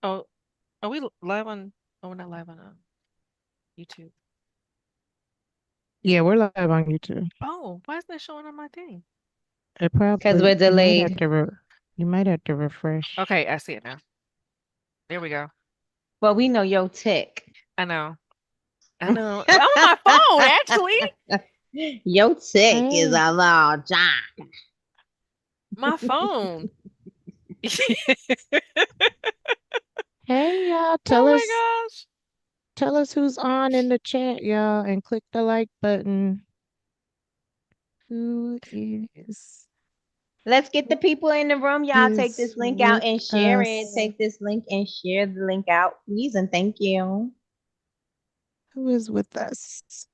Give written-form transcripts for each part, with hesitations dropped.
Oh, are we live on? Oh, we're not live on YouTube. Yeah, we're live on YouTube. Oh, why isn't that showing on my thing? It Because we're probably delayed. you might have to refresh. Okay, I see it now. There we go. But we know your tech. I know. I know. I'm on my phone, actually. Your tech is Hey, a little John. My phone. hey, y'all, Oh my gosh. tell us who's on in the chat, y'all, and click the like button. Who Let's get the people in the room. Y'all take is this link with out and share it. us? Take this link and share the link out, please. And thank you. Who is with us?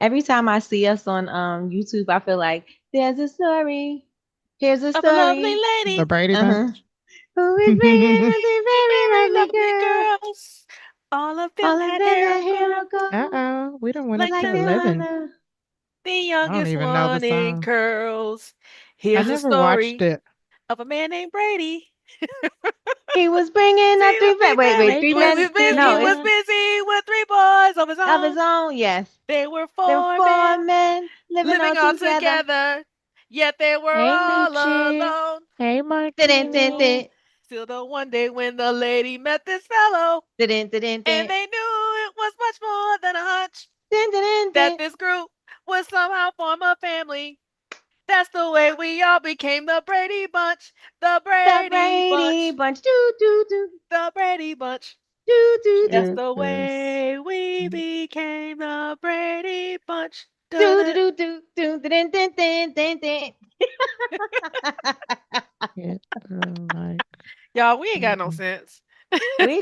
Every time I see us on YouTube, I feel like there's a story. Here's a Of a lovely story. The lady. Brady Uh-huh. Bunch. Who is bringing us a Very very lovely lovely girl? girls. All of them All of had them hair that of hair gold. of gold, Uh-oh, we don't went up Like like to the the 11. mother. the I don't youngest even know the one in song. curls. I Here's a never watched story it. of a man named Brady. He was bringing See up the three three fat. Wait, babies. wait, Hey, three He men. was busy. No, He it's was Christina. busy with three boys of his of own. his own. Yes, They were there were four four men men living living all all together. together, yet they were Hey, all Michi. alone. Hey, Didn't, didn't, Martini. didn't, Till the one day when the lady met this fellow, didn't, didn't, and didn't, they knew it was much more than a hunch didn't, that didn't. this group would somehow form a family. That's the way we all became the Brady Bunch. The The Brady Brady Bunch. Bunch. Do, do, do, The Brady Bunch. do, do, That's do. the Jesus. way we became the Brady Bunch. Do, do, Dun-dun. do, do, do, didn't, didn't, didn't, didn't. Hit the like Y'all, we ain't got no button. sense. We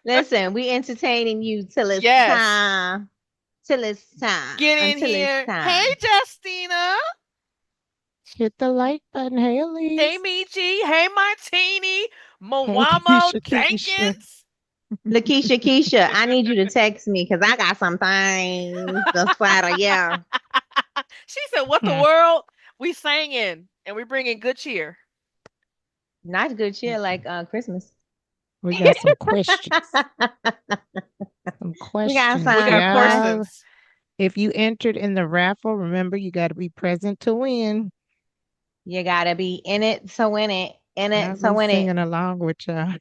listen, we entertaining you till it's Yes. time. Till it's time. Get in Until it's here. Hey, time. Justina. Hit the like button. Hey, Hey, Elise. Michi. Hey, Martini. Hey, Moamo Keisha, Keisha. Jenkins. Lakeisha, Keisha, I need you to text me because I got some things to splatter. Yeah. She said, "What the Hmm. world? We singing and we bringing good cheer." Not good cheer like Christmas. We got some questions. Some We got We questions, some got y'all. questions. If you entered in the raffle, remember you got to be present to win. you gotta be in it to win it. In it Not to me win it. singing along with y'all,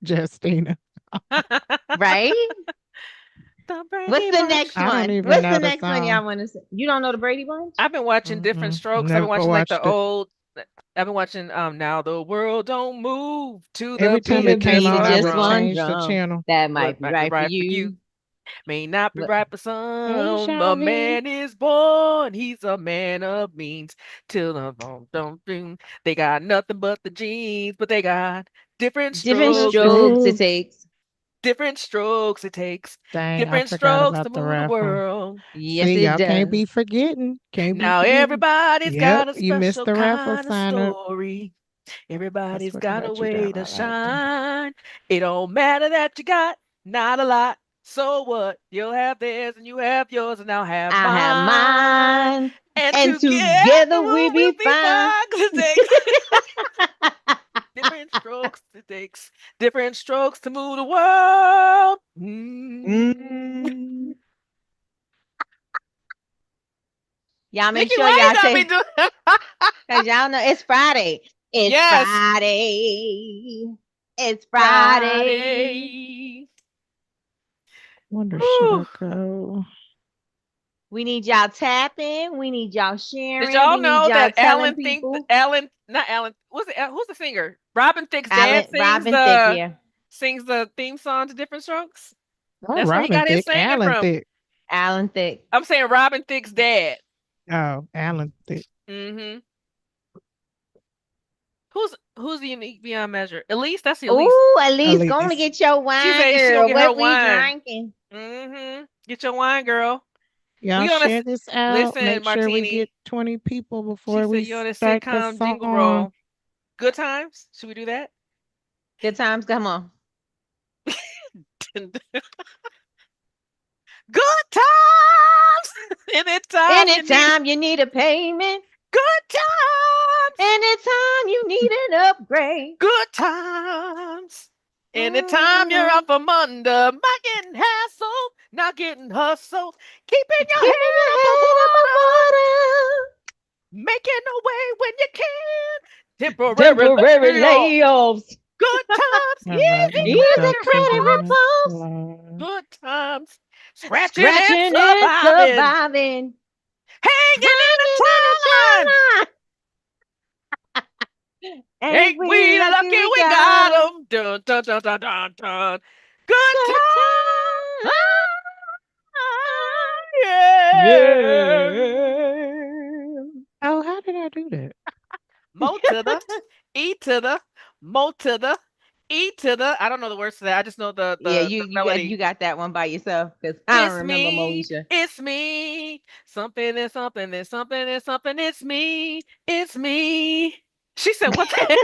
Justina. Right? The What's Brady the next Bunch. I don't one? even What's know the the next one song. y'all want to say? You don't know the Brady Bunch? I've been watching Different Mm-mm. Strokes. I've been Never watching like the watched it. old. I've been watching Now the World Don't Move to the Every To time the it beat came just beat of on, I one just would drum. one change the drum. channel. That What might be might be right for right for you. you may not be Look, right for Hey, some. A Shelby. man is born, he's a man of means. Till the bone don't do. They got nothing but the genes, but they got different different Different strokes. It takes strokes it strokes. takes. different strokes. It takes Dang, I different forgot strokes to about the move the raffle. world. Yes, See, it y'all can't does. be forgetting. Can't be Now forgetting. everybody's Yep, got a you missed special the raffle kind of sign up. story. That's Everybody's what got a got you way down to on acting. shine. It don't matter that you got not a lot. So what? You'll have theirs and you have yours and I'll have I have mine. mine, And and together together we we'll be be fine. fine. 'Cause it takes different strokes. It takes different strokes to move the world. Mm. Y'all make Nikki, sure why y'all you got me take, doing because y'all know it's Friday. It's Yes, Friday. It's Friday. Friday. Wonder, should I Whew. go? We need y'all tapping. We need y'all Did sharing. y'all We need know y'all that telling people. Not Alan, what's it, who's the singer? Robin Thicke's dad Alan, Robin Thicke, yeah. sings the theme song to Different Strokes. Oh, That's where he Robin got his Thicke, singing Alan from. Thicke. Alan Thicke. I'm saying Robin Thicke's dad. Oh, Alan Thicke. Mm-hmm. Who's the unique beyond measure? Elise, that's Elise. Ooh, at least go to Elise. get your She wine, said she gonna girl. get her What we wine. drinking? Mm-hmm. Get your wine, girl. Y'all We on a share this out. listen, Make sure we get Martini. 20 people She before said we you on a start the sitcom jingle song. roll. Good times. Should we do that? Good times, come on. Good times. Anytime you need it. Anytime you need a payment, Good times. anytime you need an upgrade. Good times. Anytime you're out from under, not getting hassled, not getting hustled, keeping your Keeping head your above head above water, making a way when you can, water. temporary Temporary layoff, layoffs. good times, All right, easy let me Easy go credit to the credit reports, next reports. slide. good times, scratching and Scratching and surviving, surviving. hanging in the Hanging in the time line. time. Ain't Ain't we we lucky lucky we we got got 'em? 'em? Dun, dun, dun, dun, dun, dun. Good Good time. time. Yeah. Yeah. Oh, how did I do that? Mo to the E to the Mo to the E to the. I don't know the words to that. I just know the Yeah, the, you the you got melody. you got that one by yourself because I don't remember Moesha. It's me. Something is something is something is something. It's me. She said, "What the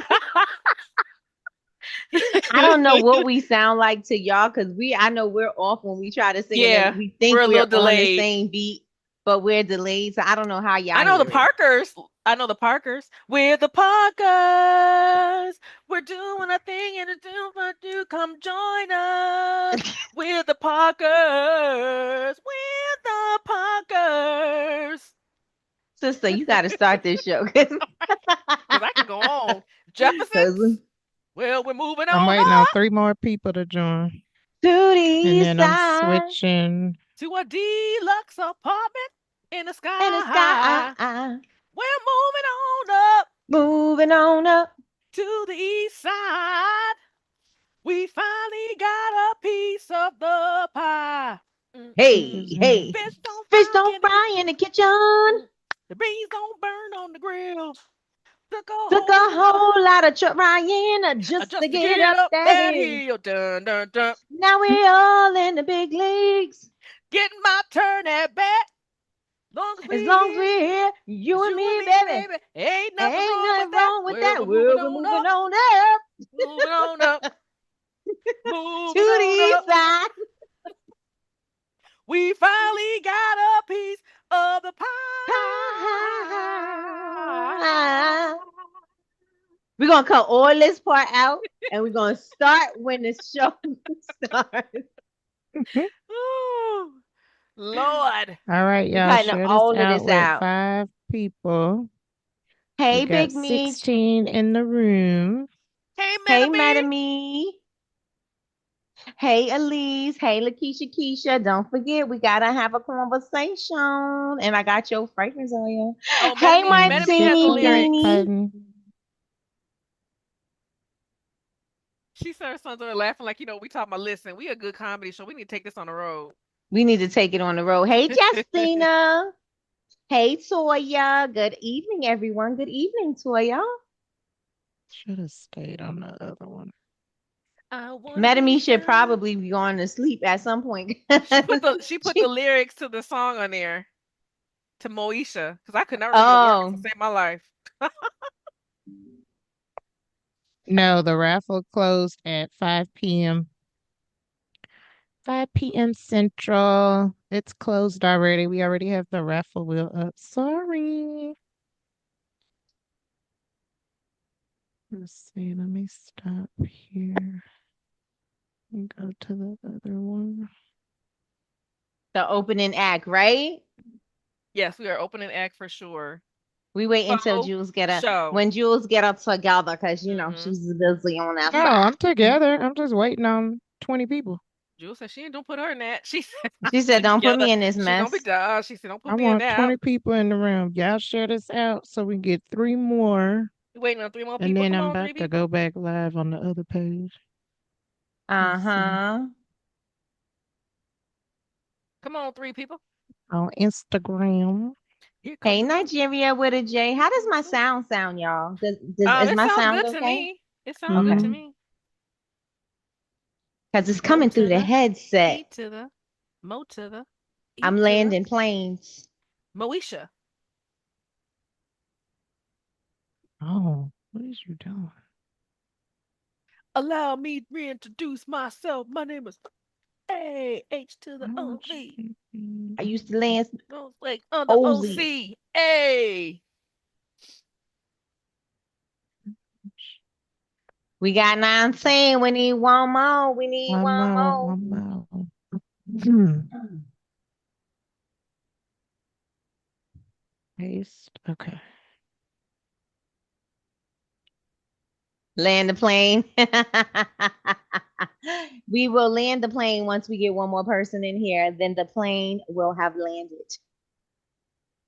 I don't know hell?" what we sound like to y'all because I know we're off when we try to sing and then Yeah, we we're think a little we're on the delayed. same beat, but we're delayed. So I don't know how I y'all know the hear it. Parkers. I know the Parkers. We're the Parkers. We're doing a thing and a do what do. Come join us. We're the Parkers. We're the Parkers. Sister, you got to start this show because Because I can go on. Jeffersons. Well, we're moving I'm on waiting on up 3 more people to join, to the and east then I'm side switching. to a deluxe apartment in the and the sky. sky, We're moving on up moving on up. to the east side. We finally got a piece of the pie. What Hey, is that? hey, Fish don't fish fry don't in the kitchen. fry in the kitchen. The beans don't burn on the grill. Took a Took a whole lot whole lot of trying just to just to get get up up that that hill. hill. Dun dun dun. Now we're all in the big leagues. Getting my turn at bat. Long as we As long as here, we're here, you it's and you and me, me, baby. baby. Ain't nothing Ain't wrong with nothing that. wrong with Well, that. we're moving We're on moving up, on up moving on up, to moving the on east up. side. We finally got a piece of the pie. We're gonna cut all this part out and we're gonna start when the show starts. Ooh, Lord. All right, We're y'all, cutting share this all of out this with out. 5 people. We Hey, got Big Meech. 16 in the room. Hey, Hey, Metamie. Metamie. Hey, Elise. Hey, Lakeisha Keisha. Don't forget, we gotta have a conversation. And I got your fragrance oil. Oh, Hey, Let me Metamie click has the the like lyrics. Martini. button. She said her sons are laughing like, we talking about, listen, we a good comedy show. We need to take this on the road. We need to take it on the road. Hey, Justina. Hey, Toya. Good evening, everyone. Good evening, Toya. Should have stayed on the other one. I wanna be Metamie should young. probably be going to sleep at some point. She put the lyrics to the song on there to Moesha because I could not remember the words to Oh, save my life. No, the raffle closed at 5 p.m. 5 p.m. Central. It's closed already. We already have the raffle wheel up. Sorry. Let's see. Let me stop here and go to the other one. the opening act, right? Yes, we are opening act for sure. We wait until Faux Jules show. when Jules get up together because Mhm. she's busy on that No, side. I'm together. I'm just waiting on 20 people. Jules said she ain't don't put her in that. She said She said, "Don't put together. me in this She don't be mess." She said don't put I me in want that. 20 people in the room. Y'all share this out so we get 3 more. We waiting on 3 more And people. then Come I'm on, 3 about to people. go back live on the other page. Uh huh. Come on, 3 people. On Instagram. Here comes Hey, the Nigeria with a J. How does my sound, y'all? Is It my sounds sound good to okay? me. It sounds good to Okay, Mhm. me. because it's Mo coming through to the the headset. E to the Mo to the E I'm to the landing planes. Moesha. Oh, what is you doing? Allow me to reintroduce myself. My name is H to the O V. I used to land Goes like on the Ozy. OC. Hey. We got 19. We need one more. We need One one more, more. one more. Hmm. Paste. Okay. Land the plane. We will land the plane once we get one more person in here. Then the plane will have landed.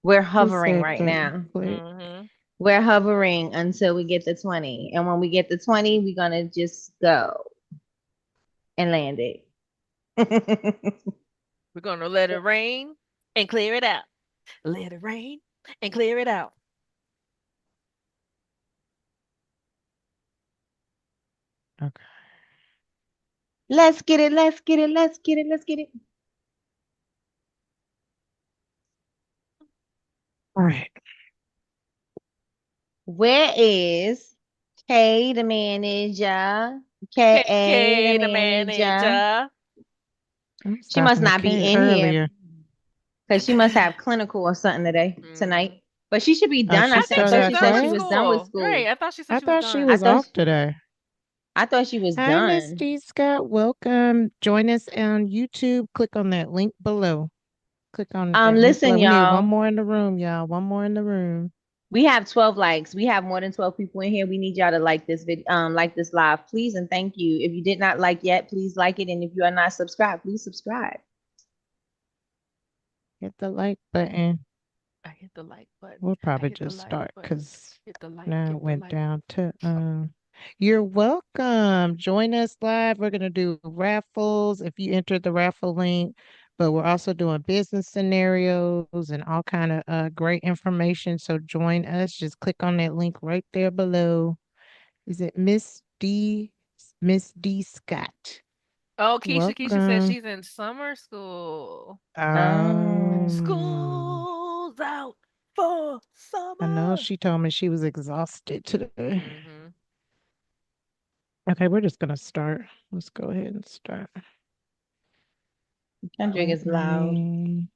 We're hovering Reset right button. now. Click. Mm-hmm. We're hovering until we get the 20. And when we get the 20, we're going to just go and land it. We're gonna let it rain and clear it out. Let it rain and clear it out. Okay. Let's get it. Let's get it. Let's get it. Let's get it. All right. Where is K the manager? KA the K the manager. manager. I was She must talking to not be Kay in here earlier. because she must have clinical or something tonight. Mm-hmm. But she should be Oh, done. she I I still think thought she's got she done said with she class? was done with school. Right. school. I thought she said I she was thought she I done. was thought off today. I thought she was Hi, Miss done. D. Scott. Welcome. Join us on YouTube. Click on that link below. Click on that link below. Listen, We need one y'all. more in the room, y'all. One more in the room. We have 12 likes. We have more than 12 people in here. We need y'all to like this video, like this live, please and thank you. If you did not like yet, please like it. And if you are not subscribed, please subscribe. Hit the like button. I hit the like button. We'll I probably hit the just like start button. because Hit the like. now Hit it the went like. down to you're welcome. Join us live. We're gonna do raffles if you entered the raffle link, but we're also doing business scenarios and all kind of great information. So join us. Just click on that link right there below. Is it Miss D Scott? Oh, Keisha says Welcome. she's in summer school. Um, School's out for I know summer. she told me she was exhausted today. Mm-hmm. Okay, we're just gonna start. Let's go ahead and start. Kendrick All is loud. right.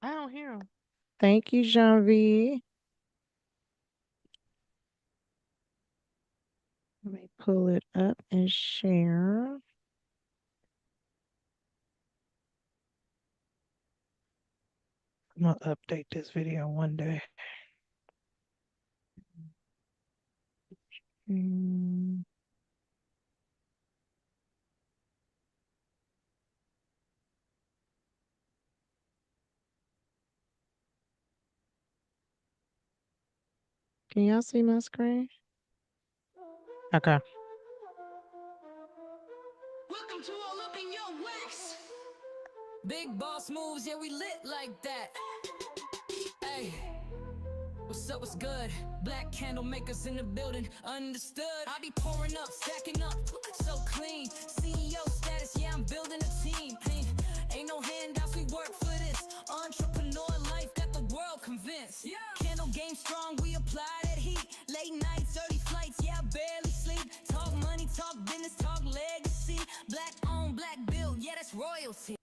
I don't hear him. Thank you, Janvi. Let me pull it up and share. I'm gonna update this video one day. Mm, Can y'all see my screen? Okay. Welcome to all up in your wax. Big boss moves, yeah, we lit like that. Hey, what's up, what's good? Black candle makers in the building, understood. I be pouring up, stacking up, so clean. CEO status, yeah, I'm building a team. Ain't no handouts, we work for this. Entrepreneur life, got the world convinced. Yeah. Candle game strong, we apply that heat. Late nights, early flights, yeah, I barely sleep. Talk money, talk business, talk legacy. Black owned, black built, yeah, that's royalty.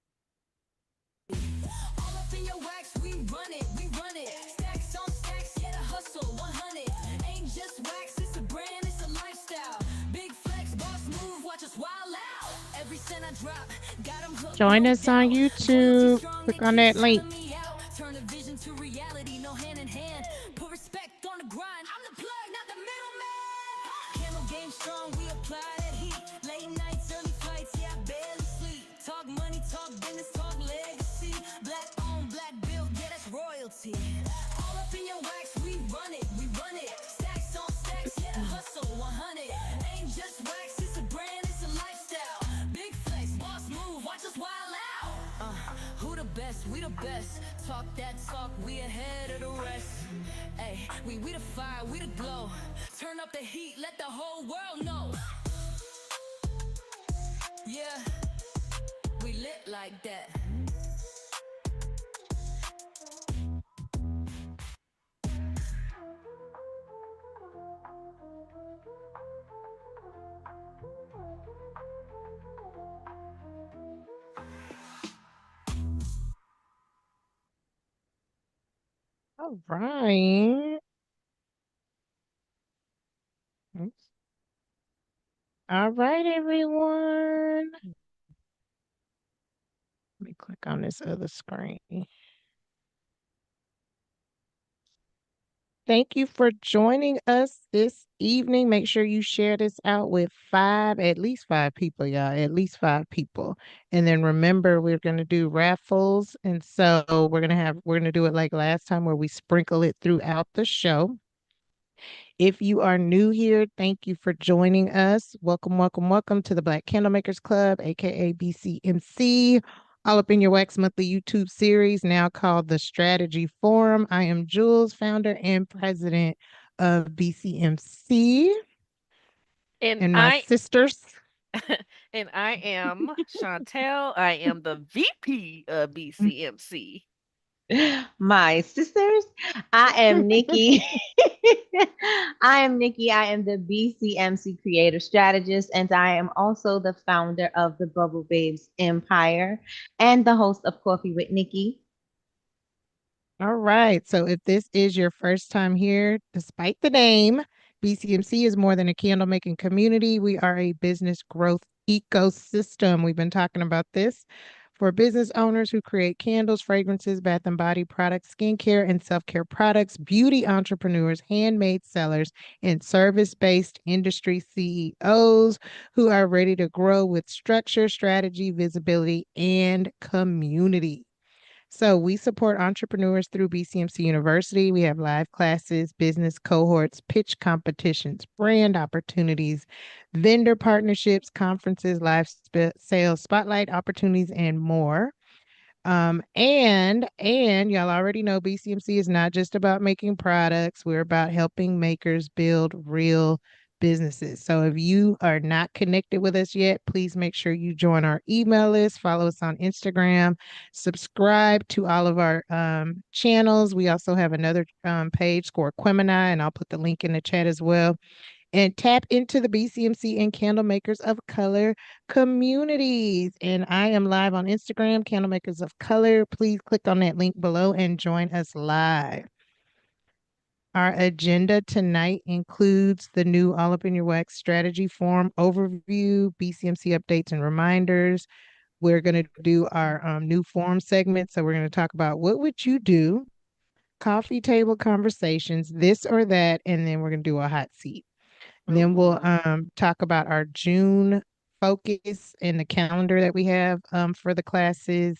All up in your wax, we run it, we run it. Stacks on stacks, yeah, the hustle, 100. Ain't just wax, it's a brand, it's a lifestyle. Big flex, boss move, watch us wild out. Every cent I drop, got them hooked, Join no us on doubt. Loyalty YouTube. strong, they Click on keep that link. selling me out. Turn a vision to reality, no hand in hand. Put respect on the grind, I'm the plug, not the middleman. Candle game strong, we apply that heat. Late nights, early flights, yeah, I barely sleep. Talk money, talk business, talk legacy. Black owned, black built, yeah, that's royalty. All up in your wax, we run it, we run it. Stacks on stacks, yeah, the hustle, 100. Ain't just wax, it's a brand, it's a lifestyle. Big flex, boss move, watch us wild out. Who the best? We the best. Talk that talk, we ahead of the rest. Hey, we the fire, we the glow. Turn up the heat, let the whole world know. Yeah, we lit like that. All right. Oops. All right, everyone. Let me click on this other screen. Thank you for joining us this evening. Make sure you share this out with at least five people, y'all, at least five people. And then remember, we're going to do raffles. And so we're going to do it like last time where we sprinkle it throughout the show. If you are new here, thank you for joining us. Welcome, welcome, welcome to the Black Candlemakers Club, aka BCMC, All Up in Your Wax monthly YouTube series, now called the Strategy Forum. I am Jules, founder and president of BCMC, And and my I sisters. and I am Chantel. I am the VP of BCMC. My sisters, I am Nikki. I am Nikki. I am the BCMC creative strategist, and I am also the founder of the Bubble Babes Empire and the host of Coffee with Nikki. All right. So if this is your first time here, despite the name, BCMC is more than a candle making community. We are a business growth ecosystem. We've been talking about this for business owners who create candles, fragrances, bath and body products, skincare and self-care products, beauty entrepreneurs, handmade sellers, and service-based industry CEOs who are ready to grow with structure, strategy, visibility, and community. So we support entrepreneurs through BCMC University. We have live classes, business cohorts, pitch competitions, brand opportunities, vendor partnerships, conferences, sales, spotlight opportunities, and more. And y'all already know BCMC is not just about making products. We're about helping makers build real businesses. So if you are not connected with us yet, please make sure you join our email list, follow us on Instagram, subscribe to all of our channels. We also have another page for Quemini, and I'll put the link in the chat as well, and tap into the BCMC and Candle Makers of Color communities. And I am live on Instagram, Candle Makers of Color. Please click on that link below and join us live. Our agenda tonight includes the new All Up in Your Wax strategy forum overview, BCMC updates and reminders. We're going to do our new forum segment. So we're going to talk about what would you do, coffee table conversations, this or that, and then we're going to do a hot seat. Then we'll talk about our June focus and the calendar that we have for the classes,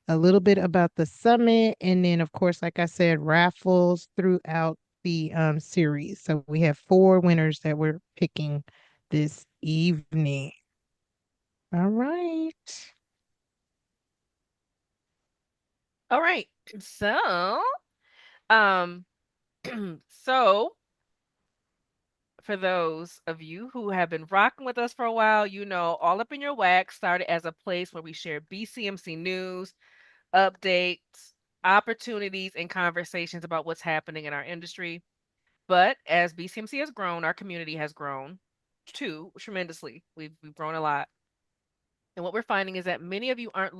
a little bit about the summit, and then, of course, like I said, raffles throughout the series. So we have 4 winners that we're picking this evening. All right. All right. So, um, so for those of you who have been rocking with us for a while, you know, All Up in Your Wax started as a place where we share BCMC news, updates, opportunities, and conversations about what's happening in our industry. But as BCMC has grown, our community has grown too tremendously. We've grown a lot. And what we're finding is that many of you aren't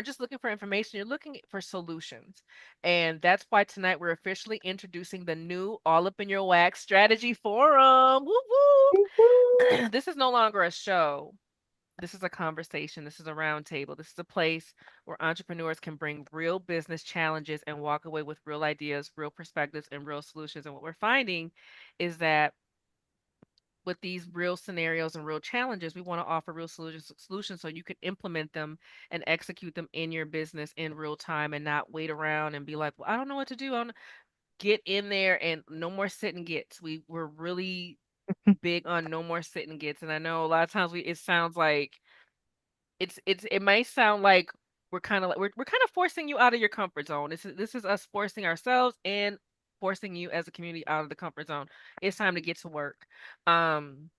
just looking for information, you're looking for solutions. And that's why tonight we're officially introducing the new All Up in Your Wax Strategy Forum. Whoop whoop. This is no longer a show. This is a conversation. This is a roundtable. This is a place where entrepreneurs can bring real business challenges and walk away with real ideas, real perspectives, and real solutions. And what we're finding is that with these real scenarios and real challenges, we want to offer real solutions so you can implement them and execute them in your business in real time and not wait around and be like, well, I don't know what to do. I don't get in there and no more sit and gets. We're really big on no more sit and gets. And I know a lot of times it sounds like it might sound like we're kind of forcing you out of your comfort zone. This is us forcing ourselves and forcing you as a community out of the comfort zone. It's time to get to work. Um,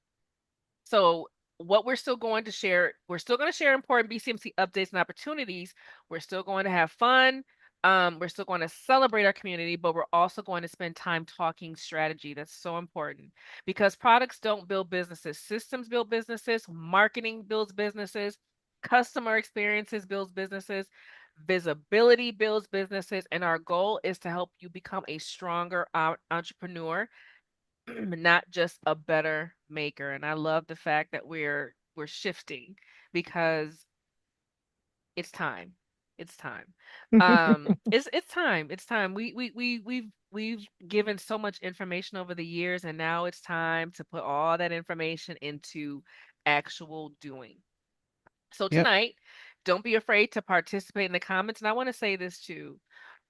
so what we're still going to share important BCMC updates and opportunities. We're still going to have fun. We're still going to celebrate our community, but we're also going to spend time talking strategy. That's so important because products don't build businesses. Systems build businesses. Marketing builds businesses. Customer experiences builds businesses. Visibility builds businesses. And our goal is to help you become a stronger entrepreneur not just a better maker. And I love the fact that we're shifting because it's time. It's time. It's time. It's time. We've given so much information over the years, and now it's time to put all that information into actual doing. So Yep. tonight, don't be afraid to participate in the comments. And I want to say this too.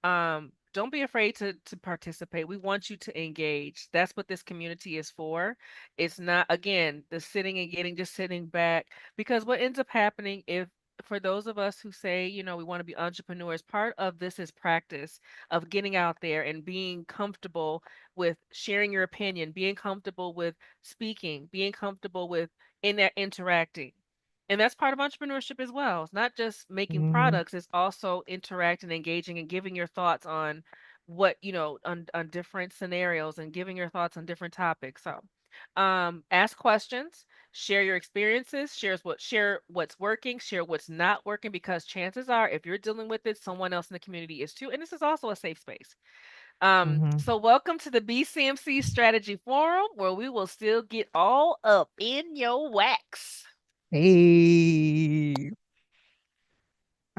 Don't be afraid to participate. We want you to engage. That's what this community is for. It's not, again, the sitting and getting, just sitting back. Because what ends up happening, if for those of us who say, we want to be entrepreneurs, part of this is practice of getting out there and being comfortable with sharing your opinion, being comfortable with speaking, being comfortable with interacting. And that's part of entrepreneurship as well. It's not just making Mhm. products, it's also interacting, engaging, and giving your thoughts on on different scenarios and giving your thoughts on different topics. So ask questions, share your experiences, share what's working, share what's not working, because chances are if you're dealing with it, someone else in the community is too. And this is also a safe space. Mhm. So welcome to the BCMC Strategy Forum, where we will still get all up in your wax. Hey.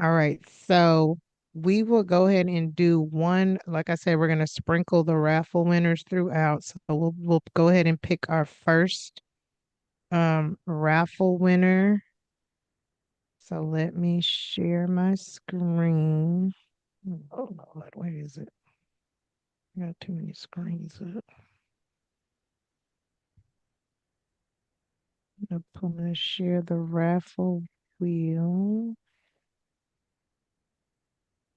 All right. So we will go ahead and do one. Like I said, we're going to sprinkle the raffle winners throughout. So we'll go ahead and pick our first raffle winner. So let me share my screen. Oh Lord, where is it? I got too many screens up. I'm gonna share the raffle wheel.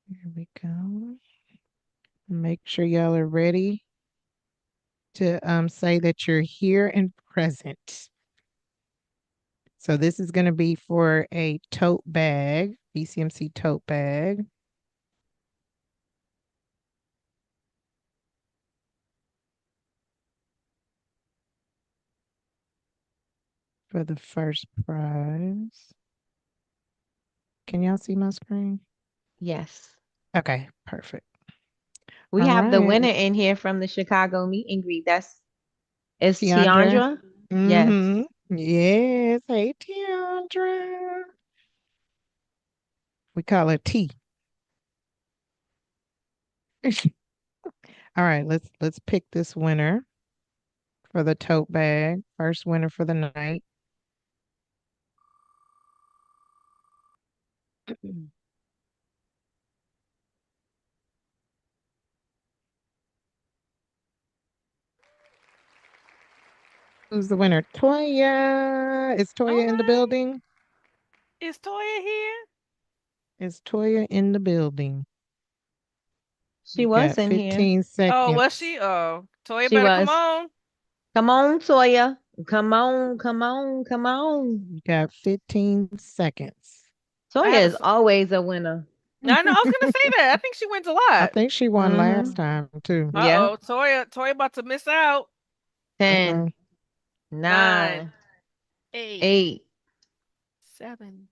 Here we go. Make sure y'all are ready to say that you're here and present. So this is going to be for a tote bag, BCMC tote bag. For the first prize. Can y'all see my screen? Yes. Okay, perfect. We All have the right, winner in here from the Chicago meet and greet. It's Tiandra. Tiandra. Yes. Mm-hmm. Yes. Hey, Tiandra. We call her T. All right, let's pick this winner for the tote bag. First winner for the night. Who's the winner? Toya. Is All Toya in the right. building? Is Toya here? Is Toya in the building? She You was got in here. 15 Oh, was seconds. she? Oh, Toya She better come was. on. Come on, Toya. Come on, come on, come on. You got 15 seconds. I have Toya a. is always a winner. I know. I was gonna say that. I think she wins a I lot. think she won last Mm-hmm. time too. Yep. Toya about to miss out. 10, Uh-oh. 9, 9, 8, 8. 7,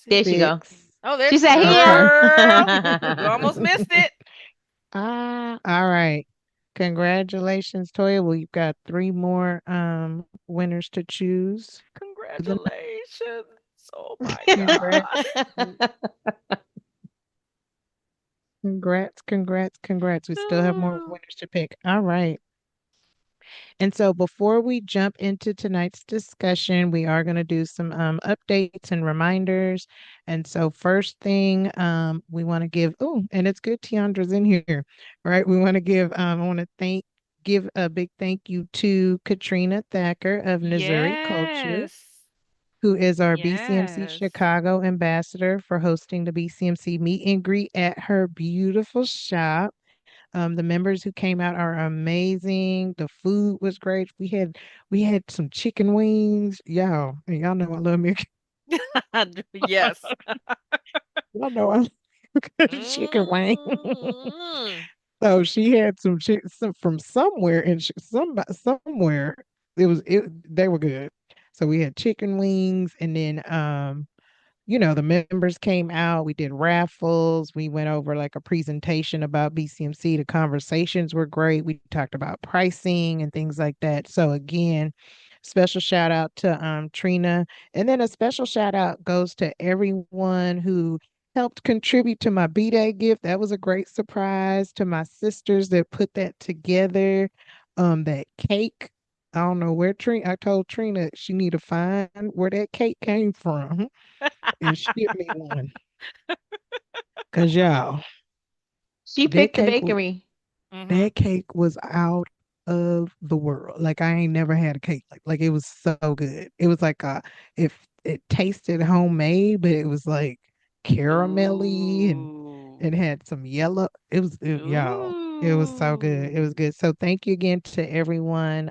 There she 6. go. 6. Oh, there, She said Okay. here. girl. You almost missed it. All right. Congratulations, Toya. Well, you've got 3 more winners to choose for the night. Congratulations. Oh my Congrats. God. Congrats, congrats, congrats. We still have more Ooh. winners to pick. All right. And so before we jump into tonight's discussion, we are going to do some updates and reminders. And so first thing we want to give, oh, and it's good Tiandra's in here, right? We want to give, I want to give a big thank you to Katrina Thacker of Missouri Culture, Yes. who is our BCMC Yes. Chicago ambassador for hosting the BCMC meet and greet at her beautiful shop. The members who came out are amazing. The food was great. We had some chicken wings, y'all, and y'all know I love me. Yes. Y'all know I love good chicken wing. Mm. So she had some from somewhere, and somewhere it was it. They were good. So we had chicken wings, and then the members came out. We did raffles. We went over like a presentation about BCMC. The conversations were great. We talked about pricing and things like that. So again, special shout out to Trina. And then a special shout out goes to everyone who helped contribute to my B-Day gift. That was a great surprise. To my sisters that put that together. That cake. I don't know where Trina. I told Trina she need to find where that cake came from and ship me one. Cause y'all, She that picked the cake was bakery. Mm-hmm. that cake was out of the world. Like I ain't never had a cake like it was so good. It was like if it tasted homemade, but it was like caramelly and Ooh. it had some yellow. Y'all. It was so good. It was Ooh. good. So thank you again to everyone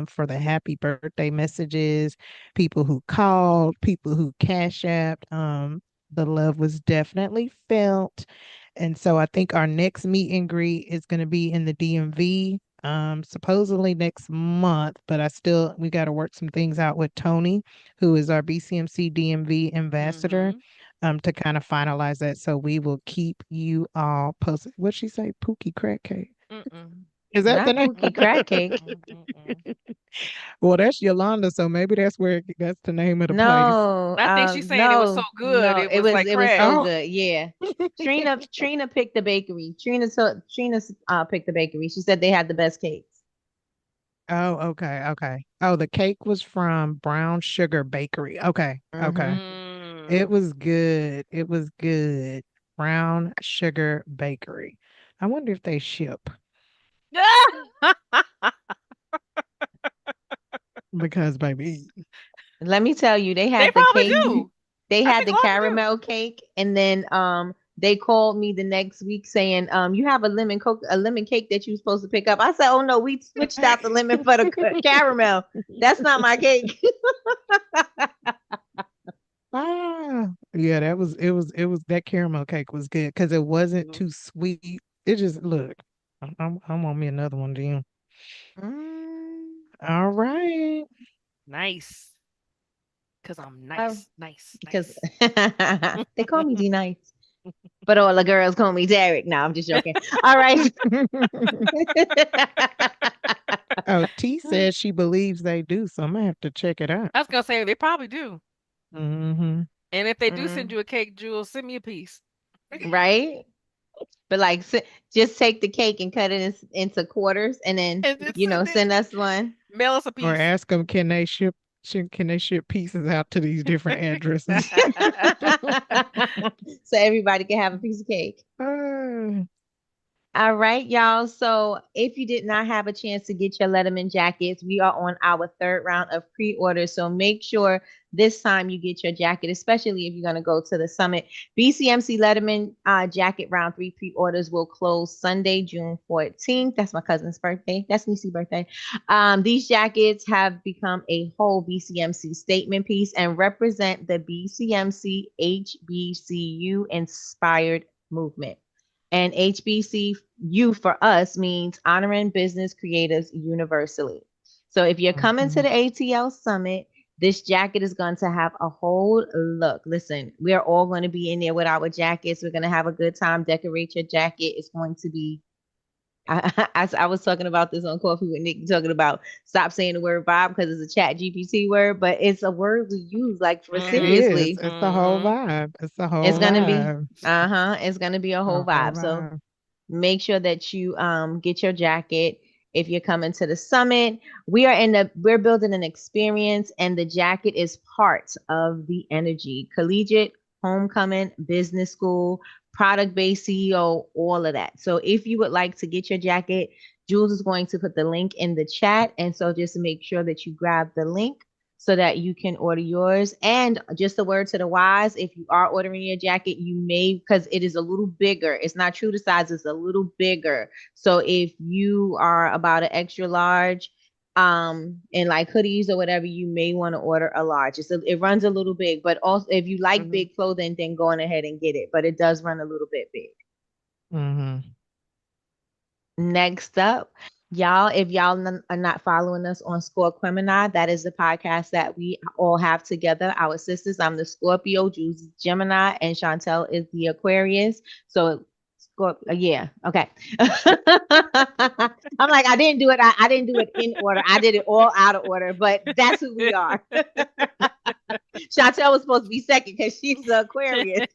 for the happy birthday messages, people who called, people who cash apped. The love was definitely felt. And so I think our next meet and greet is going to be in the DMV, supposedly next month, but we got to work some things out with Tony, who is our BCMC DMV ambassador, Mm-hmm. to kind of finalize that. So we will keep you all posted. What'd she say? Pookie Crack Cake. Mm-mm. Is that the Not name? Pookie Crack Cake. Mm-mm. Mm-mm. Well, that's Yolanda, so maybe that's the name of the place. No, I think she's saying it was so no, good, no. it was like It was so crack. Oh, good. Yeah. Trina picked the bakery. Trina picked the bakery. She said they had the best cakes. oh, okay, okay. Oh, the cake was from Brown Sugar Bakery. Okay, okay. Hmm. It Mm. was good. It was good. Brown Sugar Bakery. I wonder if they ship because, baby. Let me tell you, they They had the probably cake. do. They I had think a the lot of them do. caramel cake, and then they called me the next week saying you have a lemon cake that you were supposed to pick up. I said, oh no, we switched out the lemon for the caramel. That's not my cake. Ah, yeah, it was that caramel cake was good because it wasn't Ooh. too sweet. It just look. I'm on me another one, then. Mm, All right. Nice. Cause I'm uh, nice, nice, because nice. they call me D Nice, but all the girls call me Derek. No, I'm just joking. All right. Oh, T says she believes they do, so I'm gonna have to check it out. I was gonna say they probably do. Hmm. And if they do send Mm, you a cake, Jules, send me a piece. right? But like, just take the cake and cut it into quarters, and then And then send it. send us one. Mail us a Or piece. ask them, can they ship pieces out to these different addresses? So everybody can have a piece of cake. Ah, All right, y'all. So if you did not have a chance to get your Letterman jackets, we are on our third round of pre-orders. So make sure this time you get your jacket, especially if you're going to go to the summit. BCMC Letterman jacket round three pre-orders will close Sunday, June 14th. That's my cousin's birthday. That's Niecy's birthday. These jackets have become a whole BCMC statement piece and represent the BCMC HBCU inspired movement. And HBCU for us means honoring business creators universally. So if you're coming to mhm. the ATL Summit, this jacket is going to have a whole look. Listen, we are all going to be in there with our jackets. We're going to have a good time. Decorate your jacket. It's going to be I was talking about this on Coffee with Nick, talking about stop saying the word vibe because it's a chat GPT word, but it's a word we use like for It Mm-hmm. is. seriously. It's the whole Mm-hmm. vibe. It's the It's whole gonna be vibe. it's gonna be a whole The whole vibe. So vibe. make sure that you get your jacket if you're coming to the summit. We're building an experience, and the jacket is part of the energy. Collegiate, homecoming, business school, product-based CEO, all of that. So if you would like to get your jacket, Jules is going to put the link in the chat, and so just make sure that you grab the link so that you can order yours. And just a word to the wise, if you are ordering your jacket, you may, because it is a little bigger. It's not true to size, it's a little bigger. So if you are about an extra large, and like hoodies or whatever, you may want to order a large. It runs a little big, but also if you like Mm-hmm. big clothing, then go on ahead and get it. But it does run a little bit big. Hmm. Next up, Y'all, if are not following us on Score Gemini, that is the podcast that we all have together. Our sisters. I'm the Scorpio, Jules Gemini, and Chantel is the Aquarius. So, yeah, okay. I'm like, I didn't do it. I didn't do it in order. I did it all out of order, but that's who we are. Chantel was supposed to be second because she's the Aquarius.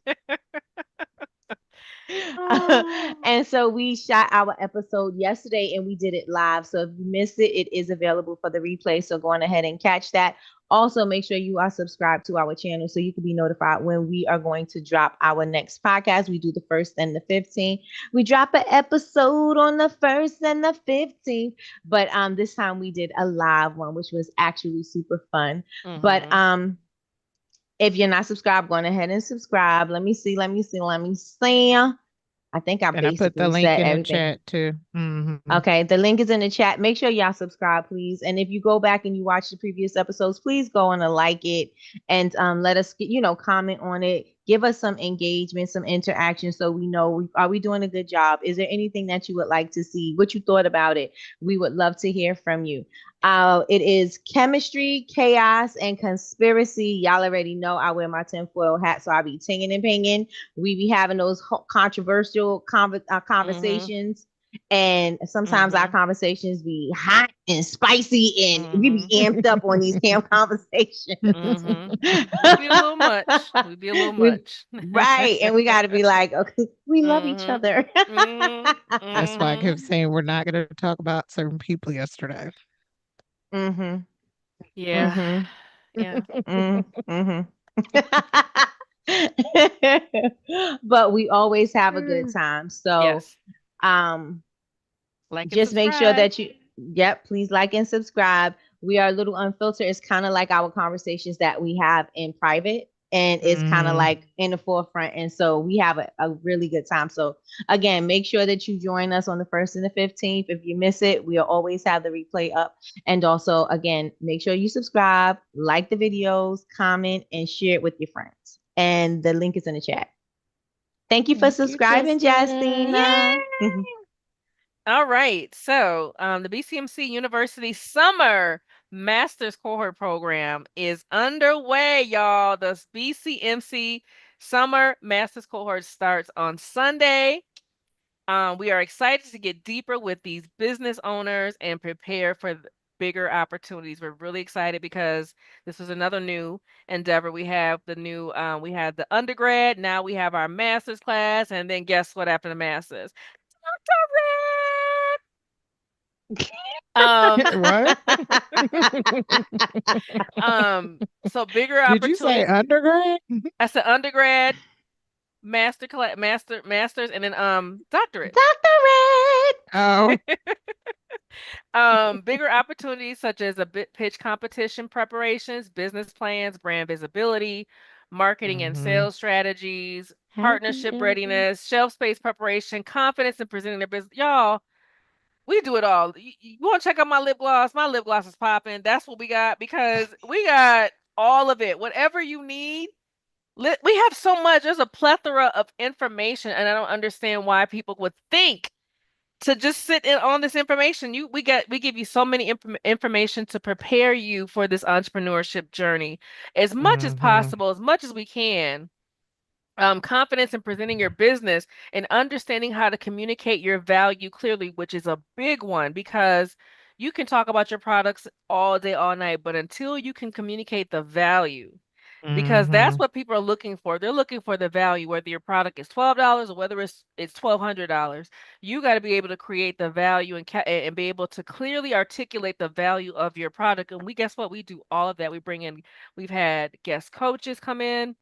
And so we shot our episode yesterday and we did it live. So if you missed it, it is available for the replay. So go on ahead and catch that. Also, make sure you are subscribed to our channel so you can be notified when we are going to drop our next podcast. We do the 1st and the 15th. We drop an episode on the 1st and the 15th. But this time we did a live one, which was actually super fun. But if you're not subscribed, go on ahead and subscribe. Let me see. I think I And I put the basically link said in the everything. chat too. Okay, the link is in the chat. Make sure y'all subscribe, please. And if you go back and you watch the previous episodes, please go on and like it and let us get, comment on it. Give us some engagement, some interaction so we know, are we doing a good job? Is there anything that you would like to see? What you thought about it? We would love to hear from you. It is chemistry, chaos, and conspiracy. Y'all already know I wear my tinfoil hat, so I'll be tinging and pinging. We be having those controversial conversations. And sometimes our conversations be hot and spicy, and we be amped up on these damn conversations. We be a little much. We be a little much. Right. And we got to be like, okay, we love each other. That's why I kept saying we're not going to talk about certain people yesterday. Yeah. Yeah. But we always have a good time. So, yes. Like just make sure that please like and subscribe. We are a little unfiltered. It's kind of like our conversations that we have in private, and it's kind of like in the forefront. And so we have a really good time. So again, make sure that you join us on the 1st and the 15th. If you miss it, we'll always have the replay up. And also, again, make sure you subscribe, like the videos, comment, and share it with your friends. And the link is in the chat. Thank you for subscribing, Justina. All right. So the BCMC University Summer Master's Cohort Program is underway, y'all. The BCMC Summer Master's Cohort starts on Sunday. We are excited to get deeper with these business owners and prepare for bigger opportunities. We're really excited because this was another new endeavor. We have the new, we had the undergrad, now we have our master's class, and then guess what after the master's? What? So bigger Did you say opportunities. undergrad? I said undergrad, masters, and then doctorate. Oh. Bigger opportunities such as a pitch competition preparations, business plans, brand visibility, marketing and sales strategies, partnership readiness, shelf space preparation, confidence in presenting their business. Y'all, we do it all. You want to check out my lip gloss? My lip gloss is popping. That's what we got because we got all of it. Whatever you need. We have so much. There's a plethora of information, and I don't understand why people would think to just sit in on this information. We give you so many information to prepare you for this entrepreneurship journey as much as possible, as much as we can. Confidence in presenting your business and understanding how to communicate your value clearly, which is a big one because you can talk about your products all day, all night, but until you can communicate the value, because that's what people are looking for. They're looking for the value, whether your product is $12 or whether it's $1,200. You got to be able to create the value and be able to clearly articulate the value of your product. And guess what? We do all of that. We've had guest coaches come in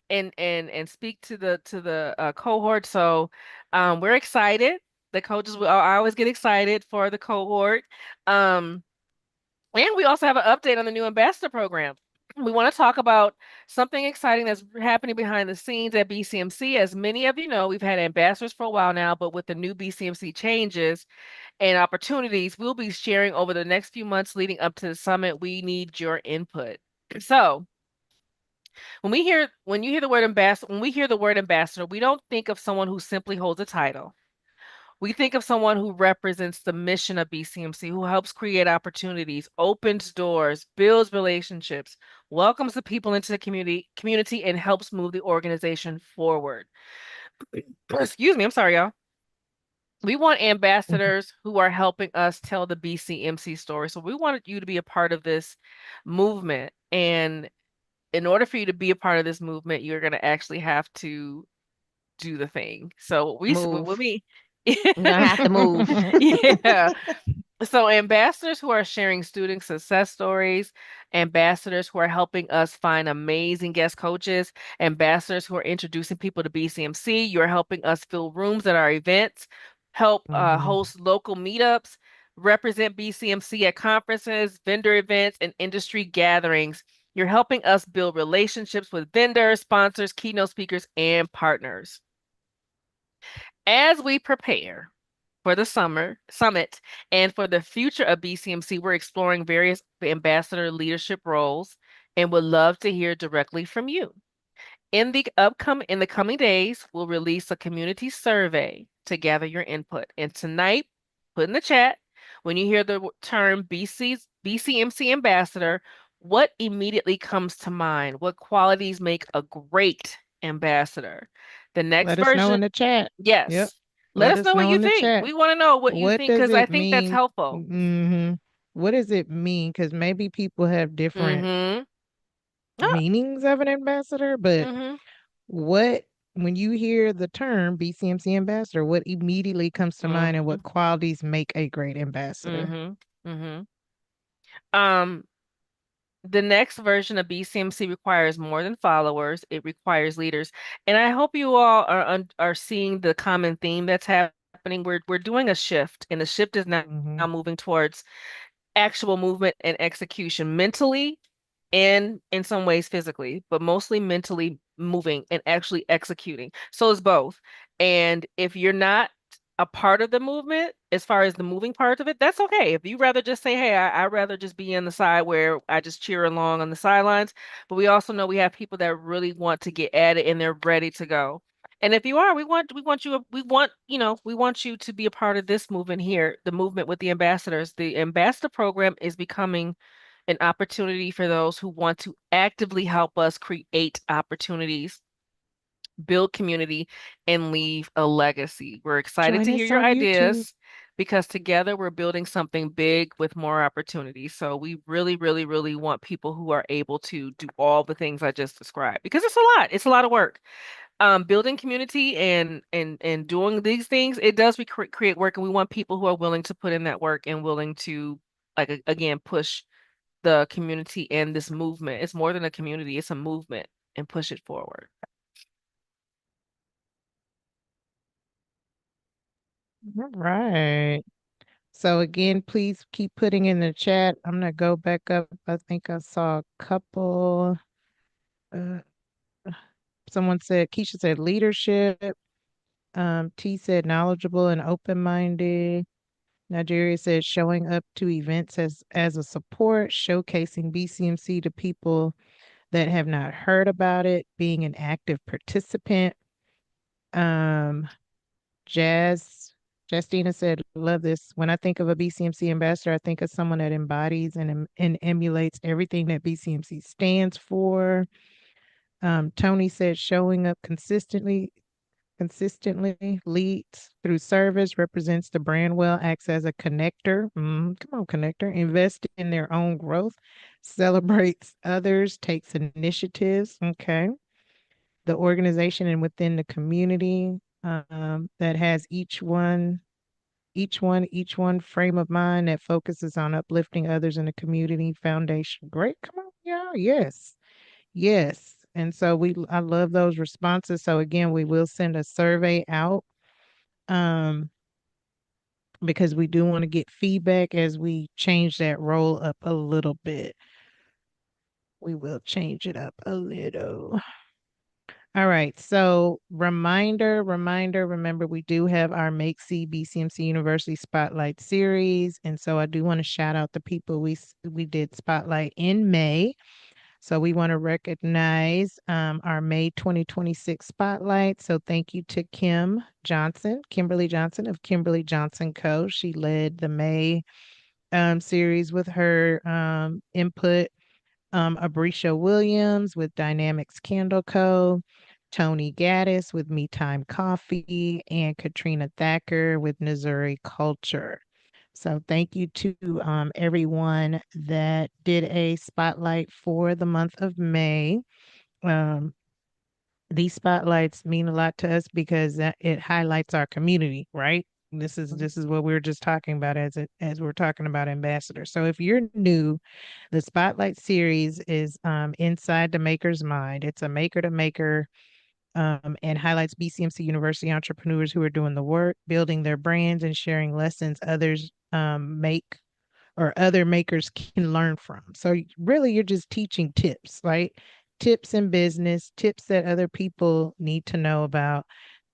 and speak to the cohort. So we're excited. The coaches, I always get excited for the cohort. And we also have an update on the new ambassador program. We want to talk about something exciting that's happening behind the scenes at BCMC. As many of you know, we've had ambassadors for a while now, but with the new BCMC changes and opportunities, we'll be sharing over the next few months leading up to the summit. We need your input. So when you hear the word ambassador, we don't think of someone who simply holds a title. We think of someone who represents the mission of BCMC, who helps create opportunities, opens doors, builds relationships, welcomes the people into the community, and helps move the organization forward. Excuse me, I'm sorry, y'all. We want Mhm. ambassadors who are helping us tell the BCMC story. So we wanted you to be a part of this movement. And in order for you to be a part of this movement, you're going to actually have to do the thing. So what Move. we You're gonna have to move. yeah. So ambassadors who are sharing student success stories, ambassadors who are helping us find amazing guest coaches, ambassadors who are introducing people to BCMC, you're helping us fill rooms at our events, help Mhm. host local meetups, represent BCMC at conferences, vendor events, and industry gatherings. You're helping us build relationships with vendors, sponsors, keynote speakers, and partners. As we prepare for the summer summit and for the future of BCMC, we're exploring various ambassador leadership roles and would love to hear directly from you. In the coming days, we'll release a community survey to gather your input. And tonight, put in the chat when you hear the term BCMC ambassador, what immediately comes to mind? What qualities make a great ambassador? The next Let us know in version, the chat. Yep. yes. Let Let us us know what know you in the think. chat. We want to know what you What think does because I it think that's mean? helpful. What does it mean? Because maybe people have different Mm-hmm. Oh, meanings of an ambassador, but mm-hmm. what, when you hear the term BCMC ambassador, what immediately comes to mind and Mm-hmm. what qualities make a great ambassador? Mm-hmm. Mm-hmm. Um, the next version of BCMC requires more than followers, it requires leaders. And I hope you all are seeing the common theme that's happening. We're doing a shift, and the shift is now Hmm. moving towards actual movement and execution mentally and in some ways physically, but mostly mentally moving and actually executing. So it's both. And if you're not a part of the movement, as far as the moving part of it, that's okay. If you rather just say, hey, I'd rather just be on the side where I just cheer along on the sidelines. But we also know we have people that really want to get at it and they're ready to go. And if you are, we want you to be a part of this movement here, the movement with the ambassadors. The ambassador program is becoming an opportunity for those who want to actively help us create opportunities, build community, and leave a legacy. We're excited Join to hear us your on YouTube. ideas because together we're building something big with more opportunities. So we really, really, really want people who are able to do all the things I just described because it's a lot. It's a lot of work. Building community and doing these things, it does create work, and we want people who are willing to put in that work and willing to again push the community and this movement. It's more than a community, it's a movement and push it forward. All right. So again, please keep putting in the chat. I'm gonna go back up. I think I saw a couple. Uh, someone said, Keisha said leadership. T said knowledgeable and open-minded. Nigeria said showing up to events as a support, showcasing BCMC to people that have not heard about it, being an active participant. Um, Jazz Justina said, love this. When I think of a BCMC ambassador, I think of someone that embodies and emulates everything that BCMC stands for. Tony said showing up consistently leads through service, represents the brand well, acts as a connector. Come on, connector. Invest in their own growth, celebrates others, takes initiatives. Okay. The organization and within the community that has each one frame of mind that focuses on uplifting others in the community foundation. Great. Come on. Yeah. Yes. Yes. And so I love those responses. So again, we will send a survey out um, because we do want to get feedback as we change that role up a little bit. We will change it up a little. All right. So remember we do have our Make C BCMC University Spotlight series. And so I do want to shout out the people we did spotlight in May. So we want to recognize our May 2026 spotlight. So thank you to Kimberly Johnson of Kimberly Johnson Co. She led the May series with her input. Abrisha Williams with Dynamics Candle Co., Tony Gaddis with Me Time Coffee, and Katrina Thacker with Missouri Culture. So thank you to everyone that did a spotlight for the month of May. Um, these spotlights mean a lot to us because it highlights our community, right? This is what we were just talking about as we're talking about ambassadors. So if you're new, the Spotlight series is inside the maker's mind. It's a maker to maker and highlights BCMC University entrepreneurs who are doing the work, building their brands, and sharing lessons others make or other makers can learn from. So really you're just teaching tips, right? Tips in business, tips that other people need to know about,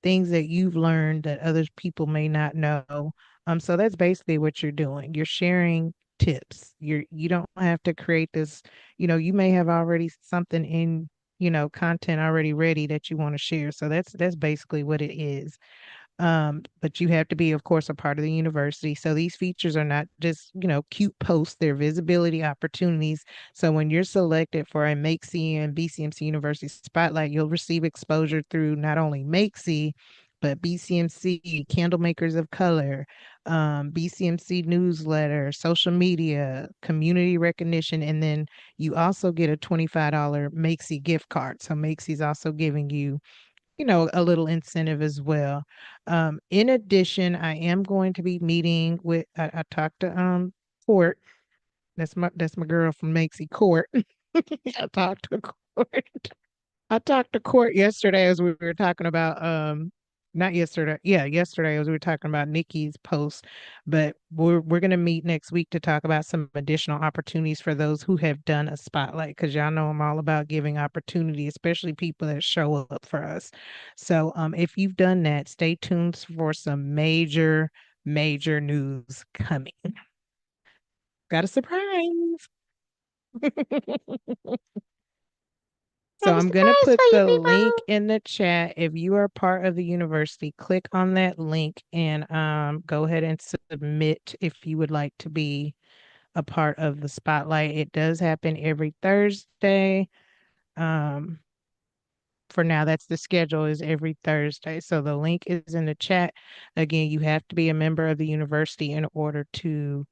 things that you've learned that other people may not know. So that's basically what you're doing. You're sharing tips. You don't have to create this, you may have already something in, content already ready that you want to share. So that's basically what it is. But you have to be, of course, a part of the university. So these features are not just, cute posts, they're visibility opportunities. So when you're selected for a MakeC and BCMC University Spotlight, you'll receive exposure through not only MakeC, but BCMC, Candle Makers of Color, BCMC newsletter, social media, community recognition, and then you also get a $25 MakeC gift card. So MakeC is also giving you a little incentive as well. In addition, I am going to be meeting with I talked to Court. That's my girl from Maxie Court. I talked to Court. I talked to Court yesterday as we were talking about not yesterday. Yeah, yesterday as we were talking about Nikki's post, but we're gonna meet next week to talk about some additional opportunities for those who have done a spotlight because y'all know I'm all about giving opportunity, especially people that show up for us. So if you've done that, stay tuned for some major, major news coming. Got a surprise. So Have a I'm going to surprise put for you the link people. in the chat. If you are part of the university, click on that link and go ahead and submit if you would like to be a part of the spotlight. It does happen every Thursday. Um, for now, that's the schedule is every Thursday. So the link is in the chat. Again, you have to be a member of the university in order to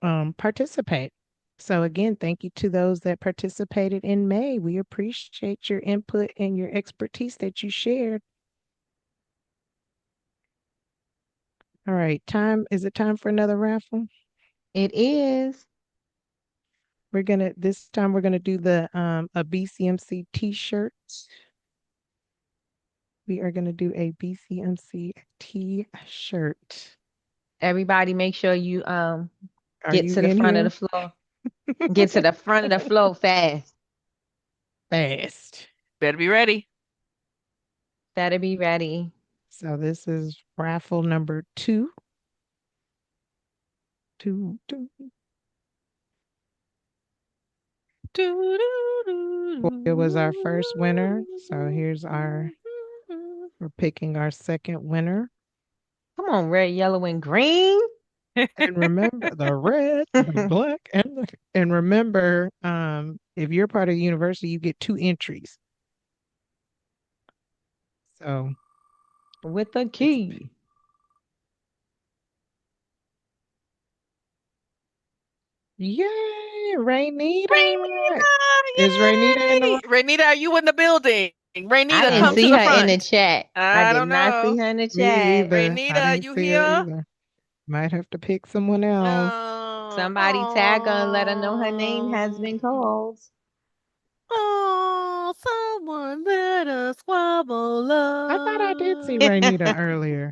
participate. So again, thank you to those that participated in May. We appreciate your input and your expertise that you shared. All right, is it time for another raffle? It is. This time we're gonna do the a BCMC t-shirt. We are gonna do a BCMC t-shirt. Everybody make sure you Are get you to the in front of the here? floor. Get to the front of the floor fast. Fast. Better be ready. Better be ready. So this is raffle number 2. Two. It was our first winner. So we're picking our second winner. Come on, red, yellow, and green. And remember the red, the black, and remember, if you're part of the university, you get 2 entries. So With the key. yay, Rainita. Rainita! Is Rainita in the Yay! Rainita, are you in the building? I Rainita, didn't come to see the her in the front. chat. I I did don't not see know. her in the Me chat. either. I Rainita, are didn't you see her here? either. Might have to pick someone else. Somebody tag her and let her know her name has been called. Oh, someone let us squabble I thought I did see up. Rainita earlier.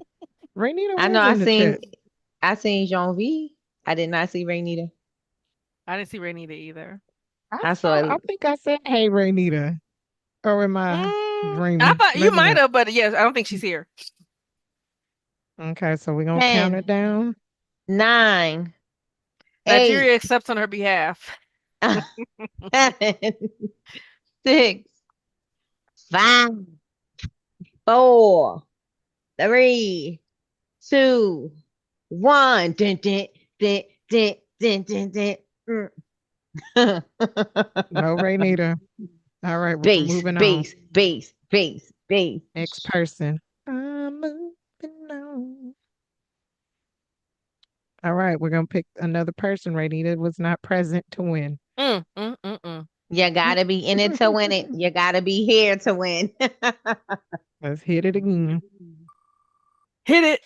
Rainita I know was in the chat. I seen Jean V. I did not see Rainita. I didn't see Rainita either. I saw I it. think I said, "Hey, Rainita." Or am I I dreaming? thought you Maybe might not. have, but yes, I don't think she's here. Okay, so we're gonna count 10, it down. 9, 8. Nigeria accepts on her behalf. 7, 6, 5, 4, 3, 2, 1. Dun, dun, dun, dun, dun, dun, dun. No, Raynita. All right, we're Bass, moving on. bass, bass, bass, bass. Next person. I'm moving on. All right, we're gonna pick another person. Raynita was not present to win. You gotta be in it to win it. You gotta be here to win. Let's hit it again. Hit it.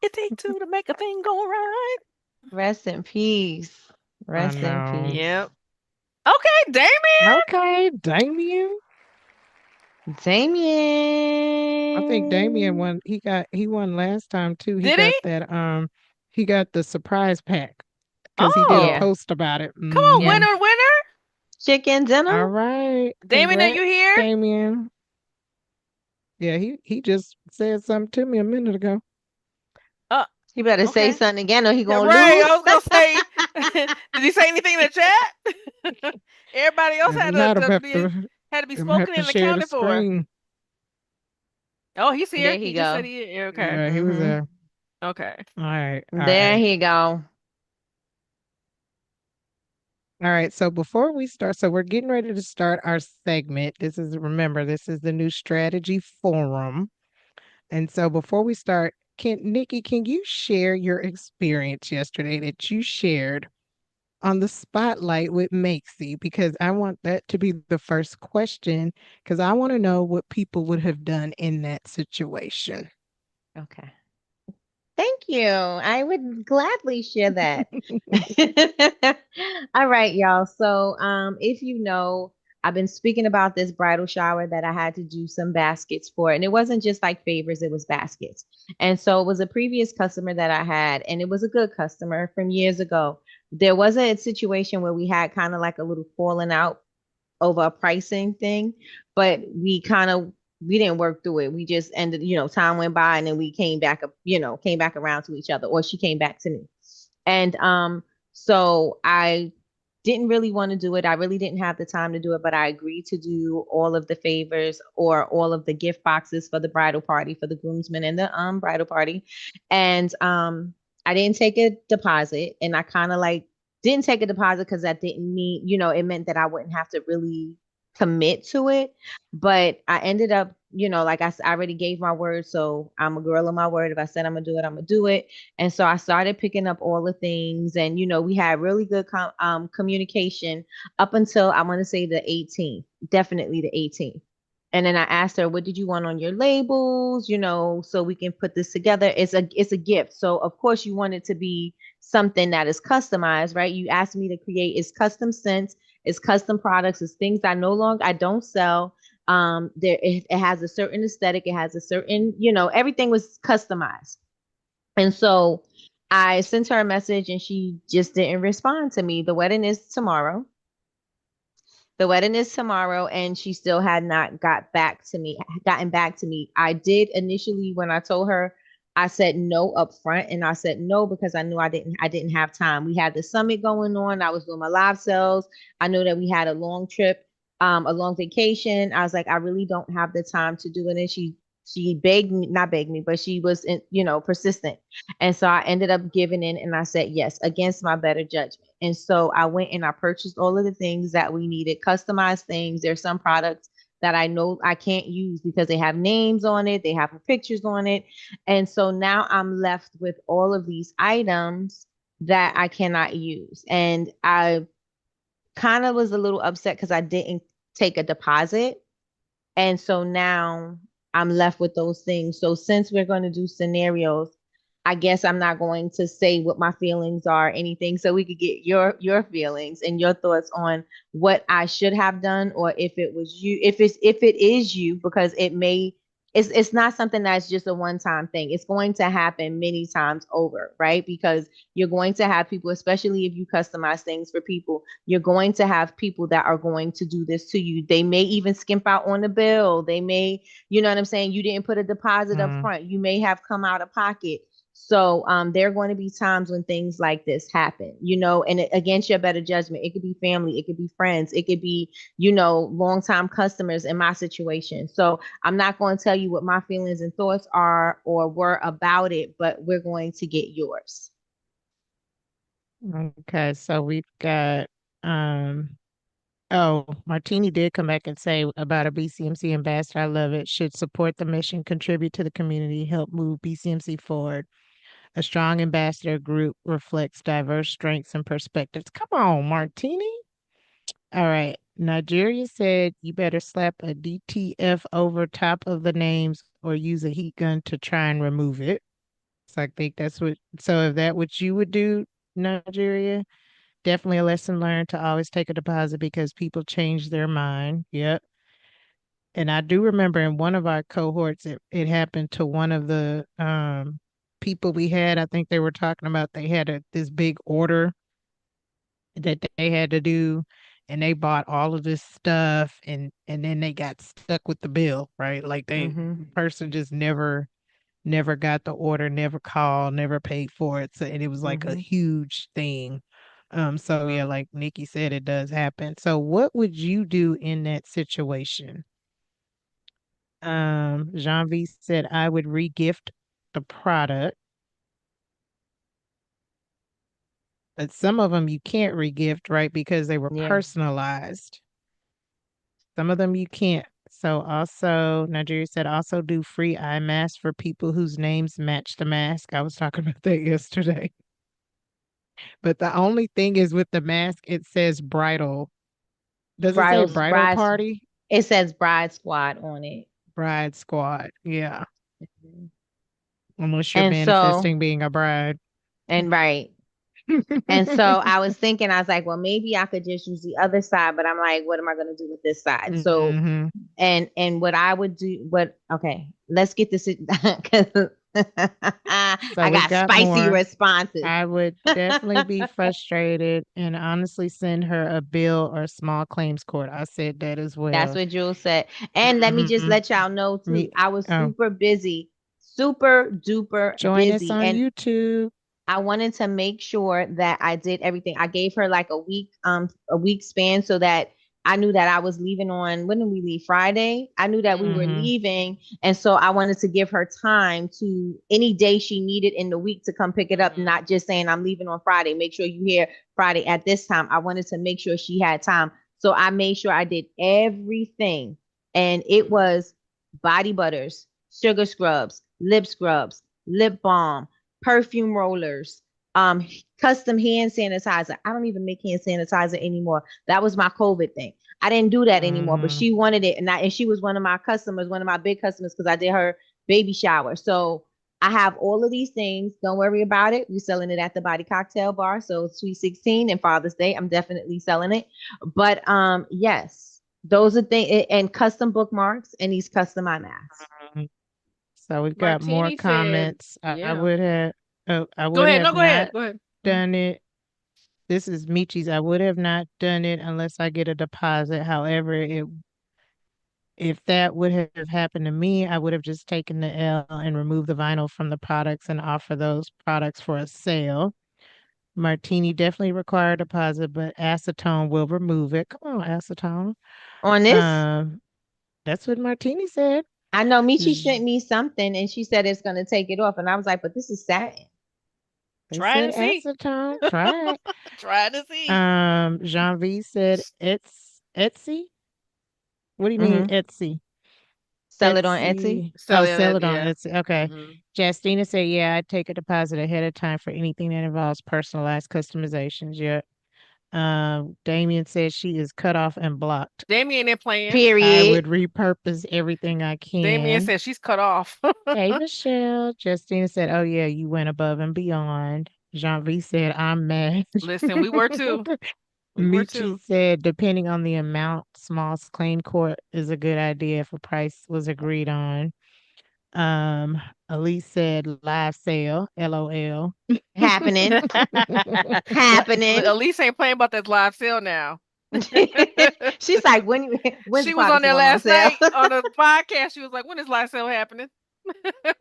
It takes two to make a thing go right. Rest in peace. Rest in know. peace. Yep. Okay, Damien. Okay, Damien. Damien. I think Damien won. He won last time too. He Did got he? that he got the surprise pack because he did a Yeah. post about it. Come on, Yeah. winner. Chicken dinner. All right. Damien, are you Congrats, here? Damien. Yeah, he just said something to me a minute ago. You better say Okay. something again or he Yeah, gonna right. lose. I was gonna say, did he say anything in the chat? Everybody else And had we had to to be I'm gonna have spoken to and share the accounted for. screen. Oh, he's here. There he He just go. said he okay. Yeah, he was there. Okay. All right. All There right. he go. All right. So before we start, so we're getting ready to start our segment. Remember, this is the new strategy forum. And so before we start, Nikki, can you share your experience yesterday that you shared on the spotlight with Maxie? Because I want that to be the first question, because I want to know what people would have done in that situation. Okay. Thank you. I would gladly share that. All right, y'all. So, if you know, I've been speaking about this bridal shower that I had to do some baskets for, and it wasn't just like favors, it was baskets. And so it was a previous customer that I had, and it was a good customer from years ago. There was a situation where we had kind of like a little falling out over a pricing thing, but we didn't work through it. We just ended, time went by and then we came back up, came back around to each other, or she came back to me. And so I didn't really want to do it. I really didn't have the time to do it, but I agreed to do all of the favors or all of the gift boxes for the bridal party, for the groomsmen and the bridal party. And I didn't take a deposit, and I kind of like didn't take a deposit because that didn't mean, it meant that I wouldn't have to really commit to it. But I ended up, like I already gave my word. So I'm a girl of my word. If I said I'm going to do it, I'm going to do it. And so I started picking up all the things. And, we had really good communication up until I want to say the 18th, definitely the 18th. And then I asked her, what did you want on your labels? So we can put this together. It's a gift. So of course you want it to be something that is customized, right? You asked me to create it's custom scents, it's custom products, it's things I don't sell. It has a certain aesthetic, it has a certain, everything was customized. And so I sent her a message and she just didn't respond to me. The wedding is tomorrow. And she still had not gotten back to me. I did initially, when I told her, I said no up front, and I said no because I knew I didn't have time. We had the summit going on. I was doing my live sales. I know that we had a long trip, a long vacation. I was like, I really don't have the time to do it. And she begged me, not begged me, but she was, persistent. And so I ended up giving in, and I said yes against my better judgment. And so I went and I purchased all of the things that we needed, customized things. There's some products that I know I can't use because they have names on it, they have pictures on it. And so now I'm left with all of these items that I cannot use. And I kind of was a little upset because I didn't take a deposit. And so now I'm left with those things. So since we're going to do scenarios, I guess I'm not going to say what my feelings are, anything, so we could get your feelings and your thoughts on what I should have done, or if it was you, if it is you, because it's not something that's just a one-time thing. It's going to happen many times over, right? Because you're going to have people, especially if you customize things for people, you're going to have people that are going to do this to you. They may even skimp out on the bill. They may, you know what I'm saying? You didn't put a deposit up front. You may have come out of pocket. So there are going to be times when things like this happen, and against your better judgment. It could be family, it could be friends, it could be, longtime customers in my situation. So I'm not going to tell you what my feelings and thoughts are or were about it, but we're going to get yours. Okay, so we've got oh, Martini did come back and say about a BCMC ambassador. I love it. Should support the mission, contribute to the community, help move BCMC forward. A strong ambassador group reflects diverse strengths and perspectives. Come on, Martini. All right. Nigeria said you better slap a DTF over top of the names or use a heat gun to try and remove it. So I think that's what, so if that what you would do, Nigeria, definitely a lesson learned to always take a deposit because people change their mind. Yep. And I do remember in one of our cohorts, it happened to one of the people we had. I think they were talking about they had this big order that they had to do, and they bought all of this stuff, and then they got stuck with the bill, right? Like person just never got the order, never called, never paid for it. So, and it was like a huge thing. So yeah, like Nikki said, it does happen. So what would you do in that situation? Jean V said I would regift the product, but some of them you can't regift, right? Because they were personalized. Some of them you can't. So also, Nigeria said also do free eye masks for people whose names match the mask. I was talking about that yesterday. But the only thing is with the mask, it says bridal. Does it say bridal party? It says bride squad on it. Bride squad. Yeah. Unless you're manifesting being a bride. And right. And so I was thinking, I was like, well, maybe I could just use the other side, but I'm like, what am I going to do with this side? So, and what I would do, okay, let's get this, because I got spicy responses. I would definitely be frustrated and honestly send her a bill or small claims court. I said that as well. That's what Jules said. And let me just let y'all know too, I was super busy, super duper Join busy. us on YouTube. I wanted to make sure that I did everything. I gave her like a week span so that I knew that I was leaving on, when did we leave? Friday. I knew that we were leaving. And so I wanted to give her time to any day she needed in the week to come pick it up, not just saying I'm leaving on Friday. Make sure you hear Friday at this time. I wanted to make sure she had time. So I made sure I did everything. And it was body butters, sugar scrubs, lip balm, perfume rollers, custom hand sanitizer. I don't even make hand sanitizer anymore. That was my COVID thing. I didn't do that anymore, but she wanted it. And she was one of my customers, one of my big customers, because I did her baby shower. So I have all of these things. Don't worry about it. We're selling it at the Body Cocktail Bar. So Sweet 16 and Father's Day, I'm definitely selling it. But yes, those are things, and custom bookmarks and these custom eye masks. So we've got more comments. I would have Go ahead. done it. This is Michi's. I would have not done it unless I get a deposit. However, if that would have happened to me, I would have just taken the L and removed the vinyl from the products and offer those products for a sale. Martini definitely require a deposit, but acetone will remove it. Come on, acetone. On this? That's what Martini said. I know Michi sent me something and she said it's going to take it off. And I was like, but this is satin. Try to see. Acetone. Try it. Try to see. Jean V said Etsy. What do you mean Etsy? Sell it on Etsy? Sell it on Etsy. Okay. Justina said, yeah, I'd take a deposit ahead of time for anything that involves personalized customizations. Yeah. Damien says she is cut off and blocked. Damien ain't playing. Period. I would repurpose everything I can. Damien says she's cut off. Hey, Michelle. Justina said, oh, yeah, you went above and beyond. Jean V said, I'm mad. Listen, we were too. Michi said, depending on the amount, small claim court is a good idea if a price was agreed on. Elise said live sale, LOL. Happening. Happening. Elise ain't playing about that live sale now. She's like, when she was on there last night on a podcast. She was like, when is live sale happening?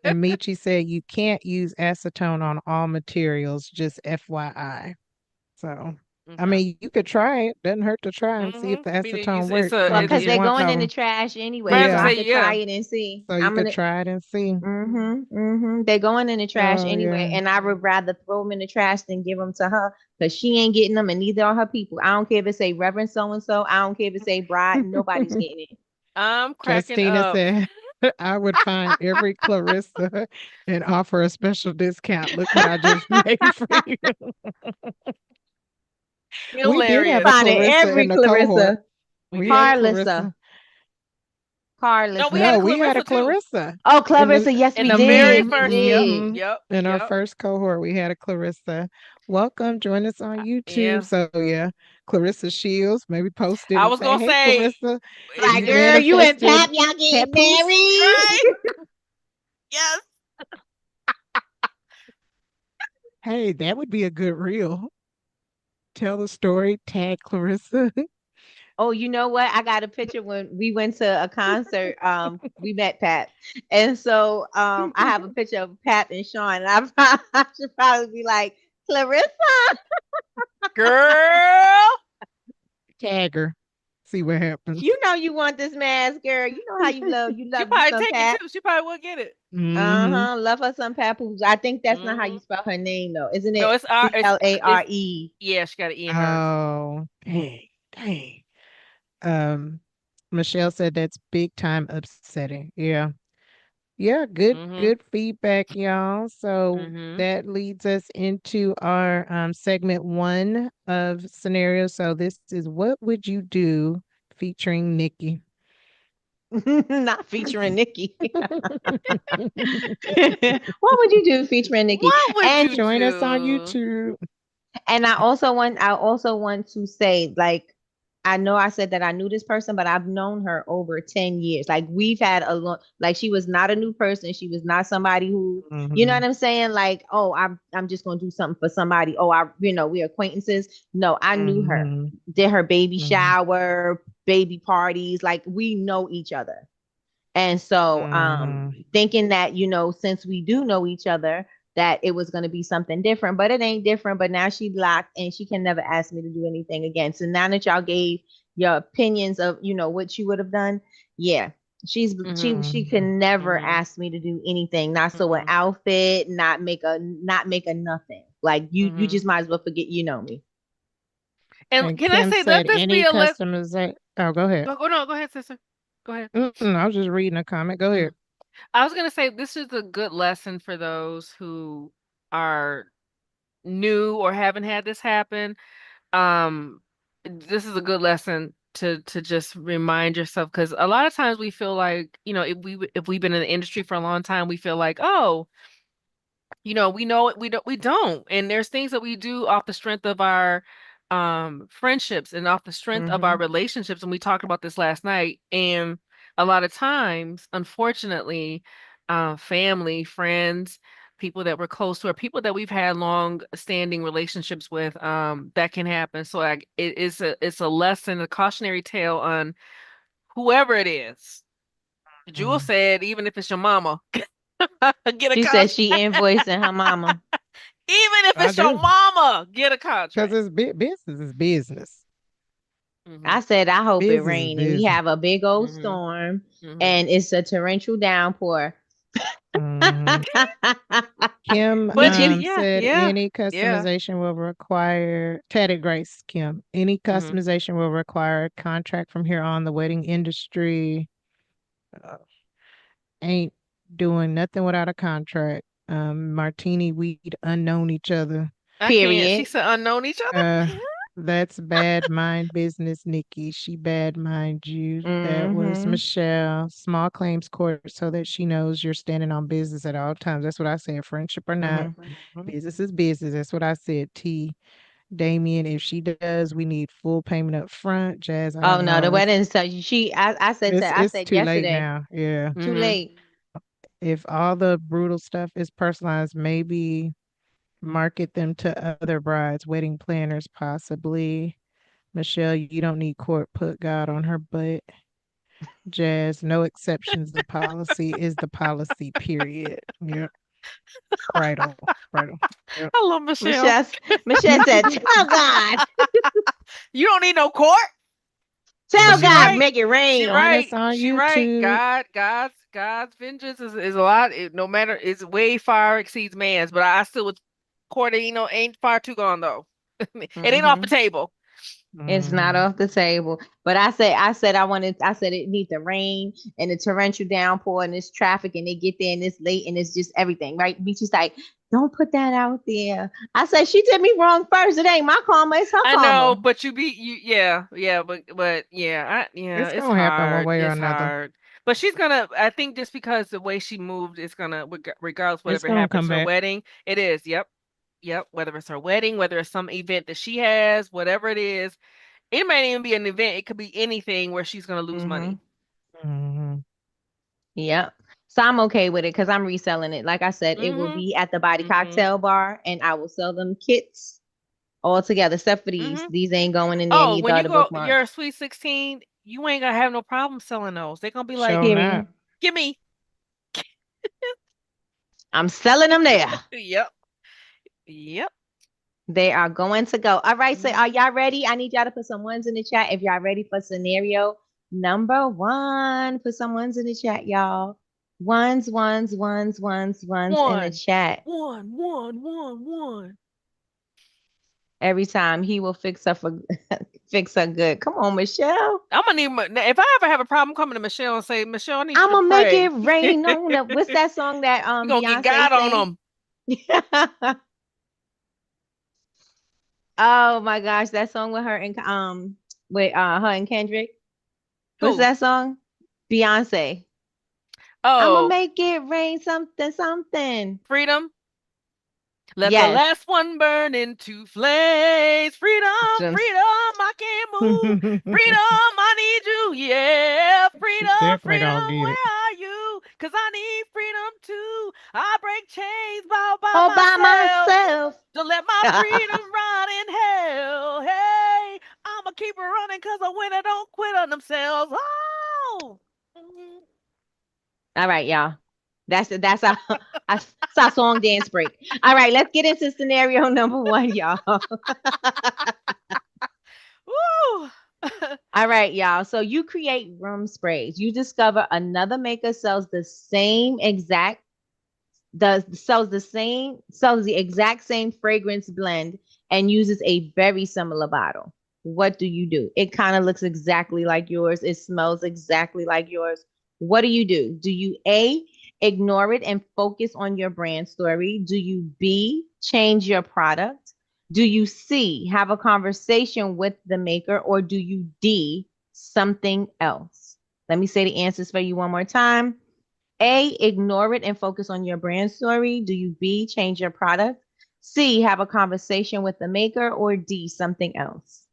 And Michi said you can't use acetone on all materials, just FYI. So, I Okay. mean, you could try it. Doesn't hurt to try and see if the I mean, acetone it's works. Well, I'm because just they're wanting going in the to, trash anyway, might have so to I yeah. say, could try yeah. it and see. So you I'm could gonna. try it and see. They're going in the trash So anyway, yeah. and I would rather throw them in the trash than give them to her because she ain't getting them, and neither are her people. I don't care if it say Reverend so and so. I don't care if it say Bride. Nobody's getting it. I'm cracking Justina up. said, I would find every Clarissa and offer a special discount. Look what I just made for you. We did have a Hilarious. Finding Clarissa every in the cohort. Clarissa, We We had a did. Carlissa, Clarissa. No, we had Carlissa. a No, we had a Clarissa too. Clarissa Oh, in the Clarissa. Yes, In we the very did. We first, yep, did. mm-hmm, yep, in our yep. first cohort. We had a Clarissa. Welcome, join us on YouTube. Yeah. So yeah, Clarissa Shields. Maybe post it I and was say, gonna "Hey, say, Clarissa, if Like, you if girl, you and manifested Pap, y'all getting papoose." married. right, yes. Hey, that would be a good reel. Tell the story. Tag Clarissa. Oh, you know what? I got a picture when we went to a concert. We met Pat, and so I have a picture of Pat and Sean, and I should probably be like, Clarissa, Girl. Tag her. See what happens. you know you want this mask, girl. You know how you She love you probably some take it Pat. too. She probably will get it. Hmm. Love her some Papoose. I think that's not how Hmm. you spell her name though, isn't No, it? it's our it's Clare. yeah, she got an E in hers. Oh, dang, dang. Um, Michelle said that's big time upsetting. Yeah. Yeah, Mm-hmm. good feedback, y'all. So Mm-hmm. that leads us into our segment one of scenarios. So this is what would you do featuring Nikki? Not featuring Nikki. What would you do featuring Nikki? What would And you Join us on do? YouTube. I also want to say, like, I know I said that I knew this person, but I've known her over 10 years. Like, we've had a long, like, she was not a new person. She was not somebody who, you know what Mhm, I'm saying? Like, oh, I'm just gonna do something for somebody. Oh, we're acquaintances. No, I knew her. mhm, Did her baby mhm, shower, baby parties. Like, we know each other. And so, mhm, thinking that, since we do know each other, that it was going to be something different, but it ain't different. But now she locked and she can never ask me to do anything again. So now that y'all gave your opinions of, what you would have done, yeah, Mm-hmm. she mhm, can never Mm-hmm. ask me to do anything, not sew an Mm-hmm. outfit, not make a nothing. Like you Mm-hmm. just might as well forget you know me. And And can I Kim say, let said this be any a let customization. Oh, go ahead. go no, go ahead, sister. Go ahead. I was just reading a comment. Go ahead. Mm. I was gonna say this is a good lesson for those who are new or haven't had this happen. Um, this is a good lesson to just remind yourself because a lot of times we feel like, if we've been in the industry for a long time, we feel like, oh, we know it, we don't. And there's things that we do off the strength of our friendships and off the strength of our Mm-hmm. relationships. And we talked about this last night. And a lot of times, unfortunately, family, friends, people that we're close to, or people that we've had long standing relationships with, that can happen. So like it's a lesson, a cautionary tale on whoever it is. Jewel Mm. said, even if it's your mama, get a She said contract. she invoicing her mama. Even if I it's your do mama, get a because contract. it's business is business. Mhm. I said, I hope it Business is rain and we business. have a big old Mhm. storm Mhm. and it's a torrential downpour. Mhm. Kim But Nikki, yeah, said yeah, any yeah. customization will require Teddy Grace, Kim. Any Mhm. customization will require a contract from here on. The wedding industry uh, ain't doing nothing without a contract. Martini, we'd unknown each other. I can't. She period. said unknown each Uh, other. that's bad mind business, Nikki. She bad mind you. That was Mm-hmm. Michelle. Small claims court so that she knows you're standing on business at all times. That's what I said. Friendship or not, Mm-hmm. business is business. That's what I said. T. Damien, if she does, we need full payment up front. Jazz, I Oh no, the know wedding so I it's said too late yesterday. now. Yeah. Too Mhm. late. If all the brutal stuff is personalized, maybe market them to other brides, wedding planners, possibly. Michelle, you don't need court. Put God on her butt. Jazz, no exceptions. The policy is the policy, period. Yep. Right on. Right on. Yep. I love Michelle. Michelle, Michelle said, "Tell God, You don't need no court. But tell she God, Mhm. right. make it She rain on And us." it's right. on She right. YouTube. God's vengeance is a lot. No matter, it's way far exceeds man's. But I still would court it, ain't far too gone though. It ain't off the Hmm. table. It's not Mhm. off the table. But I said it needs to rain and a torrential downpour and this traffic and they get there and it's late and it's just everything, right? Beaches like, don't put that out there. I said, she did me wrong first. It ain't my karma, it's her I know, karma. but yeah, but yeah, It's it's gonna happen one hard. way or It's another. hard. But she's gonna. I think just because the way she moved, it's gonna, regardless It's whatever gonna come happens, her back. wedding. It is. Yep, yep. Whether it's her wedding, whether it's some event that she has, whatever it is, it might even be an event. It could be anything where she's gonna lose Hmm. money. Mhm. Yep. So I'm okay with it because I'm reselling it. Like I said, it will Mm-hmm. be at the Body Mm-hmm. Cocktail Bar and I will sell them kits all together, except for these. Mm-hmm. These ain't going in there, Oh, neither when are you the go bookmarks. your Sweet 16, you ain't gonna have no problem selling those. They're gonna be like, Show Hear not. me? give me. I'm selling them there. Yep. Yep. They are going to go. All right, so are Mm-hmm. y'all ready? I need y'all to put some ones in the chat if y'all ready for scenario number one. Put some ones in the chat, y'all. Ones, ones, ones, ones, ones in the One, chat. one. Every time he will fix her for fix her good. Come on, Michelle. I'm gonna need if I ever have a problem coming to Michelle and say, Michelle, I need you I'm to gonna make it pray. rain on them. What's that song that We're gonna get Beyonce God on sing? them. Oh my gosh, that song with her and Kendrick. What's Who? that song? Beyonce. I'ma Oh, make it rain something something. freedom. Let the Yes. last one burn into flames. Freedom, Just- freedom, I can't move. Freedom, I need you. Yeah, freedom, Definitely don't freedom, get it. where are you? Cause I need freedom too. I break chains by All by myself. myself. Don't let my freedom rot in hell. Hey, I'ma keep running cause a winner don't quit on themselves. Oh! Mhm. All right, y'all. That's our song dance break. All right, let's get into scenario number one, y'all. Woo! All right, y'all. So you create room sprays. You discover another maker sells the same exact sells the exact same fragrance blend and uses a very similar bottle. What do you do? It kind of looks exactly like yours. It smells exactly like yours. What do you do? Do you A, ignore it and focus on your brand story? Do you B, change your product? Do you C, have a conversation with the maker? Or do you D, something else? Let me say the answers for you one more time. A, ignore it and focus on your brand story. Do you B, change your product? C, have a conversation with the maker? Or D, something else?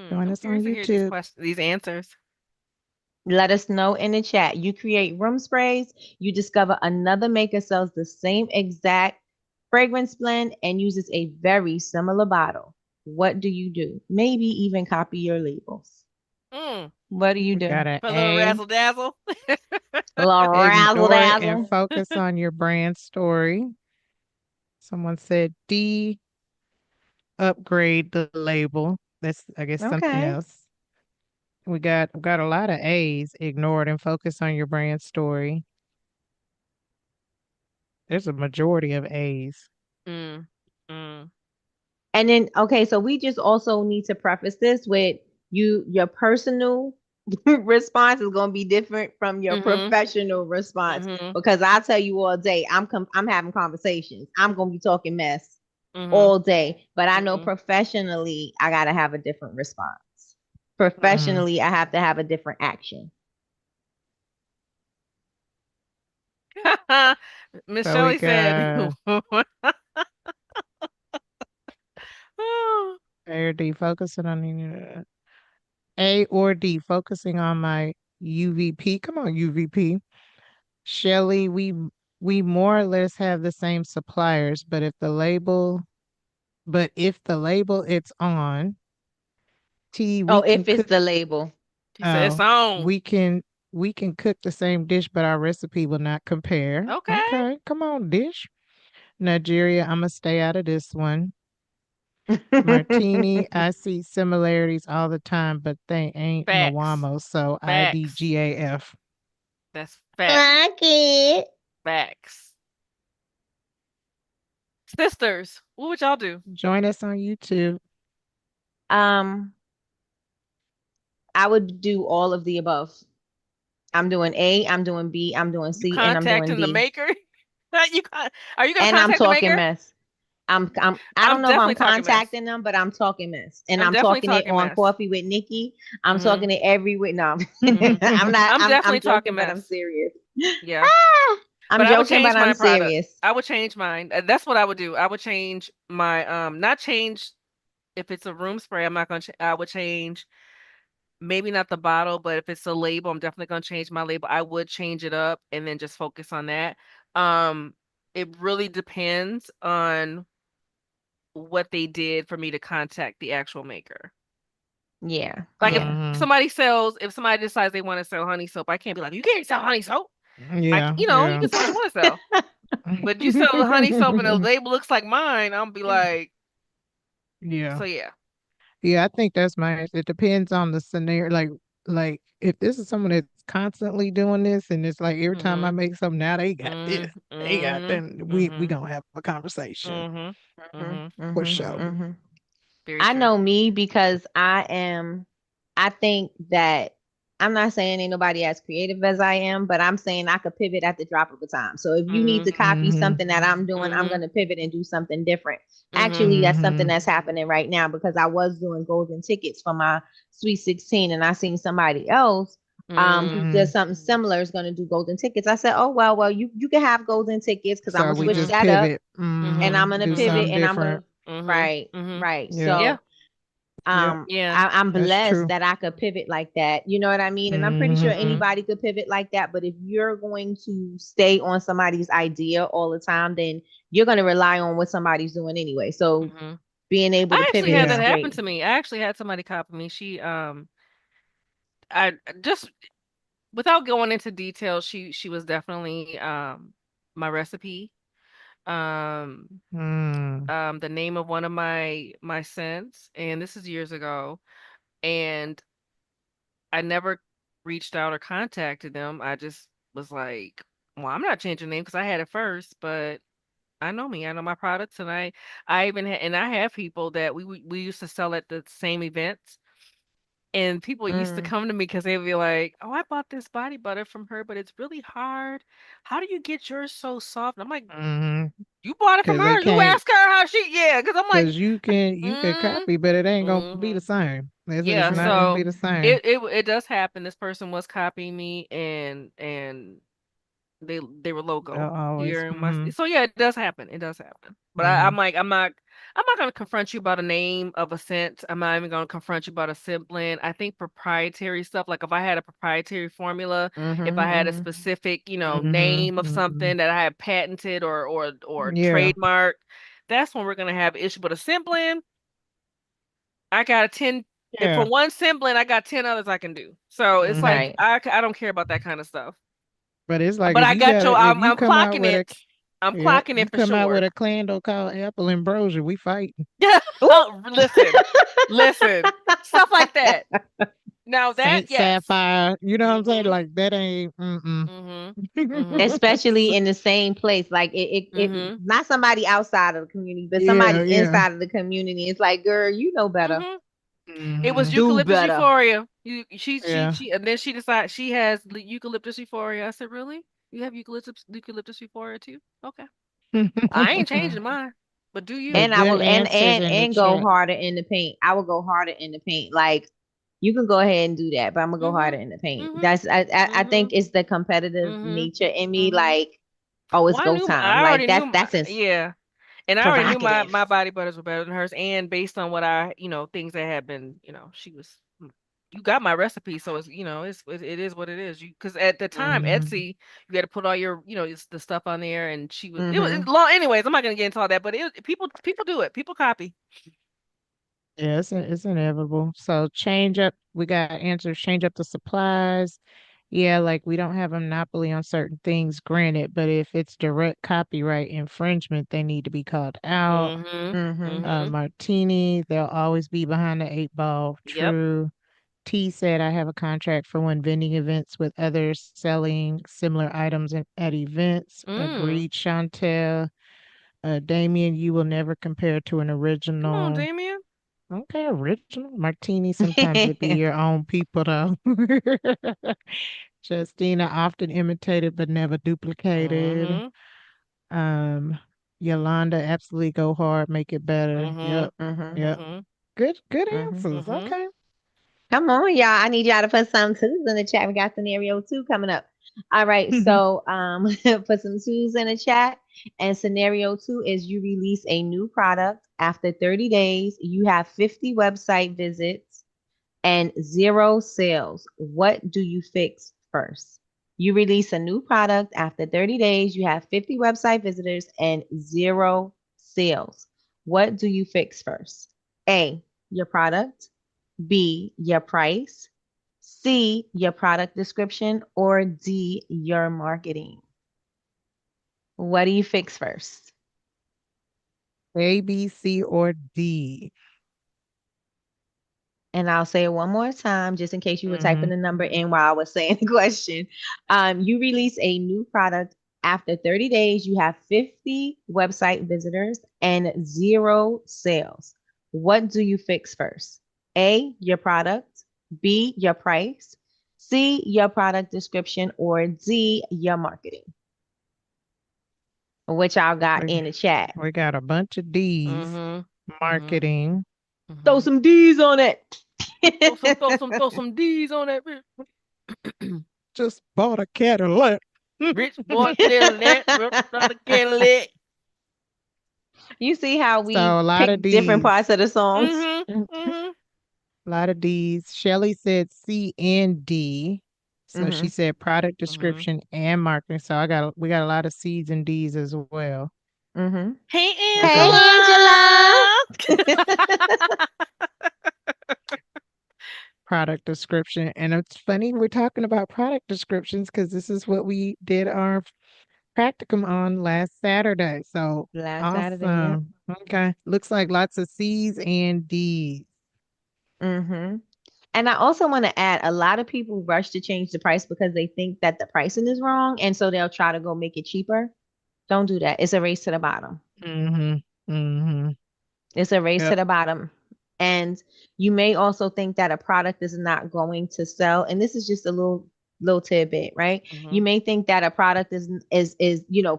Join I'm us on curious to hear these YouTube. questions, these answers. Let us know in the chat. You create room sprays. You discover another maker sells the same exact fragrance blend and uses a very similar bottle. What do you do? Maybe even copy your labels. Mm, What do you We do? got an for a little A. razzle dazzle. Little razzle Ignore it and dazzle. focus on your brand story. Someone said D, upgrade the label. That's, I guess, something Okay. else. We got a lot of A's. Ignore it and focus on your brand story. There's a majority of A's. Mm, mm, And then, okay, so we just also need to preface this with your personal response is going to be different from your mhm, professional response mhm, because I'll tell you all day, I'm having conversations. I'm going to be talking mess mhm, all day, but I know mhm. professionally, I got to have a different response. Mm. Professionally, I have to have a different action. Miss So we Shelley said, got "Ooh, A or D, focusing on A or D, focusing on my UVP. Come on, UVP. Shelly, we more or less have the same suppliers, but if the label it's on, T, Oh, we can if it's cook. the label. she said it's Oh, on." we can we can cook the same dish, but our recipe will not compare. Okay. Okay, come on, dish. Nigeria, I'm gonna stay out of this one. Martini, I see similarities all the time, but they ain't Facts. Mwamo, so Facts. IDGAF. That's facts. Like it. Facts. Sisters, what would y'all do? Join us on YouTube. Um, I would do all of the above. I'm doing A, I'm doing B, I'm doing You C, and I'm doing contacting the D. maker? Are you gonna And I'm contact the talking maker? mess. I I'm don't know if I'm definitely talking mess. contacting them, but I'm talking mess. And I'm I'm definitely talking it talking on mess. Coffee with Nikki. I'm Mhm. talking it every week. No, Mhm. I'm not. I'm I'm definitely talking joking, but I'm mess. serious. Yeah. Ah, I'm But I would joking, but change I'm my product. serious. I would change mine. That's what I would do. I would change my not change if it's a room spray, I'm not gonna I would change maybe not the bottle, but if it's a label, I'm definitely gonna change my label. I would change it up and then just focus on that. Um, it really depends on what they did for me to contact the actual maker. Yeah, Like yeah. Mhm. if somebody decides they want to sell honey soap, I can't be like, you can't sell honey soap. Yeah, You yeah. can sell what you want to sell. But you sell the honey soap and the label looks like mine, I'll be like, Yeah. so yeah. Yeah, I think that's my answer. It depends on the scenario. Like if this is someone that's constantly doing this and it's like every time I Mhm. make something now they got this, Mhm. they got Mhm. then we Mhm. gonna have a conversation Mhm. hmm Mhm. for hmm sure. Mhm. hmm Very I true. know me because I think that I'm not saying ain't nobody as creative as I am, but I'm saying I could pivot at the drop of a time. So if you need Mhm. to copy Mhm. something that I'm doing, I'm going Mhm. to pivot and do something different. Mhm. Actually, that's something Mhm. that's happening right now because I was doing golden tickets for my Sweet 16 and I seen somebody else who does Mhm. something similar is going to do golden tickets. I said, "Oh, well, you can have golden tickets cuz I'm So going to we switch Mhm. just that up pivot. and I'm Mhm. going to Do pivot something Mhm. and I'm going different. to Mhm. right, Mhm. right. Yep. Yeah. So Yep. Yeah. I'm That's blessed true. that I could pivot like that. You know what I mean? And I'm pretty sure Mhm. Mhm. anybody could pivot like that. But if you're going to stay on somebody's idea all the time, then you're going to rely on what somebody's doing anyway. So Mhm. being able to I actually pivot had is that Yeah. happen great. to me. I actually had somebody copy me. I just without going into details, she was definitely my recipe. Um Mm. the name of one of my scents, and this is years ago, and I never reached out or contacted them. I just was like, well, I'm not changing the name because I had it first, but I know me. I know my products, and I even and I have people that we used to sell at the same events, and people used to Mm. come to me because they'd be like, "Oh, I bought this body butter from her, but it's really hard. How do you get yours so soft?" And I'm like, Mhm. "You bought it from Cause they her. You can't. ask her how she, yeah." Because I'm like, Cause you can mm, copy, but it ain't gonna be the mm-hmm. same. It's Yeah. not gonna Mm-hmm. be So the same. it does happen. This person was copying me, and they were local Always. here in my Mhm. so yeah, it does happen. It does happen. But I'm Mhm. like, I'm not gonna confront you about a name of a scent. I'm not even gonna confront you about a scent blend. I think proprietary stuff, like if I had a proprietary formula, if I had a Mm-hmm. specific, Mhm. name of Mhm. something that I had patented or Yeah. trademarked, that's when we're gonna have issue. But a scent blend, I got a 10 if for Yeah. one scent blend, I got 10 others I can do. So it's Mhm. like Right. I don't care about that kind of stuff. But it's like But if I you got got your a if you I'm come out clocking with a it. I'm yeah, clocking you it for come out with sure. a candle called Apple Ambrosia, we fight. Yeah. Ooh. Oh, listen. Stuff like that. Now that Saint yes. Sapphire, you know what I'm saying? Mhm. Like that ain't mm-mm. Mhm. Mhm. Especially So, in the same place. Like it Mhm. not somebody outside of the community, but yeah, somebody yeah. inside of the community. It's like, girl, you know better. Mhm. It was Mhm. Do eucalyptus better. euphoria. Yeah. She and then she decided she has eucalyptus euphoria. I said, "Really? You have eucalyptus euphoria too? Okay. I ain't changing mine. But do you?" But And I good will answers in the and go chat. harder in the paint. I will go harder in the paint. Like you can go ahead and do that, but I'm gonna go harder Mhm. in the paint. Mhm. I think Mhm. it's the competitive Mhm. nature in me. Mhm. Like, oh, it's Well, go time. I Like already knew that's just yeah. And I already knew provocative. my body butters were better than hers, and based on what I, things that had been, she was. You got my recipe, so it's it is what it is. You because at the time Mhm. Etsy, you had to put all your it's the stuff on there, and it was Mm-hmm. long. Anyways, I'm not gonna get into all that, but people do it. People copy. Yeah, it's inevitable. So change up. We got answers. Change up the supplies. Yeah, like we don't have a monopoly on certain things, granted, but if it's direct copyright infringement, they need to be called out. Mm-hmm. Mm-hmm. Mm-hmm. Martini, they'll always be behind the eight ball. Yep. True. T said, I have a contract for when vending events with others selling similar items at events. Mm. Agreed, Chantel. Damien, you will never compare to an Come on, original. Damien. Okay, original. Martini, sometimes it be your own people, though. Justina, often imitated but never duplicated. Mm-hmm. Um, Yolanda, absolutely go hard, make it better. Mm-hmm. Yep, Mm-hmm. yep. Mm-hmm. Good Mm-hmm. answers. Mm-hmm. Okay. Come on, y'all. I need y'all to put some twos in the chat. We got scenario two coming up. All right. So put some twos in the chat. And scenario two is you release a new product. After 30 days, you have 50 website visits and zero sales. What do you fix first? You release a new product. After 30 days, you have 50 website visitors and zero sales. What do you fix first? A, your product. B, your price. C, your product description. Or D, your marketing. What do you fix first? A, B, C, or D. And I'll say it one more time, just in case you were Mm-hmm. typing the number in while I was saying the question. You release a new product. After 30 days, you have 50 website visitors and zero sales. What do you fix first? A, your product. B, your price. C, your product description. Or D, your marketing, which I got We, in the chat. we got a bunch of D's. Mm-hmm. Mm-hmm. Marketing. Throw Mm-hmm. some D's on it. Throw some D's on that bitch. Just bought a Cadillac. Rich boy Cadillac, not a Cadillac. You see how So we a lot of pick different D's. parts of the songs? Mm-hmm. Mm-hmm. Mm-hmm. A lot of D's. Shelly said C and D. So she said product Mm-hmm. description and marketing. So we got a lot of C's and D's as well. Mm-hmm. Hey, Okay. Hey, Angela. Angela. Product description. And it's funny we're talking about product descriptions because this is what we did our practicum on last Saturday. So Last Saturday, yep. awesome. Okay. Looks like lots of C's and D's. Mm-hmm. And I also want to add, a lot of people rush to change the price because they think that the pricing is wrong, and so they'll try to go make it cheaper. Don't do that. It's a race to the bottom. Mm-hmm. Mm-hmm. It's a race to Yep. the bottom. And you may also think that a product is not going to sell. And this is just a little tidbit, right? Mm-hmm. You may think that a product is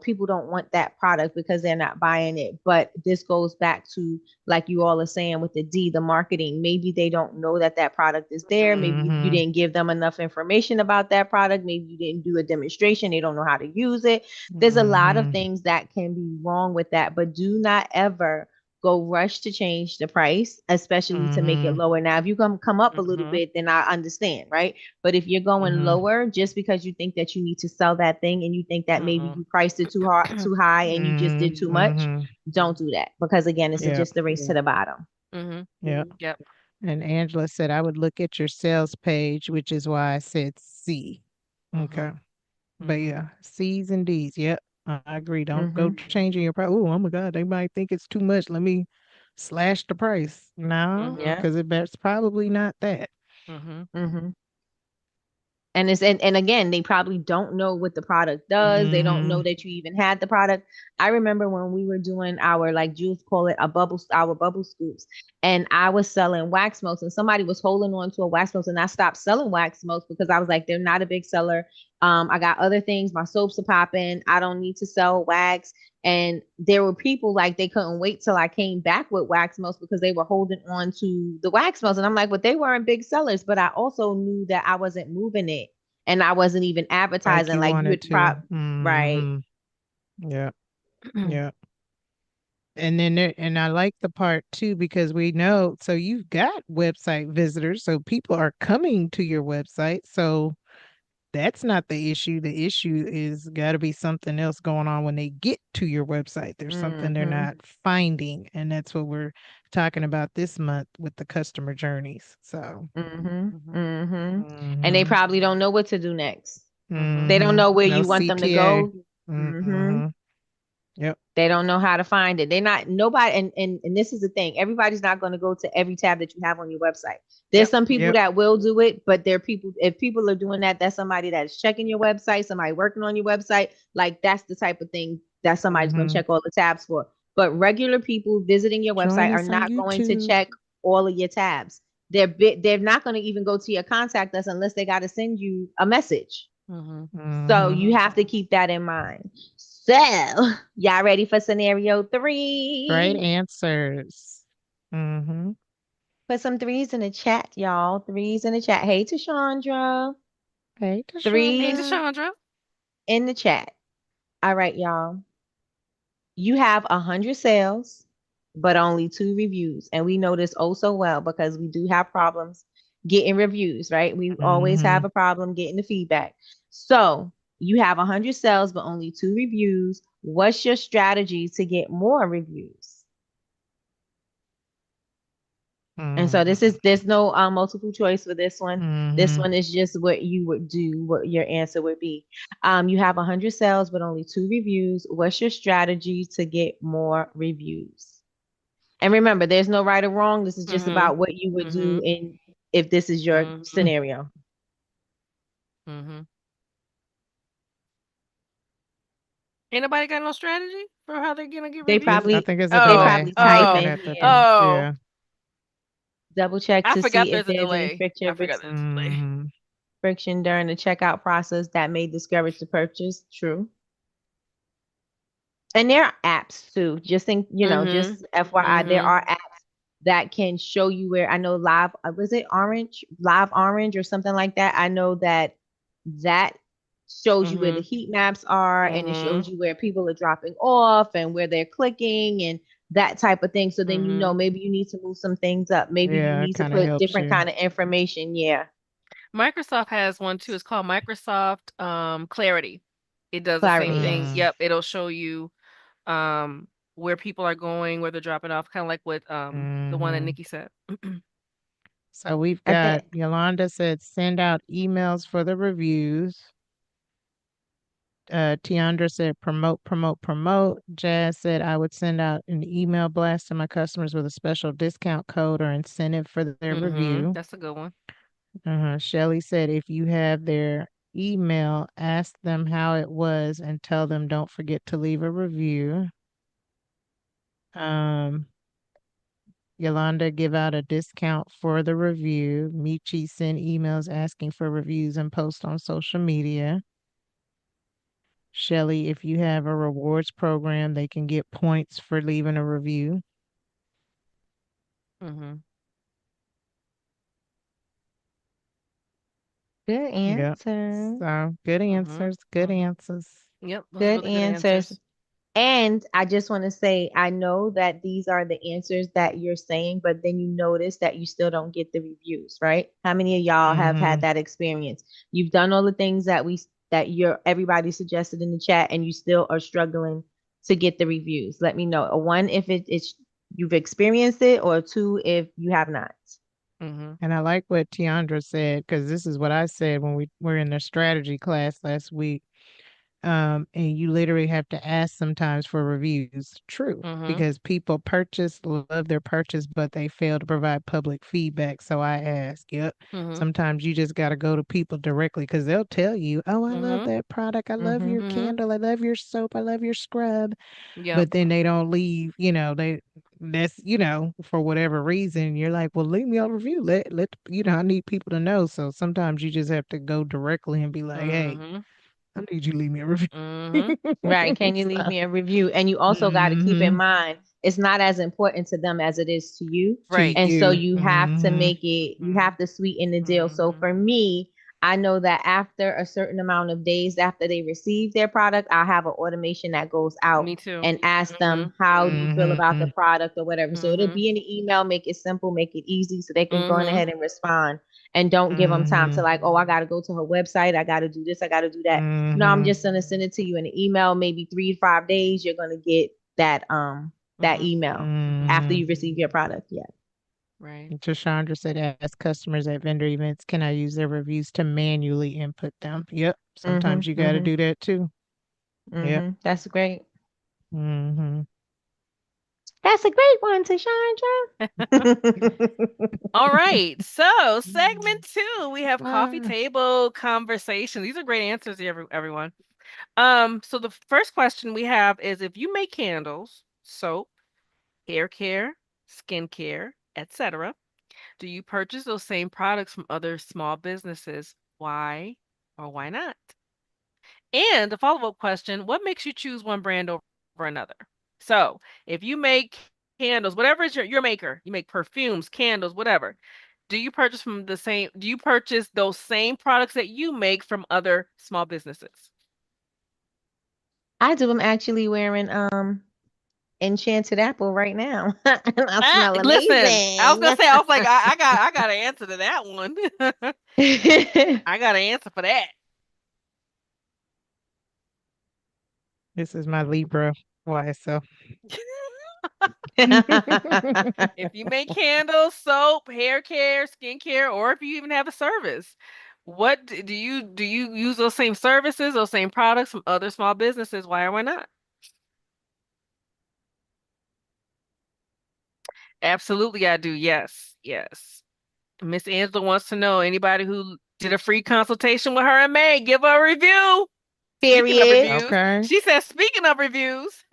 people don't want that product because they're not buying it. But this goes back to, like you all are saying with the D, the marketing. Maybe they don't know that that product is there. Maybe you Mm-hmm. didn't give them enough information about that product. Maybe you didn't do a demonstration. They don't know how to use it. There's a lot of Mm-hmm. things that can be wrong with that, but do not ever go rush to change the price, especially to make it Mm-hmm. lower. Now, if you come up a little Mm-hmm. bit, then I understand, right? But if you're going Mm-hmm. lower, just because you think that you need to sell that thing and you think that maybe Mm-hmm. you priced it too high, and you just did too much, Mm-hmm. don't do that, because again, it's Yep. just a race to the bottom. Mm-hmm. Yep. Yep. And Angela said I would look at your sales page, which is why I said C. Mm-hmm. Okay. But yeah, C's and D's. Yep. I agree. Don't go Mm-hmm. changing your price. Oh my God, they might think it's too much. Let me slash the price. No, Mm-hmm. Yeah. because it's probably not that. Mm-hmm. Mm-hmm. And again, they probably don't know what the product does. They don't know Mm-hmm. that you even had the product. I remember when we were doing our, like Jules call it, our bubble scoops, and I was selling wax melts, and somebody was holding on to a wax melt, and I stopped selling wax melts because I was like, they're not a big seller. I got other things. My soaps are popping. I don't need to sell wax. And there were people like they couldn't wait till I came back with wax melts because they were holding on to the wax melts. And I'm like, but they weren't big sellers. But I also knew that I wasn't moving it and I wasn't even Like advertising you like you wanted would to. right. Mm-hmm. Yeah. Yeah. And then and I like the part too because we know so you've got website visitors, so people are coming to your website. So that's not the issue. The issue is got to be something else going on when they get to your website. There's something they're not finding, and that's what we're talking about this month with the customer journeys. So, And they probably don't know what to do next. Mm-hmm. They don't know where no you want them to CTA. go. Yep. They don't know how to find it. They're not nobody, and this is the thing. Everybody's not going to go to every tab that you have on your website. There's some people that will do it, but there are people. If people are doing that, that's somebody that's checking your website, somebody working on your website. Like that's the type of thing that somebody's going to check all the tabs for. But regular people visiting your Join website are us on not going to YouTube. check all of your tabs. They're not going to even go to your contact us unless they got to send you a message. So you have to keep that in mind. So y'all ready for scenario 3? Great answers. Put some 3s in the chat, y'all. 3s in the chat. Hey, Tashandra. Hey, 3s Hey, Tashandra. in the chat. All right, y'all. You have 100 sales, but only 2 reviews. And we know this oh so well because we do have problems getting reviews, right? We always have a problem getting the feedback. So you have 100 sales, but only 2 reviews. What's your strategy to get more reviews? And so there's no multiple choice for this one. This one is just what you would do, what your answer would be. You have 100 sales, but only 2 reviews. What's your strategy to get more reviews? And remember, there's no right or wrong. This is just about what you would do if this is your scenario. Anybody got no strategy for how they're gonna get They reviews? probably I think it's a they delay. probably I'm type looking in at the here. thing. Oh. Yeah. Double check I to forgot see if there's a there's any delay. I forgot there's a delay. friction during the checkout process that may discourage the purchase. True. And there are apps too. Just think, just FYI, there are apps that can show you where. I know was it Live Orange or something like that? I know that shows you where the heat maps are, and it shows you where people are dropping off and where they're clicking and that type of thing. So then maybe you need to move some things up. Maybe you need to put different kind of information. Yeah. Microsoft has one too. It's called Microsoft Clarity. It does the same thing. Clarity. Yep, it'll show you where people are going, where they're dropping off, kind of like what the one that Nikki said. So we've got Yolanda said send out emails for the reviews. Tiandra said promote, promote, promote. Jazz said I would send out an email blast to my customers with a special discount code or incentive for their review. That's a good one. Shelly said if you have their email, ask them how it was and tell them don't forget to leave a review. Yolanda, give out a discount for the review. Michi, send emails asking for reviews and post on social media. Shelly, if you have a rewards program, they can get points for leaving a review. Good answer. Yep. So good answers. Good answers. Yep. Those Good really good answers. And I just want to say, I know that these are the answers that you're saying, but then you notice that you still don't get the reviews, right? How many of y'all have had that experience? You've done all the things that everybody suggested in the chat, and you still are struggling to get the reviews. Let me know. A 1 if it's you've experienced it, or a 2 if you have not. And I like what Tiandra said, because this is what I said when we were in the strategy class last week. And you literally have to ask sometimes for reviews. True, because people love their purchase, but they fail to provide public feedback. So I ask, sometimes you just got to go to people directly because they'll tell you, oh, I love that product. I love your candle. I love your soap. I love your scrub. But then they don't leave, that's, for whatever reason, you're like, well, leave me a review. Let, I need people to know. So sometimes you just have to go directly and be like, hey, I need you to leave me a review. Right. Can you leave me a review? And you also got to keep in mind, it's not as important to them as it is to you. Right. And so you have to make it, you have to sweeten the deal. So for me, I know that after a certain amount of days after they receive their product, I'll have an automation that goes out Me too. and ask them, Mhm. how do you feel about the Mm-hmm. product or whatever. So it'll Mhm. be in the email, make it simple, make it easy so they can go on Mhm. ahead and respond, and don't give them time Mm-hmm. to like, oh, I got to go to her website. I got to do this. I got to do that. No, I'm Mm-hmm. just going to send it to you in an email, maybe 3 to 5 days. You're going to get that Mhm. email after Mm-hmm. you receive your product. Yeah. Right. Tashandra said, ask customers at vendor events, can I use their reviews to manually input them? Yep. Sometimes Mhm. you got to Mhm. do that too. Yep. Mhm. That's great. Mm-hmm. That's a great one, Tashandra. All right. So, segment 2, we have coffee Ah. table conversation. These are great answers, everyone. So the first question we have is, if you make candles, soap, hair care, skincare, etc., do you purchase those same products from other small businesses? Why or why not? And the follow-up question, what makes you choose one brand over another? So, if you make candles, whatever is your maker, you make perfumes, candles, whatever. Do you purchase those same products that you make from other small businesses? I do. I'm actually wearing Enchanted Apple right now. And I smell Listen, I was amazing. gonna say, I was like, I got an answer to that one. I got an answer for that. This is my Libra YSL. If you make candles, soap, hair care, skincare, or if you even have a service, do you use those same services, those same products from other small businesses? Why or why not? Absolutely, I do. Yes, yes. Miss Angela wants to know, anybody who did a free consultation with her and May, give her a review. Speaking of Period. reviews, Okay. she says, speaking of reviews.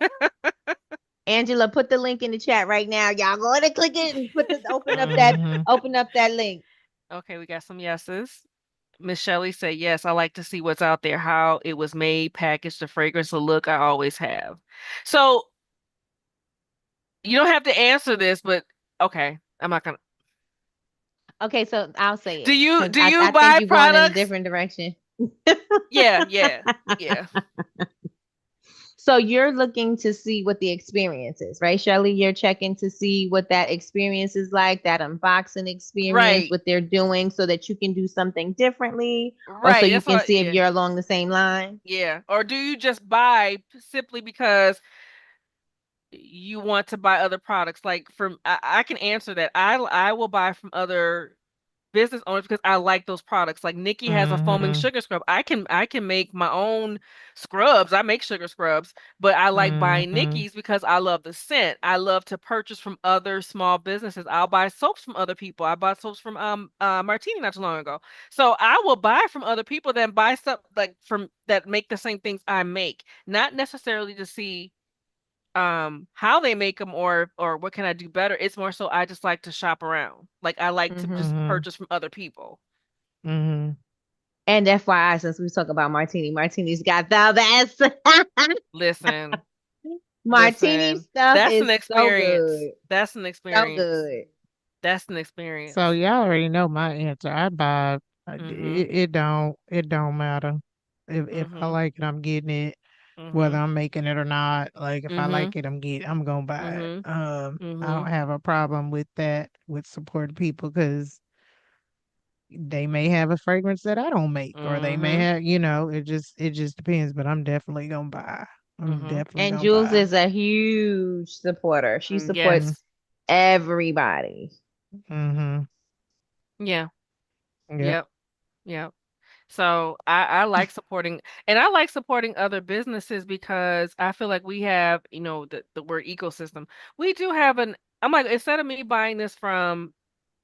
Angela, put the link in the chat right now. Y'all go ahead and click it and Mm-hmm. open up that link. Okay, we got some yeses. Miss Shelley said, yes, I like to see what's out there, how it was made, packaged, the fragrance, the look I always have. So you don't have to answer this, but okay, I'm not gonna. Okay, so I'll say Do it you because do I, you I think buy you're going in a products? different direction. Yeah, yeah, yeah. So you're looking to see what the experience is, right, Shirley? You're checking to see what that experience is like, that unboxing experience, Right, what they're doing, so that you can do something differently, or so right. you That's can what. see if Yeah, you're along the same line. yeah. Or do you just buy simply because you want to buy other products? Like from, I can answer that. I will buy from other business owners because I like those products. Like Nikki has a foaming Mm-hmm. sugar scrub. I can make my own scrubs. I make sugar scrubs, but I like buying Mm-hmm. Nikki's because I love the scent. I love to purchase from other small businesses. I'll buy soaps from other people. I bought soaps from Martini not too long ago. So I will buy from other people than buy stuff like from that make the same things I make. Not necessarily to see how they make them or what can I do better. It's more so I just like to shop around. Like I like to Hmm. just Mm-hmm. purchase from other people. Mm-hmm. And FYI, since we talk about Martini, Martini's got the best. Listen, Martini listen. stuff That's is an so experience. good, That's an so experience. good. That's an So experience. y'all already know my answer. I buy Mhm. it don't matter. If I Mhm. like it, I'm getting it, whether Mhm. I'm making it or not. Like if I Mhm. like it, I'm gonna buy it. Mhm. I don't Mhm. have a problem with that with supporting people because they may have a fragrance that I don't make, or they may Mhm. have, it just depends. But I'm definitely gonna buy. I'm Mhm. definitely And gonna Jules buy. is a huge supporter. She supports Yes. everybody. Mm-hmm. Yeah. Yep. Yep. Yep. So I like supporting, and I like supporting other businesses because I feel like we have, the word ecosystem. We do have I'm like, instead of me buying this from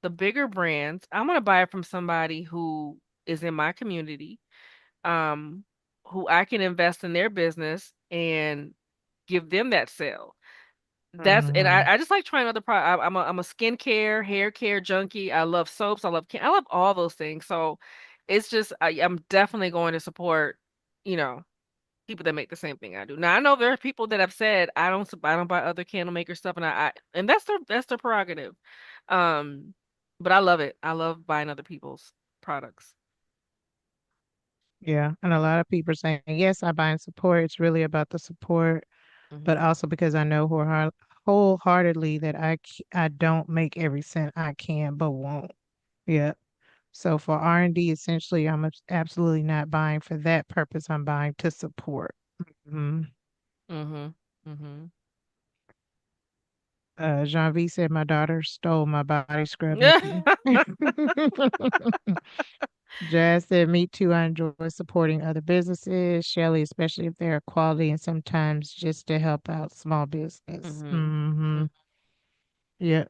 the bigger brands, I'm gonna buy it from somebody who is in my community, um, who I can invest in their business and give them that sale. And I, Mm-hmm. I just like trying other products. I'm a skincare, hair care junkie. I love soaps. I love all those things. So it's just I'm definitely going to support, you know, people that make the same thing I do. Now I know there are people that have said I don't buy other candle maker stuff, and that's their prerogative. Um, but I love it. I love buying other people's products. Yeah. And a lot of people are saying, yes, I buy and support. It's really about the support, but Mhm. also because I know wholeheartedly that I don't make every cent I can, but won't. Yeah. So for R&D, essentially, absolutely not buying for that purpose. I'm buying to support. Mhm. Mhm. Mhm. Jean V said my daughter stole my body scrub, Nikki. Jazz said, me too. I enjoy supporting other businesses. Shelly, especially if they're quality and sometimes just to help out small business. Mhm. Mm-hmm. Mhm. Yeah,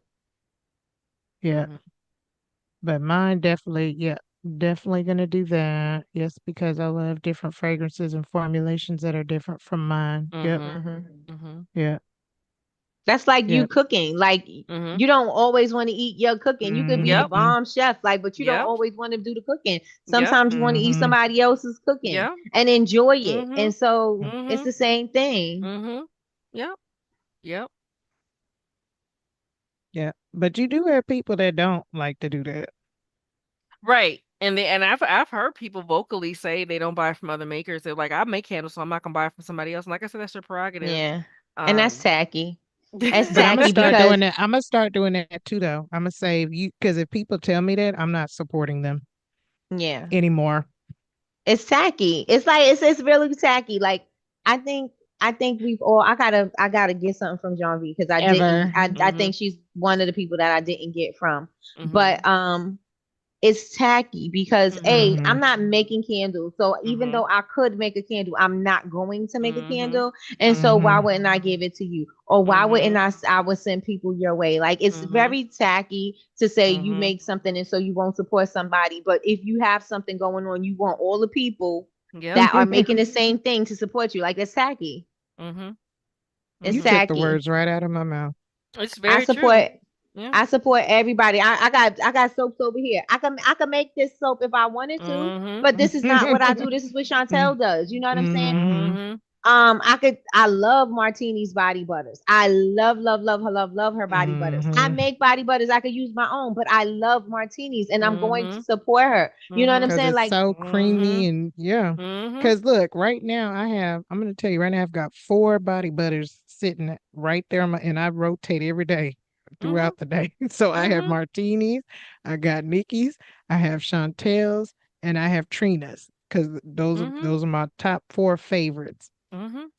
yeah. Mhm. But mine definitely, yeah, definitely gonna do that. Yes, because I love different fragrances and formulations that are different from mine. Yep, Mhm. Hmm. Mhm. yeah, That's like you yep. cooking. Like Mhm. you don't always want to eat your cooking. You could be the Yep. Mm-hmm. bomb chef, like, but you don't Yep. always want to do the cooking. Yep. Sometimes you want to eat Mm-hmm. somebody else's cooking Yep. and enjoy it. And Mhm. so it's Mhm. the same thing. Mhm. Yep. Yep. Yeah. But you do have people that don't like to do that. Right. And I've heard people vocally say they don't buy from other makers. They're like, I make candles, so I'm not gonna buy from somebody else. And like I said, that's your prerogative. Yeah. And that's Um tacky. That's But I'm gonna tacky start because doing that. I'm gonna start doing that too, though. I'm gonna say you because if people tell me that, I'm not supporting them yeah. anymore. It's tacky. It's like it's really tacky. Like I think I think we've all I gotta get something from John V because I didn't Ever. I mhm. think she's one of the people that I didn't get from. But Mhm. it's tacky because A, Mhm. I'm Mm-hmm. not making candles. So even Mhm. though I could make a candle, I'm not going to make a Mhm. candle. And so why Mm-hmm. wouldn't I give it to you? Or why wouldn't Mhm. I would send people your way? Like it's Mhm. very tacky to say you Mhm. make something and so you won't support somebody. But if you have something going on, you want all the people Yep. that are making the same thing to support you. Like it's tacky. Mhm. It's You Mhm. took the tacky. words right out of my mouth. It's I very true. support Yeah. I support everybody. I got soaps over here. I can make this soap if I wanted to, Mhm. but this is not what I do. This is what Chantel does. You know what I'm saying? Mm-hmm. Mhm. I love Martini's body butters. I love her body butters. I Mm-hmm. make body butters. I could use my own, but I love Martini's and I'm going to Mhm. support her. You know what I'm Mhm. Because saying? it's Like, so creamy Mhm. and yeah. Mhm. Because look, right now I'm going to tell you right now, I've got 4 body butters sitting right there and I rotate every day Mhm. throughout the day. So I have Mhm. Martinis, I got Nikki's, I have Chantel's, and I have Trina's. Because Mhm. those are my top 4 favorites. Mhm.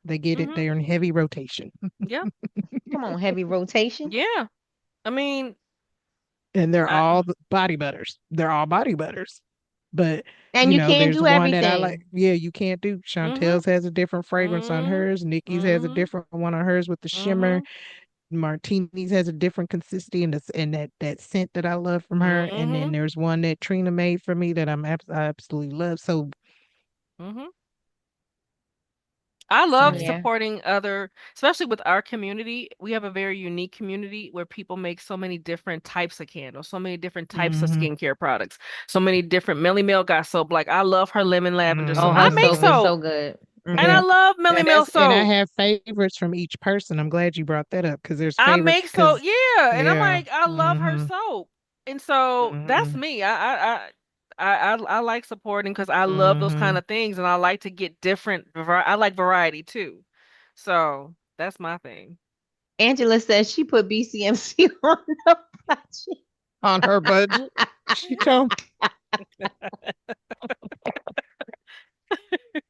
They get it. Mhm. They're in heavy rotation. Yep. come on, heavy rotation. Yeah. I mean, And they're I all body butters. They're all body butters. But And you can't there's do one that I like. everything. Yeah, you can't do. mhm. Chantel's has a different fragrance on Mhm. hers. Nikki's has a Mhm. different one on hers with the shimmer. Mhm. Martini's has a different consistency and that scent that I love from her. And then Mhm. there's one that Trina made for me that I absolutely love. So Mhm. I love yeah. Yeah. supporting other, especially with our community. We have a very unique community where people make so many different types of candles, so many different types of Mm-hmm. skincare products, so many different. Melly Mel got soap. Like I love her lemon lavender soap. Oh, I her make soap is Mm-hmm. so soap, good. and I Yeah. Hmm. love Melly Mel And I soap. have favorites from each person. I'm glad you brought that up because there's I favorites make soap, because yeah, and I'm yeah. like, I love her Mm-hmm. soap, and so that's Mm-hmm. me. I like supporting because I love those kind Mm-hmm. of things, and I like to get different. I like variety too, so that's my thing. Angela says she put BCMC on the budget. On her budget. She told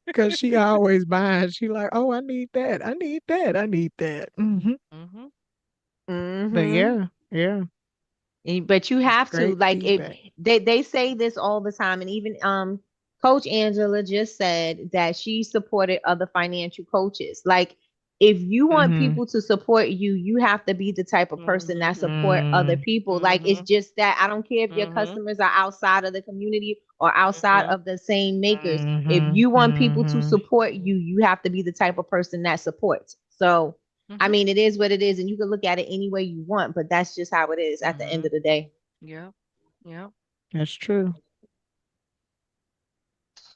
because she always buying. She like, oh, I need that. I need that. I need that. Mhm. But Hmm. yeah, yeah, But you it's have to great like it. feedback. They say this all the time, and even Coach Angela just said that she supported other financial coaches. Like if you want Mm-hmm. people to support you, you have to be the type of person that Mhm. support other Mm, people. Like it's Mhm. just that I don't care if your Mhm. customers are outside of the community or outside Mhm. of the same makers. If mm-hmm. you want people to Mm-hmm. support you, you have to be the type of person that supports. So I Mhm. mean, it is what it is, and you can look at it any way you want, but that's just how it is at the end Mhm. of the day. Yep. Yep. That's true.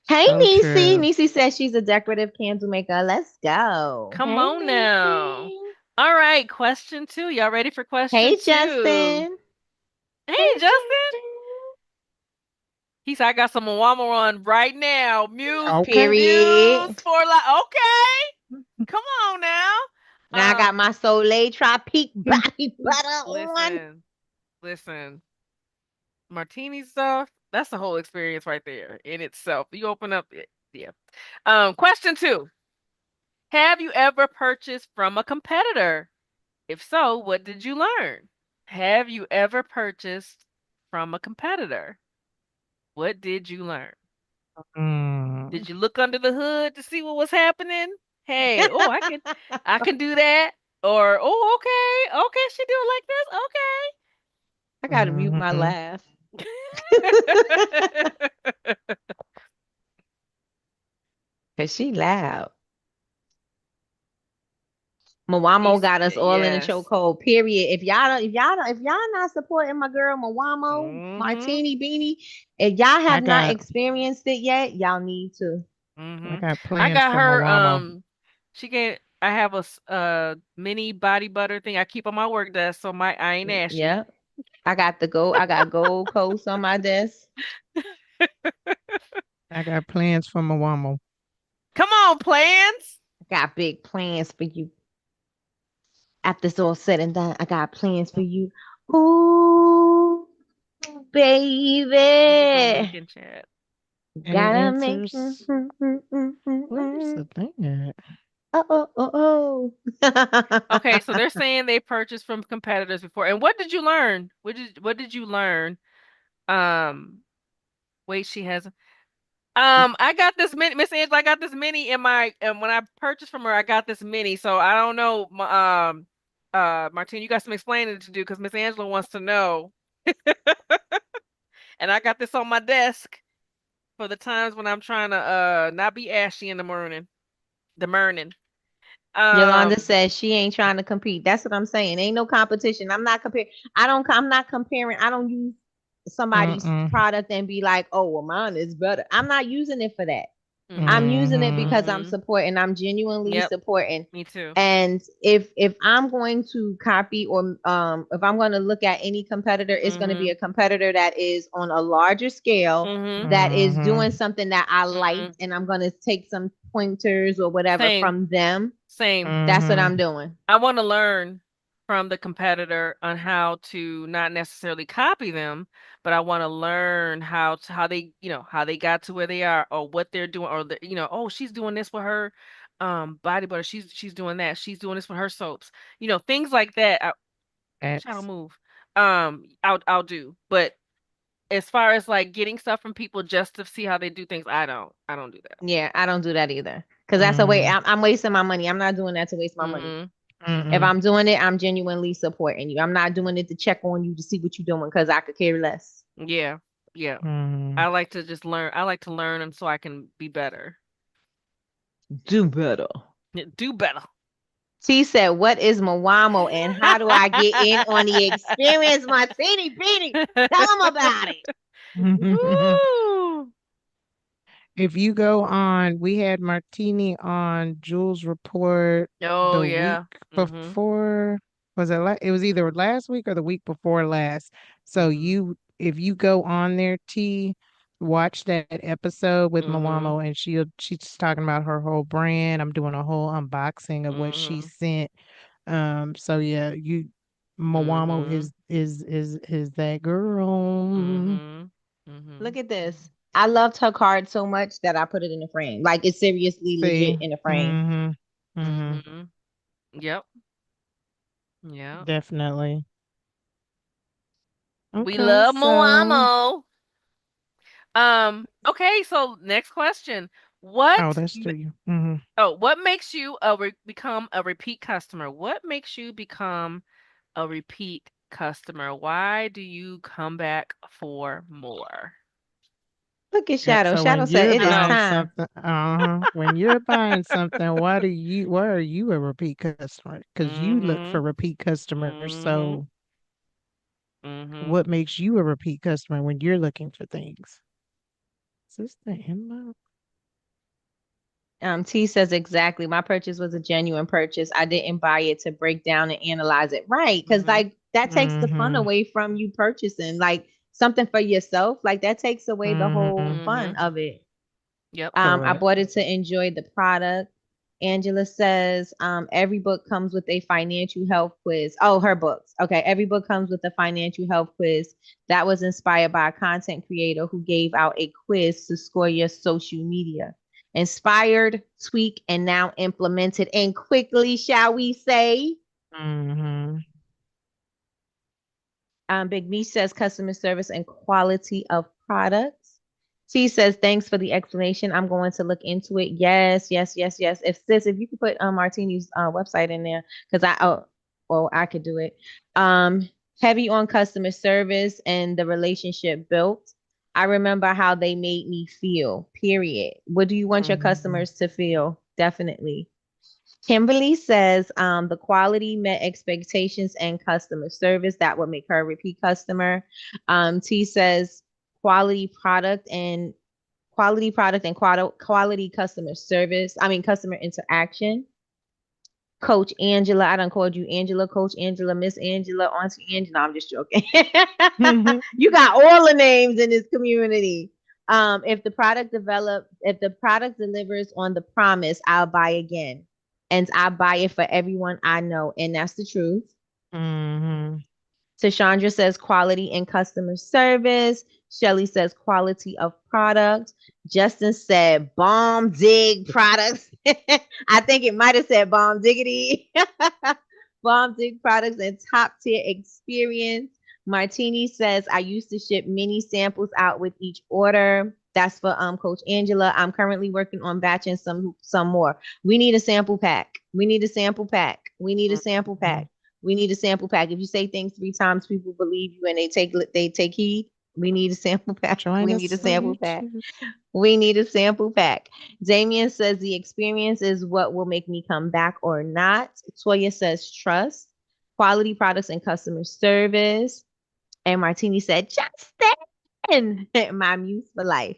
Hey, So Nisi. true. Nisi says she's a decorative candle maker. Let's go. Come Hey, on now. Nisi. All right, question 2. Y'all ready for question Hey, 2? Justin. Hey, Hey, Justin. Justin. He said, I got some Moama on right now. Muse, Okay. Muse Period. for like, okay. Come on now. Now I got my Soleil Tropique body butter on. Listen. Martini stuff, that's the whole experience right there in itself. You open up it, yeah. Question 2. Have you ever purchased from a competitor? If so, what did you learn? Have you ever purchased from a competitor? What did you learn? Mm. Did you look under the hood to see what was happening? Hey, oh, I can do that. Or, oh, okay, okay, she do it like this. I gotta mute my Mhm. laugh. Okay. Cause she loud. Mwamo got us all in a Yes. chokehold. Period. If y'all not supporting my girl Mwamo, Mhm. Martini Beanie, if y'all I have not got experienced it yet, y'all need to. I Mhm. got I plans got for her. Moamo. She get. I have a mini body butter thing I keep on my work desk, so I ain't ashy. Yep. I got gold coast on my desk. I got plans for Moamo. Come on, plans. I got big plans for you. After it's all said and done, I got plans for you. Ooh, Let me go look baby. in chat. Any Gotta make answers? Where's the thing at? Okay, so they're saying they purchased from competitors before. And what did you learn? What did you learn? Um, wait, she has. I got this mini, Miss Angela. I got this mini in my, and when I purchased from her, I got this mini. So I don't know, Martine, you got some explaining to do because Miss Angela wants to know. And I got this on my desk for the times when I'm trying to not be ashy in the morning. The morning. Yolanda Um, says she ain't trying to compete. That's what I'm saying. Ain't no competition. I'm not comparing. I'm not comparing. I don't use somebody's Mm-mm. product and be like, oh, well, mine is better. I'm not using it for that. I'm mhm, using it Mm-hmm. because I'm mhm. supporting. I'm genuinely Yep, supporting. me too. And if I'm going to copy or if I'm going to look at any competitor, it's going to be Mhm, a competitor that is on a larger scale, mhm, that is Mm-hmm. doing something that I liked, mhm. and I'm going to take some pointers or whatever Same, from them. same. That's what Mm-hmm. I'm doing. I want to learn from the competitor on how to not necessarily copy them, but I want to learn how they, how they got to where they are or what they're doing or oh, she's doing this with her body butter. She's doing that. She's doing this with her soaps. Things like that. Shadow X. move. I'll do. But as far as like getting stuff from people just to see how they do things, I don't do that. Yeah, I don't do that either. Because that's a way Mm-hmm. I'm wasting my money. I'm not doing that to waste my money. Mhm. If Mm-mm. I'm doing it, I'm genuinely supporting you. I'm not doing it to check on you to see what you're doing because I could care less. Yeah. Yeah. Mm-hmm. I like to just learn. I like to learn and so I can be better. Do better. Yeah, do better. T said, what is Mwamo and how do I get in on the experience? Martini Beanie, tell them about it. Woo! If you go on, we had Martini on Jules Report Oh the week yeah. Mhm. before. Was it? It was either last week or the week before last. So Mhm. if you go on there, T, watch that episode with Mhm. Mawamo, and she's talking about her whole brand. I'm doing a whole unboxing of what she Mhm. sent. So yeah, Mawamo Mhm. is that girl. Mhm. Look Mhm. at this. I loved her card so much that I put it in a frame. Like it's seriously legit See, in a frame. mm-hmm, mm-hmm, Mhm. Yep. Yep. definitely. We Okay, love so Moamo. Okay, so next question. oh, What that's m- three. Mm-hmm. what makes you become a repeat customer? What makes you become a repeat customer? Why do you come back for more? Look at Yeah, Shadow. so Shadow when said you're it I is know. buying time. something, when you're buying something, why are you a repeat customer? Because you look for Mhm. repeat customers. Mhm. So Mhm. what makes you a repeat customer when you're looking for things? Is this the inbox? T says exactly. My purchase was a genuine purchase. I didn't buy it to break down and analyze it. Right. Because Mhm. like that takes the fun Mm-hmm. away from you purchasing. Like something for yourself, like that takes away the whole Mm-hmm. fun of it. Yep. I Correct. bought it to enjoy the product. Angela says, every book comes with a financial health quiz. Oh, her books. Okay. Every book comes with a financial health quiz that was inspired by a content creator who gave out a quiz to score your social media. Inspired, tweaked, and now implemented and quickly, shall we say? Mm-hmm. Big Me says customer service and quality of products. T says thanks for the explanation. I'm going to look into it. Yes, yes, yes, yes. If you could put Martini's website in there, because I could do it. Um, Heavy on customer service and the relationship built. I remember how they made me feel. Period. What do you want your Mm-hmm. customers to feel? Definitely. Kimberly says the quality met expectations and customer service. That would make her a repeat customer. T says quality product and quality customer service. I mean, customer interaction. Coach Angela, I done called you Angela, Coach Angela, Miss Angela, Auntie Angela. No, I'm just joking. You got all the names in this community. If the product delivers on the promise, I'll buy again. And I buy it for everyone I know. And that's the truth. Mm-hmm. Tashandra says quality and customer service. Shelly says quality of product. Justin said bomb dig products. I think it might have said bomb diggity. Bomb dig products and top tier experience. Martini says I used to ship mini samples out with each order. That's for Coach Angela. I'm currently working on batching some more. We need a sample pack. We need a sample pack. We need a sample Mm-hmm. pack. We need a sample pack. If you say things 3 times, people believe you and they take heed. We need a sample pack. Join We us need a on sample pack. YouTube. We need a sample pack. Damien says the experience is what will make me come back or not. Toya says trust, quality products and customer service. And Martini said, Justin, my muse for life.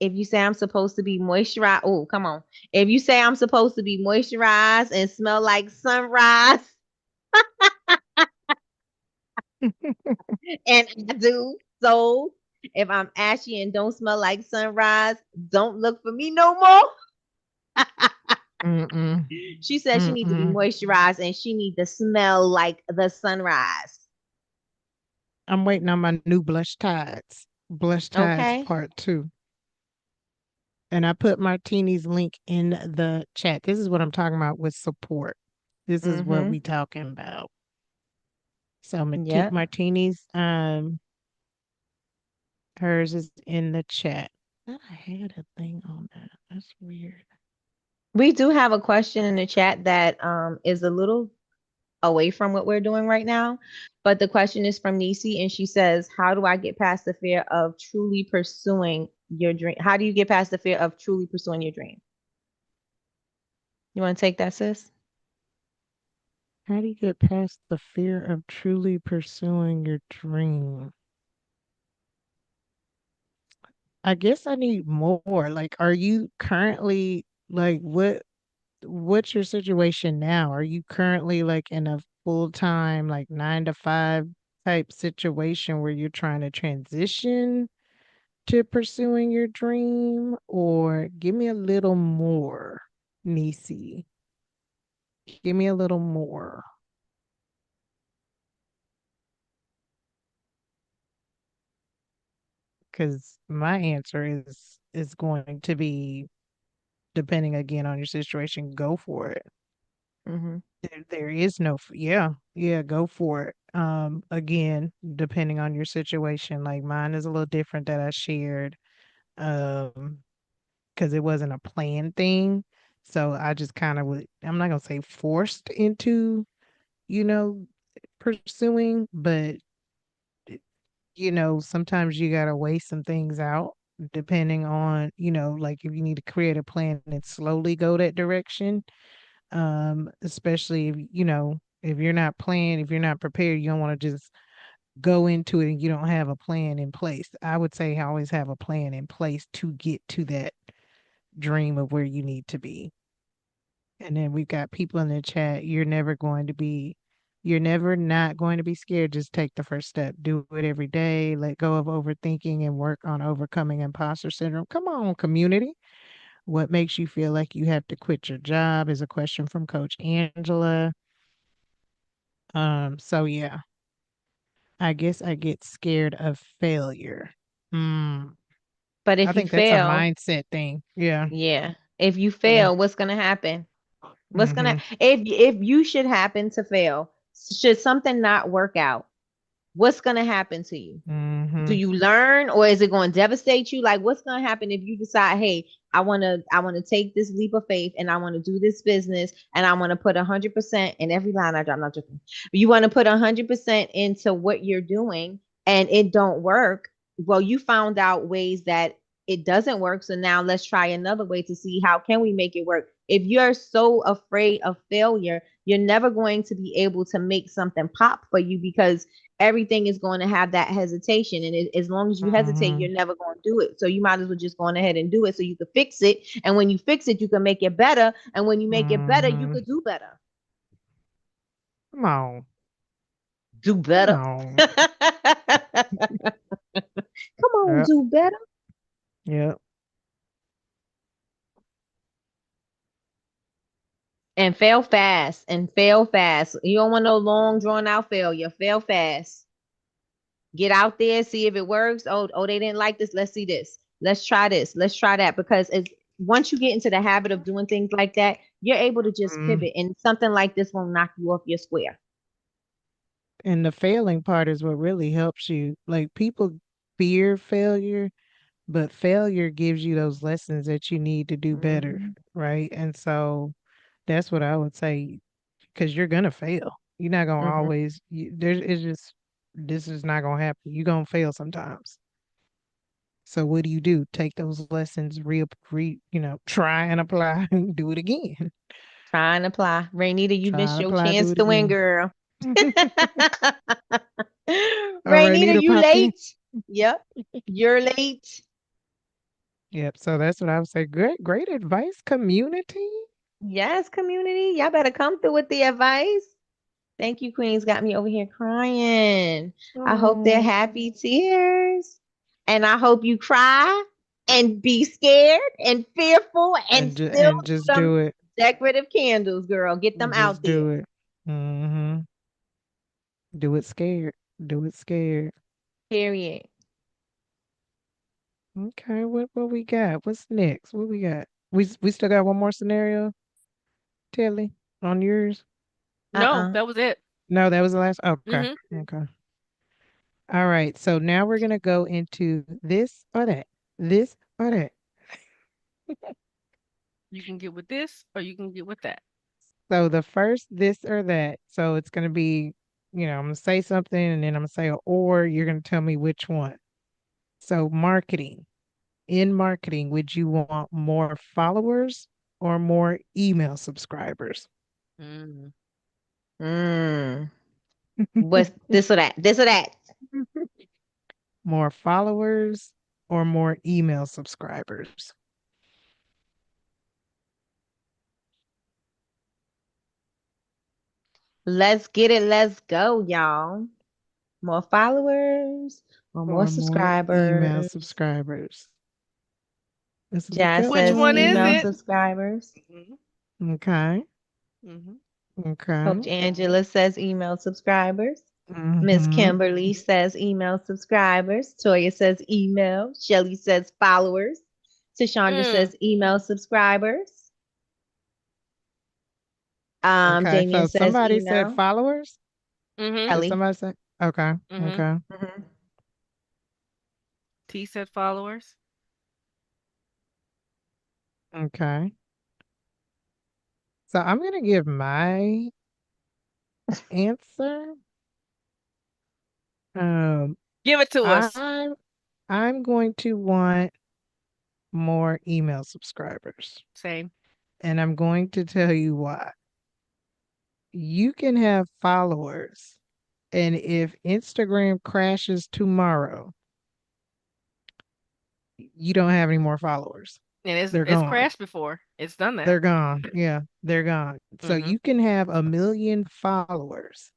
If you say I'm supposed to be moisturized, oh, come on. If you say I'm supposed to be moisturized and smell like sunrise, and I do, so if I'm ashy and don't smell like sunrise, don't look for me no more. Mm-mm. She said she need to be Mm-mm. moisturized and she need to smell like the sunrise. I'm waiting on my new blush tides. Blush tides Okay. part 2. And I put Martini's link in the chat. This is what I'm talking about with support. This is what Mm-hmm. we talking about. So Yep. Martini's hers is in the chat. I had a thing on that. That's weird. We do have a question in the chat that is a little away from what we're doing right now. But the question is from Nisi, and she says, how do I get past the fear of truly pursuing your dream? How do you get past the fear of truly pursuing your dream? You want to take that, sis? How do you get past the fear of truly pursuing your dream? I guess I need more. Like, are you currently like what's your situation now? Are you currently like in a full-time like 9 to 5 type situation where you're trying to transition to pursuing your dream? Or give me a little more, Nisi. Give me a little more. Because my answer is going to be depending again on your situation, go for it. Mm-hmm. There is no yeah, yeah, go for it. Again, depending on your situation, like mine is a little different that I shared, um, because it wasn't a planned thing. So I just kind of would, I'm not gonna say forced into, you know, pursuing, but sometimes you gotta weigh some things out depending on, like if you need to create a plan and slowly go that direction. Especially if if you're not planned, if you're not prepared, you don't want to just go into it and you don't have a plan in place. I would say always have a plan in place to get to that dream of where you need to be. And then we've got people in the chat, you're never going to be You're never not going to be scared. Just take the first step. Do it every day. Let go of overthinking and work on overcoming imposter syndrome. Come on, community. What makes you feel like you have to quit your job is a question from Coach Angela. So yeah, I guess I get scared of failure. Mm, But I if you think that's a fail, mindset thing. Yeah. yeah. If you Yeah. fail, what's gonna happen? What's gonna Mm-hmm. if you should happen to fail, should something not work out, what's gonna happen to you? Do Mm-hmm. you learn, or is it going to devastate you? Like, what's going to happen if you decide, hey, I want to take this leap of faith and I want to do this business and I want to put 100% in every line I drop, I'm not joking. But you want to put 100% into what you're doing and it don't work. Well, you found out ways that it doesn't work. So now let's try another way to see how can we make it work. If you're so afraid of failure, you're never going to be able to make something pop for you because everything is going to have that hesitation. And as long as you hesitate, Mm-hmm. you're never going to do it. So you might as well just go on ahead and do it so you can fix it. And when you fix it, you can make it better. And when you make it better, you Mm-hmm. could do better. Come on. Do Come better. on. Come on, Yep. do better. Yep. And fail fast and fail fast. You don't want no long drawn out failure. Fail fast. Get out there, see if it works. Oh, they didn't like this. Let's see this. Let's try this. Let's try that. Because it's once you get into the habit of doing things like that, you're able to just Mm. pivot, and something like this won't knock you off your square. And the failing part is what really helps you. Like people fear failure, but failure gives you those lessons that you need to do better, Mhm. right? And so that's what I would say because you're gonna fail. You're not gonna Mhm. always. There's it's just this is not gonna happen. You're gonna fail sometimes. So what do? Take those lessons, try and apply and do it again. Try and apply. Rainita, you Try missed and your apply, do chance it to win, again. girl. All right, Rainita, Nita you popped in. late. Yep, you're late. Yep. So that's what I would say. Great advice, community. Yes, community. Y'all better come through with the advice. Thank you, Queens. Got me over here crying. I hope they're Oh, happy tears. And I hope you cry and be scared and fearful and still and do just them do it. decorative candles, girl. Get them Just out do there. it. Mm-hmm. Do it scared. Do it scared. Period. Okay, what we got? What's next? What we got? We still got one more scenario, Telly, on yours? No, Uh-uh. that was it. No, that was the last. Okay. Hmm. Okay. All right. So now we're gonna go into this or that. This or that. You can get with this or you can get with that. So the first this or that. So it's gonna be, I'm gonna say something and then I'm gonna say or you're gonna tell me which one. So marketing. In marketing, would you want more followers or more email subscribers? Mm. Mm. What's this or that? This or that? More followers or more email subscribers? Let's get it. Let's go, y'all. More followers or more Or more email subscribers. subscribers? This is a Jazz good Which says one is email one. it? subscribers. Hmm. Okay. Hmm. Okay. Coach Angela says email subscribers. Miss Mm-hmm. Kimberly says email subscribers. Toya says email. Shelly says followers. Tashonda Mm. says email subscribers. Okay. Damien So says somebody said email. followers? Hmm. Did Kelly. somebody say? Okay. Hmm. Okay. Mhm. T said followers. Okay. So I'm gonna give my answer. Um, Give it to us. I'm going to want more email subscribers. Same. And I'm going to tell you why. You can have followers, and if Instagram crashes tomorrow, you don't have any more followers. And They're it's gone. crashed before. It's done that. They're gone. Yeah, they're gone. So Hmm. you can have a million followers.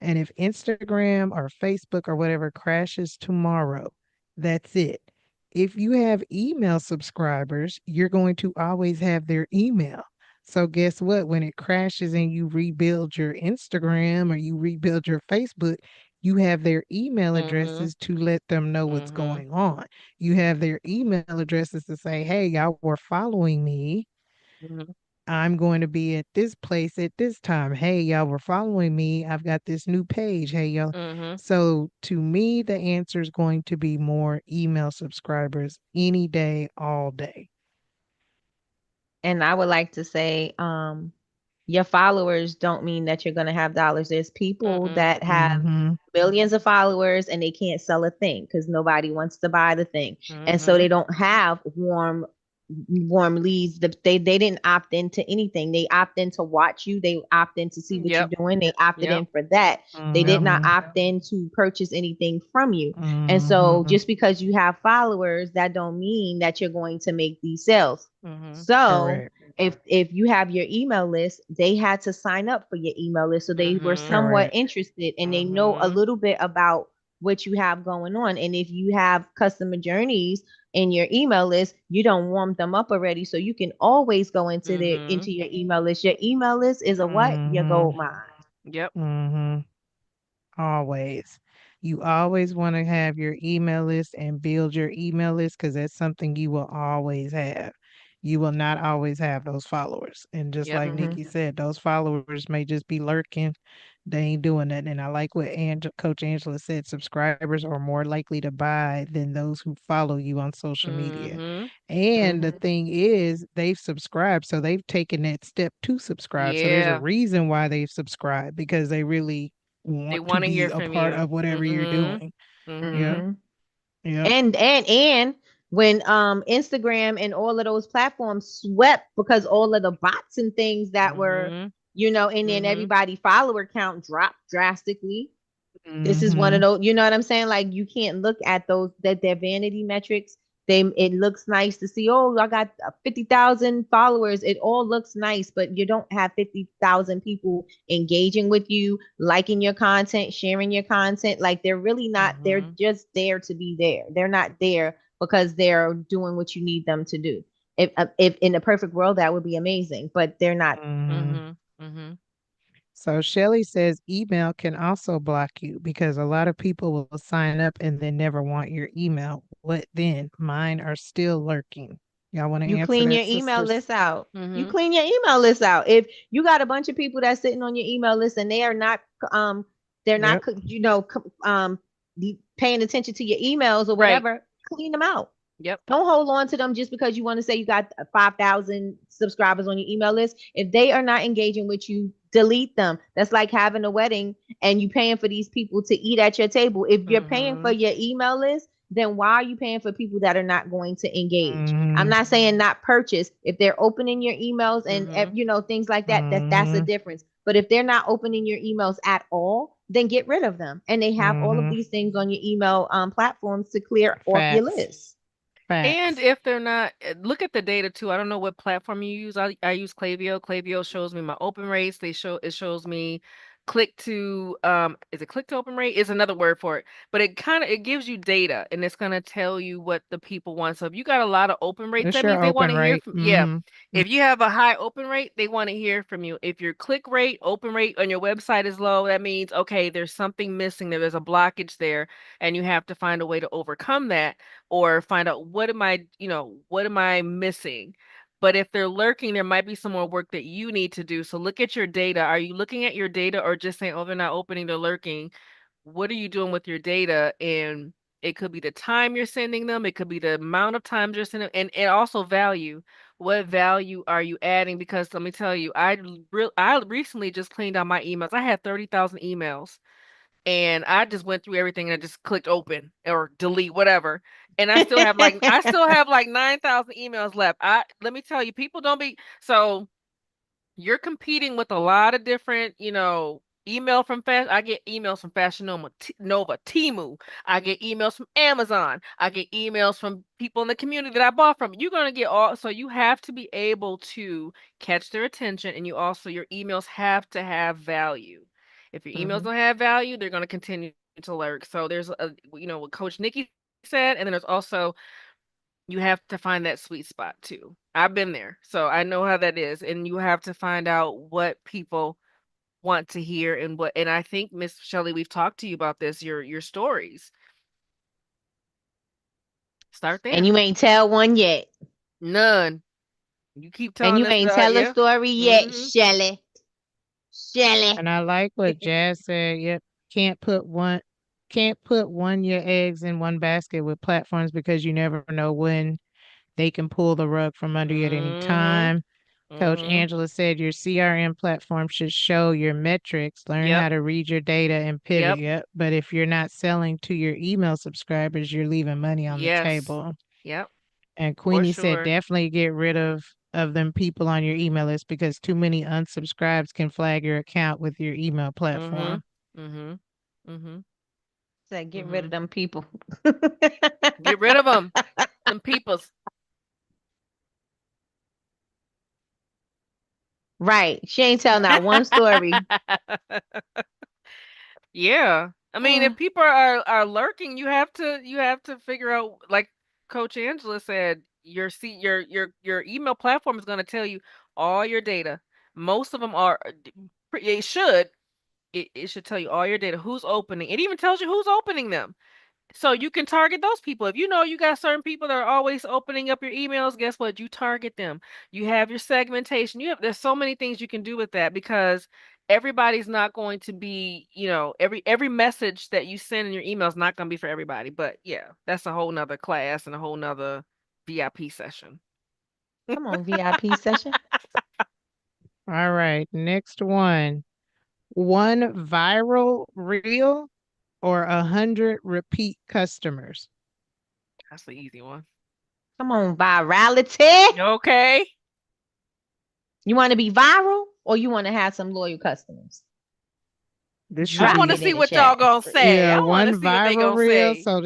And if Instagram or Facebook or whatever crashes tomorrow, that's it. If you have email subscribers, you're going to always have their email. So guess what? When it crashes and you rebuild your Instagram or you rebuild your Facebook, you have their email Mhm. addresses to let them know what's Mhm. going on. You have their email addresses to say, hey, y'all were following me. Mhm. I'm going to be at this place at this time. Hey, y'all were following me. I've got this new page. Hey, y'all. Mhm. So to me, the answer is going to be more email subscribers any day, all day. And I would like to say, your followers don't mean that you're going to have dollars. There's people Mm-mm. that have Mm-hmm. millions of followers and they can't sell a thing because nobody wants to buy the thing. And so they Mhm. don't have warm leads. They didn't opt into anything. They opt in to watch you. They opt in to see what you're Yep. doing. They opted Yep. in for that. They did Yep. not Mm-hmm. opt in to purchase anything from you. And so Mm-hmm. just because you have followers, that don't mean that you're going to make these sales. Mhm. So Correct. if you have your email list, they had to sign up for your email list. So they were Mhm. somewhat Correct. interested and they know a Mhm. little bit about what you have going on. And if you have customer journeys in your email list, you don't warm them up already. So you can always go Mhm. into your email list. Your email list is a what? Your Mm-hmm. gold mine. Yep. Mm-hmm. Always. You always want to have your email list and build your email list because that's something you will always have. You will not always have those followers. And just Yep. like Mm-hmm. Nikki said, those followers may just be lurking. They ain't doing that. And I like what Coach Angela said, subscribers are more likely to buy than those who follow you on social media. Mhm. And the Mm-hmm. thing is, they've subscribed. So they've taken that step to subscribe. So there's a Yeah. reason why they've subscribed because they really They want to want to be hear a from part you. of whatever you're Mhm. doing. Yep. Mhm. Mm-hmm. Yep. And when Instagram and all of those platforms swept because all of the bots and things that were, Mhm. and then Mhm. everybody follower count dropped drastically. This is one of Mm-hmm. those, you know what I'm saying? Like you can't look at those that their vanity metrics. It looks nice to see, oh, I got 50,000 followers. It all looks nice, but you don't have 50,000 people engaging with you, liking your content, sharing your content. Like they're really not, they're Mhm. just there to be there. They're not there because they're doing what you need them to do. If in a perfect world that would be amazing, but they're not. Mm-hmm. Mhm. Mhm. So Shelly says email can also block you because a lot of people will sign up and then never want your email. What then? Mine are still lurking. Y'all want to You answer clean that, your email sisters? list out. You Mhm. clean your email list out. If you got a bunch of people that's sitting on your email list and they are not they're not Yep. paying attention to your emails or Right. whatever, clean them out. Yep. Don't hold on to them just because you want to say you got 5,000 subscribers on your email list. If they are not engaging with you, delete them. That's like having a wedding and you paying for these people to eat at your table. If you're paying for Mhm. your email list, then why are you paying for people that are not going to engage? I'm Mm-hmm. not saying not purchase. If they're opening your emails and Mhm. things like that, that's the Mm-hmm. difference. But if they're not opening your emails at all, then get rid of them. And they have all of Mm-hmm. these things on your email platforms to clear off your Facts. list. And Facts. if they're not, look at the data too. I don't know what platform you use. I use Klaviyo. Klaviyo shows me my open rates. It shows me click to is it click to open rate? Is another word for it. But it gives you data and it's gonna tell you what the people want. So if you got a lot of open rates, It's that your means they want open to hear rate. from Mm-hmm. If you have a high open rate, they want to hear from you. If your click rate, open rate on your website is low, that means okay, there's something missing there. There's a blockage there, and you have to find a way to overcome that or find out what am I missing? But if they're lurking, there might be some more work that you need to do. So look at your data. Are you looking at your data or just saying, oh, they're not opening, they're lurking? What are you doing with your data? And it could be the time you're sending them, it could be the amount of times you're sending them, and also value. What value are you adding? Because let me tell you, I recently just cleaned out my emails. I had 30,000 emails and I just went through everything and I just clicked open or delete whatever. And I still have like 9,000 emails left. I Let me tell you, people don't be so you're competing with a lot of different, email from Fashion. I get emails from Fashion Nova, Temu. I get emails from Amazon. I get emails from people in the community that I bought from. You're gonna get all, so you have to be able to catch their attention, and your emails have to have value. If your emails Mhm. don't have value, they're going to continue to lurk. So there's what Coach Nikki said, and then there's also you have to find that sweet spot too. I've been there, so I know how that is, and you have to find out what people want to hear and I think Miss Shelley, we've talked to you about this, your stories. Start And there. you ain't tell one yet. None. You keep And telling you us ain't tell a yeah. story yet, Mhm. Shelly. Shelly. And I like what Jazz said. Yep. Can't put one can't put one your eggs in one basket with platforms because you never know when they can pull the rug from under you at any Mhm. time. Coach Mhm. Angela said your CRM platform should show your metrics, learn Yep. how to read your data and pivot. Yep. Yep. But if you're not selling to your email subscribers, you're leaving money on the Yes. table. Yep. And For Queenie said sure. definitely get rid of them people on your email list because too many unsubscribes can flag your account with your email Mhm. platform. Mhm. Mhm. Said get rid of Mhm. them people. Get rid of them. Them peoples. Right. She ain't tell not one story. Yeah. I mean, if Mm. people are lurking, you have to figure out, like Coach Angela said, your email platform is going to tell you all your data. Most of them are it should it should tell you all your data, who's opening. It even tells you who's opening them. So you can target those people. If you know you got certain people that are always opening up your emails, guess what? You target them. You have your segmentation. There's so many things you can do with that because everybody's not going to be, every message that you send in your email is not going to be for everybody. But yeah, that's a whole nother class and a whole nother VIP session. Come on, VIP session. All right, next one. One viral reel or 100 repeat customers. That's the easy one. Come on, virality. Okay. You want to be viral or you want to have some loyal customers? This could I Drop want to be it see in the what y'all chat. gonna say. yeah, I want to one see what they viral gonna reel. say. So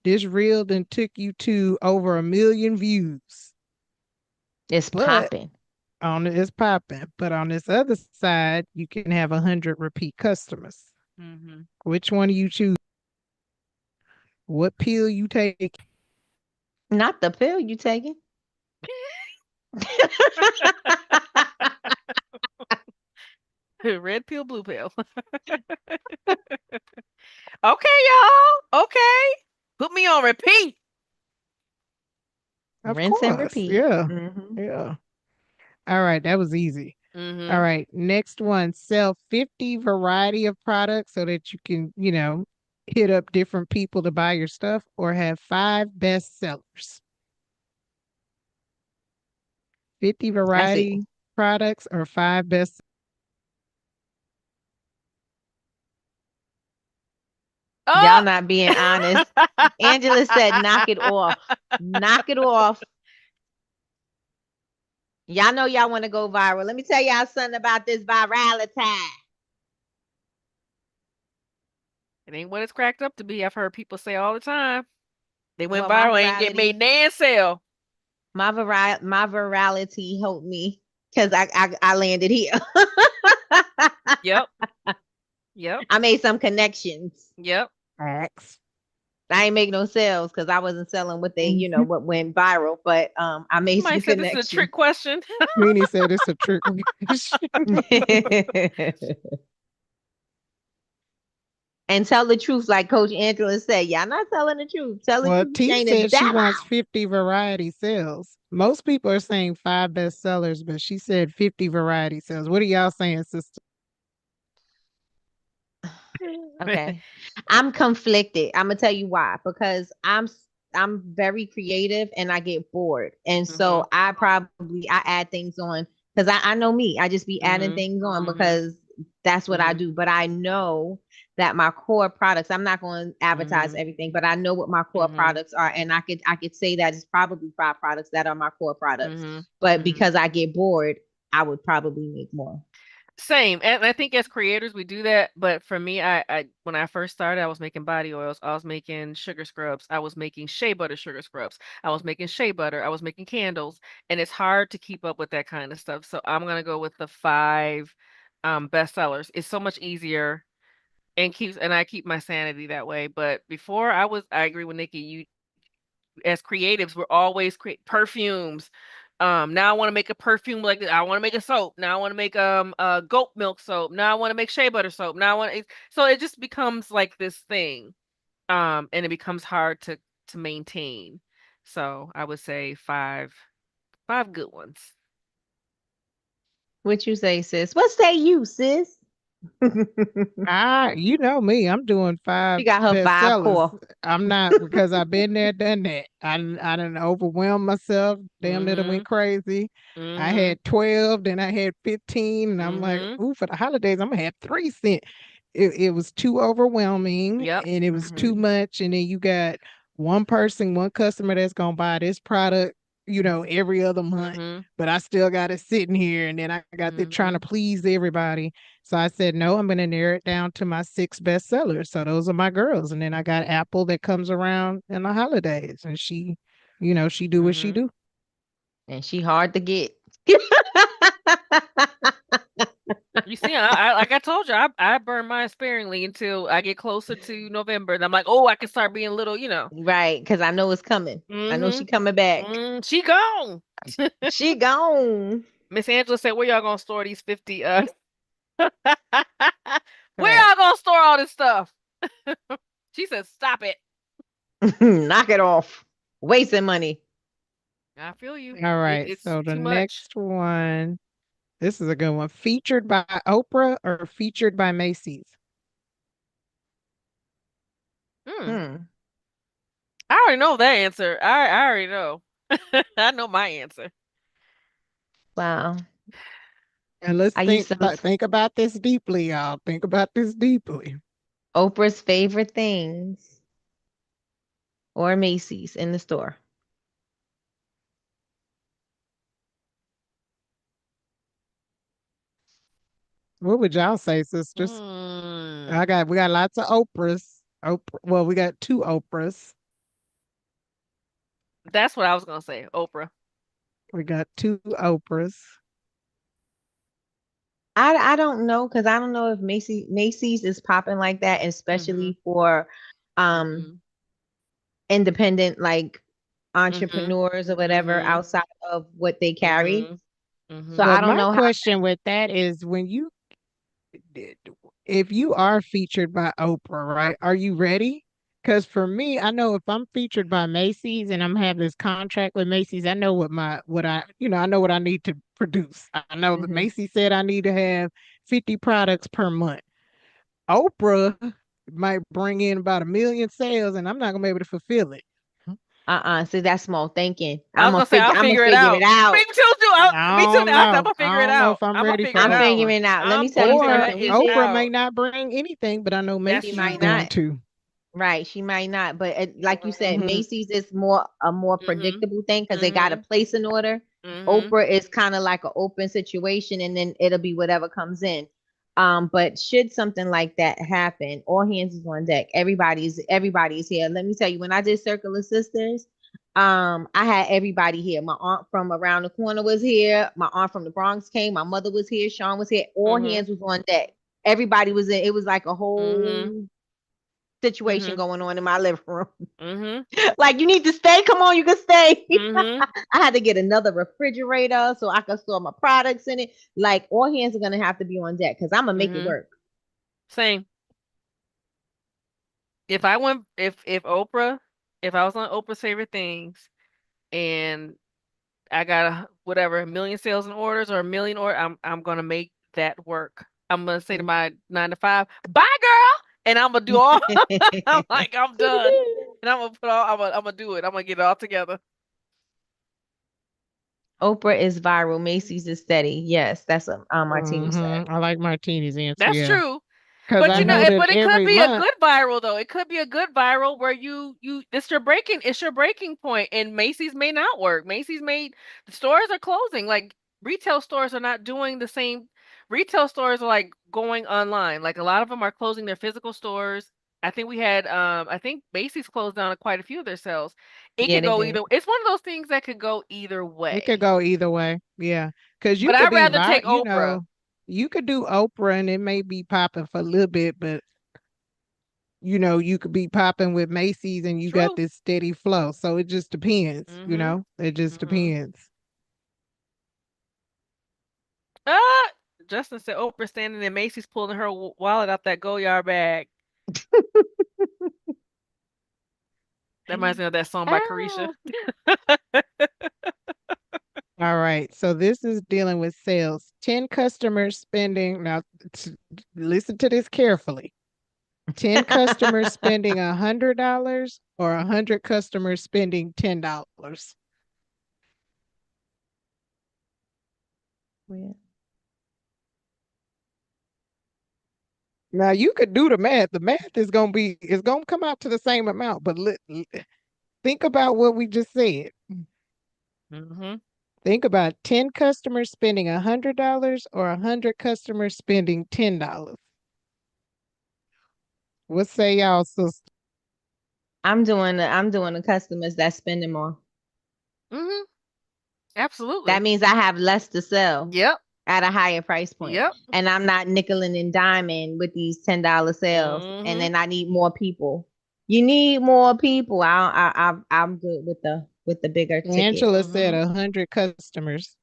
this reel then took you to over 1 million views. It's But popping. it's popping. But on this other side, you can have 100 repeat customers. Hmm. Which one do you choose? What pill you take? Not the pill you taking. Red pill, blue pill. Okay, y'all. Okay. Put me on repeat. Of Rinse and course. repeat. Yeah. Hmm. Yeah. All right, that was easy. All Mhm. right, next one, sell 50 variety of products so that you can, hit up different people to buy your stuff or have 5 best sellers. 50 I see. variety products or 5 best. Y'all Oh! not being honest. Angela said, knock it off. Knock it off. Y'all know y'all want to go viral. Let me tell y'all something about this virality. It ain't what it's cracked up to be. I've heard people say all the time. They went Well, my viral, ain't get virality, made nan sale. my virality helped me because I landed here. Yep. Yep. I made some connections. Yep. Facts. I ain't make no sales because I wasn't selling what they, Mhm. what went viral, but I made Somebody some said this is a connections. trick question. Queenie said it's a trick question. And tell the truth, like Coach Angela said. Y'all not telling the truth. Tell the Well, truth, T shame the said she devil. wants 50 variety sales. Most people are saying 5 best sellers, but she said 50 variety sales. What are y'all saying, sister? Okay. I'm conflicted. I'm gonna tell you why. Because I'm very creative and I get bored. And so Mhm. I add things on because I know me. I just be adding Mhm. things on Mhm. because that's what I Mhm. do. But I know that my core products, I'm not going to advertise Mhm. everything, but I know what my core Mhm. products are. And I could say that it's probably 5 products that are my core products. Mhm. But Mhm. because I get bored, I would probably make more. Same, and I think as creators we do that. But for me, I when I first started, I was making body oils. I was making sugar scrubs. I was making shea butter sugar scrubs. I was making shea butter. I was making candles, and it's hard to keep up with that kind of stuff. So I'm gonna go with the five bestsellers. It's so much easier and I keep my sanity that way. But before I agree with Nikki, you as creatives, we're always create perfumes. Now I want to make a perfume like this. I want to make a soap. Now I want to make goat milk soap. Now I want to make shea butter soap. Now I want so it just becomes like this thing. And it becomes hard to maintain. So I would say five good ones. What you say, sis? What say you, sis? You know me, I'm doing She five got her five bestsellers. core. I'm not because I've been there, done that. I done overwhelmed myself, damn near done Mhm. went crazy. I Mhm. had 12, then I had 15, and I'm like, Mhm. ooh, for the holidays, I'm gonna have three cent. It was too overwhelming Yep. and it was too Mhm. much. And then you got one person, one customer that's gonna buy this product, every other month. Mhm. But I still got it sitting here, and then I got to trying to Mhm. please everybody. So I said, no, I'm going to narrow it down to my six bestsellers. So those are my girls. And then I got Apple that comes around in the holidays. And she do what she Mhm. do. And she hard to get. You see, I like I told you, I burn mine sparingly until I get closer to November, and I'm like, oh, I can start being a little. Right, because I know it's coming. I know she Mhm. coming back. She gone. She gone. Miss Angela said, "Where y'all gonna store these 50?" Where Correct. y'all gonna store all this stuff? She said, "Stop it." Knock it off. Wasting money. I feel you. All It, right. it's So the too much. next one, this is a good one. Featured by Oprah or featured by Macy's? Hmm. Hmm. I already know that answer. I already know. I know my answer. Wow. And let's I used to think about this deeply, y'all. Think about this deeply. Oprah's favorite things or Macy's in the store. What would y'all say, sisters? Hmm. We got lots of Oprahs. Well, we got two Oprahs. That's what I was gonna say. Oprah. We got two Oprahs. I don't know because I don't know if Macy's is popping like that, Mhm. especially for um Mhm. independent like Mhm. entrepreneurs or whatever Mhm. outside of what they carry. Mhm. So Mhm. I But don't my know how. question with that is if you are featured by Oprah, right? Are you ready? Because for me, I know if I'm featured by Macy's and I'm having this contract with Macy's, I know I know what I need to produce. I know that Mhm. Macy's said I need to have 50 products per month. Oprah might bring in about 1 million sales, and I'm not gonna be able to fulfill it. See, that's small thinking. I was gonna say I'll I'm gonna figure it figure it out. Me out. too. Too. Me too. I don't I said I'm know. gonna figure I it don't know out. if I'm I'm gonna ready figure for it I'm that out. one. figuring out. Let me I'm tell you Or figuring something. We it did. Oprah may out. not bring anything, but I know That's She Macy's might true. going not. to. Right, she might not. But like you said, Mhm. Macy's is more a more Mhm. predictable thing because they got a Mhm. place in order. Mhm. Oprah is kind of like an open situation, and then it'll be whatever comes in. But should something like that happen, all hands is on deck. Everybody's here. Let me tell you, when I did Circle of Sisters, I had everybody here. My aunt from around the corner was here. My aunt from the Bronx came. My mother was here. Sean was here. All Mhm. hands was on deck. Everybody was in. It was like a Mhm. whole situation Mhm. going on in my living room. Mhm. Like, you need to stay. Come on, you can stay. Mhm. I had to get another refrigerator so I could store my products in it. Like, all hands are gonna have to be on deck because I'm gonna make it Mhm. work. Same. If I went, if Oprah, if I was on Oprah's favorite things, and I got whatever 1 million sales and orders or 1 million or I'm gonna make that work. I'm gonna say to my 9 to 5, bye girl, and I'm gonna do all. I'm like I'm done, and I'm gonna put all. I'm gonna do it. I'm gonna get it all together. Oprah is viral. Macy's is steady. Yes, that's what Martini said. I like Martini's answer, That's yeah. true. Because But I you know, know Hmm. that but it could every be a month, good viral though. It could be a good viral where it's your breaking point, and Macy's may not work. Macy's made the stores are closing. Like retail stores are not doing the same. Retail stores are like going online. Like a lot of them are closing their physical stores. I think Macy's closed down quite a few of their sales. It Yeah, could they go did. either. It's one of those things that could go either it could way. go either way. Yeah. Because you But could I'd be rather take Oprah. You could do Oprah and it may be popping for a little bit, but you could be popping with Macy's and you got True. this steady flow. So it just depends, Mm-hmm. it just Mm-hmm. depends. Ah, Justin said Oprah standing in Macy's pulling her wallet out that Goyard bag. That reminds me of that song by Carisha. Ah. All right. So this is dealing with sales. 10 customers spending, now listen to this carefully. 10 customers spending $100 or 100 customers spending $10. Yeah. Now you could do the math. The math is gonna come out to the same amount, but think about what we just said. Mm-hmm. Think about 10 customers spending $100 or 100 customers spending $10. What say y'all, sister? I'm doing the customers that's spending more. Mm-hmm. That Absolutely. means I have less to sell Yep. at a higher price point. Yep. And I'm not nickeling and diming with these $10 sales. And Mm-hmm. then I need more people. You need more people. I'm good with the bigger ticket. Angela said Mm-hmm. 100 customers.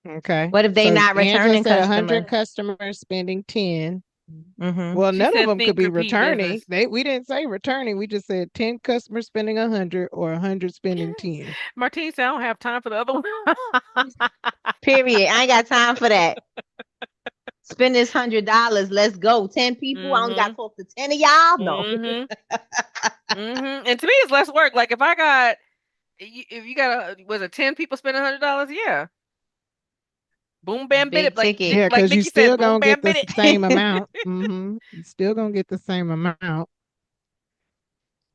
Okay. What if they So not Angela returning said 100 customers? customers spending 10. Mm-hmm. Well, She none of said them could think be repeat returning. business. We didn't say returning. We just said 10 customers spending 100 or 100 spending 10. Martine said I don't have time for the other one. Period. I ain't got time for that. Spend this $100. Let's go. 10 people. I only got Mm-hmm. to talk to 10 of y'all. No. Mm-hmm. Mm-hmm. And to me, it's less work. Like if you got was it 10 people spending $100? Yeah. Boom, bam, bit it. Big ticket. Yeah, Like because you Nikki said, still boom, gonna get bam, the bit it. same amount. You still gonna get the same amount.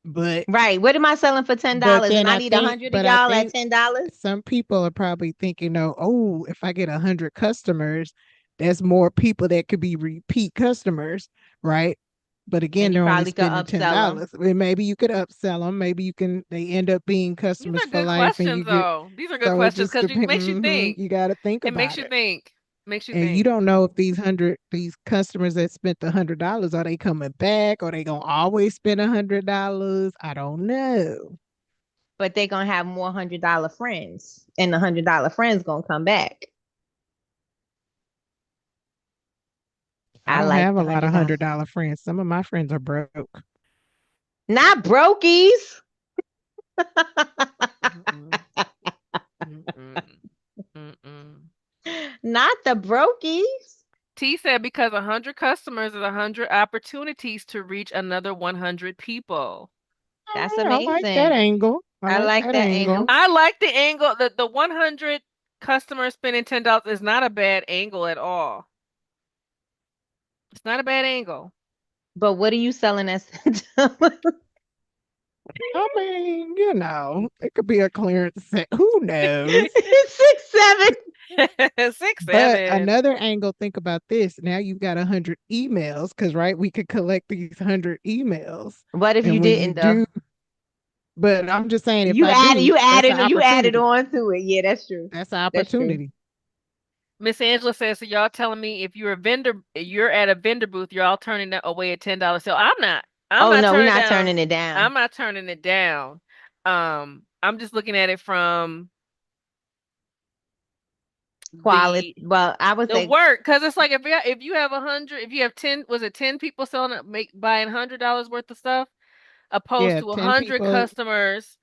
But Right. What am I selling for $10? but then And I I need think 100 of but I y'all at think $10? some people are probably thinking, oh, if I get 100 customers, that's more people that could be repeat customers, right? But again, And you they're only probably could spending upsell them. $10. And maybe you could upsell them. Maybe they end up being These customers are for good life, and you questions, get. though. These are good So it questions just because it depends. makes you think. You got to think It makes about you it. think. Makes you And you think. don't know if these customers that spent $100, are they coming back? Are they gonna always spend $100? I don't know. But they're going to have more $100 friends. And the $100 friends going to come back. I I don't like have the a lot of $100. $100 friends. Some of my friends are broke. Not brokies. Mm-mm. Mm-mm. Mm-mm. Not the brokies. T said because 100 customers is 100 opportunities to reach another 100 people. That's I like that amazing. angle. I I like like that that angle. angle. I like the angle that the 100 customers spending $10 is not a bad angle at all. It's not a bad angle. But what are you selling as? I mean, it could be a clearance set. Who knows? 6, 7. 6, But 7. another angle, think about this. Now you've got 100 emails, because right, we could collect these 100 emails. What if you And when you didn't though? do, but I'm just saying, if You I added do, you that's an added you added opportunity. on to it. Yeah, that's true. That's an That's true. opportunity. Miss Angela says, so y'all telling me if you're at a vendor booth, you're all turning that away a $10 sale. I'm not. I'm Oh not no, we're turning it not down. turning it down. I'm not turning it down. I'm just looking at it from Quality. Well, I would the say work, because it's like if you have 100, if you have 10, was it 10 people selling buying $100 worth of stuff, opposed Yeah, to 10 100 people customers.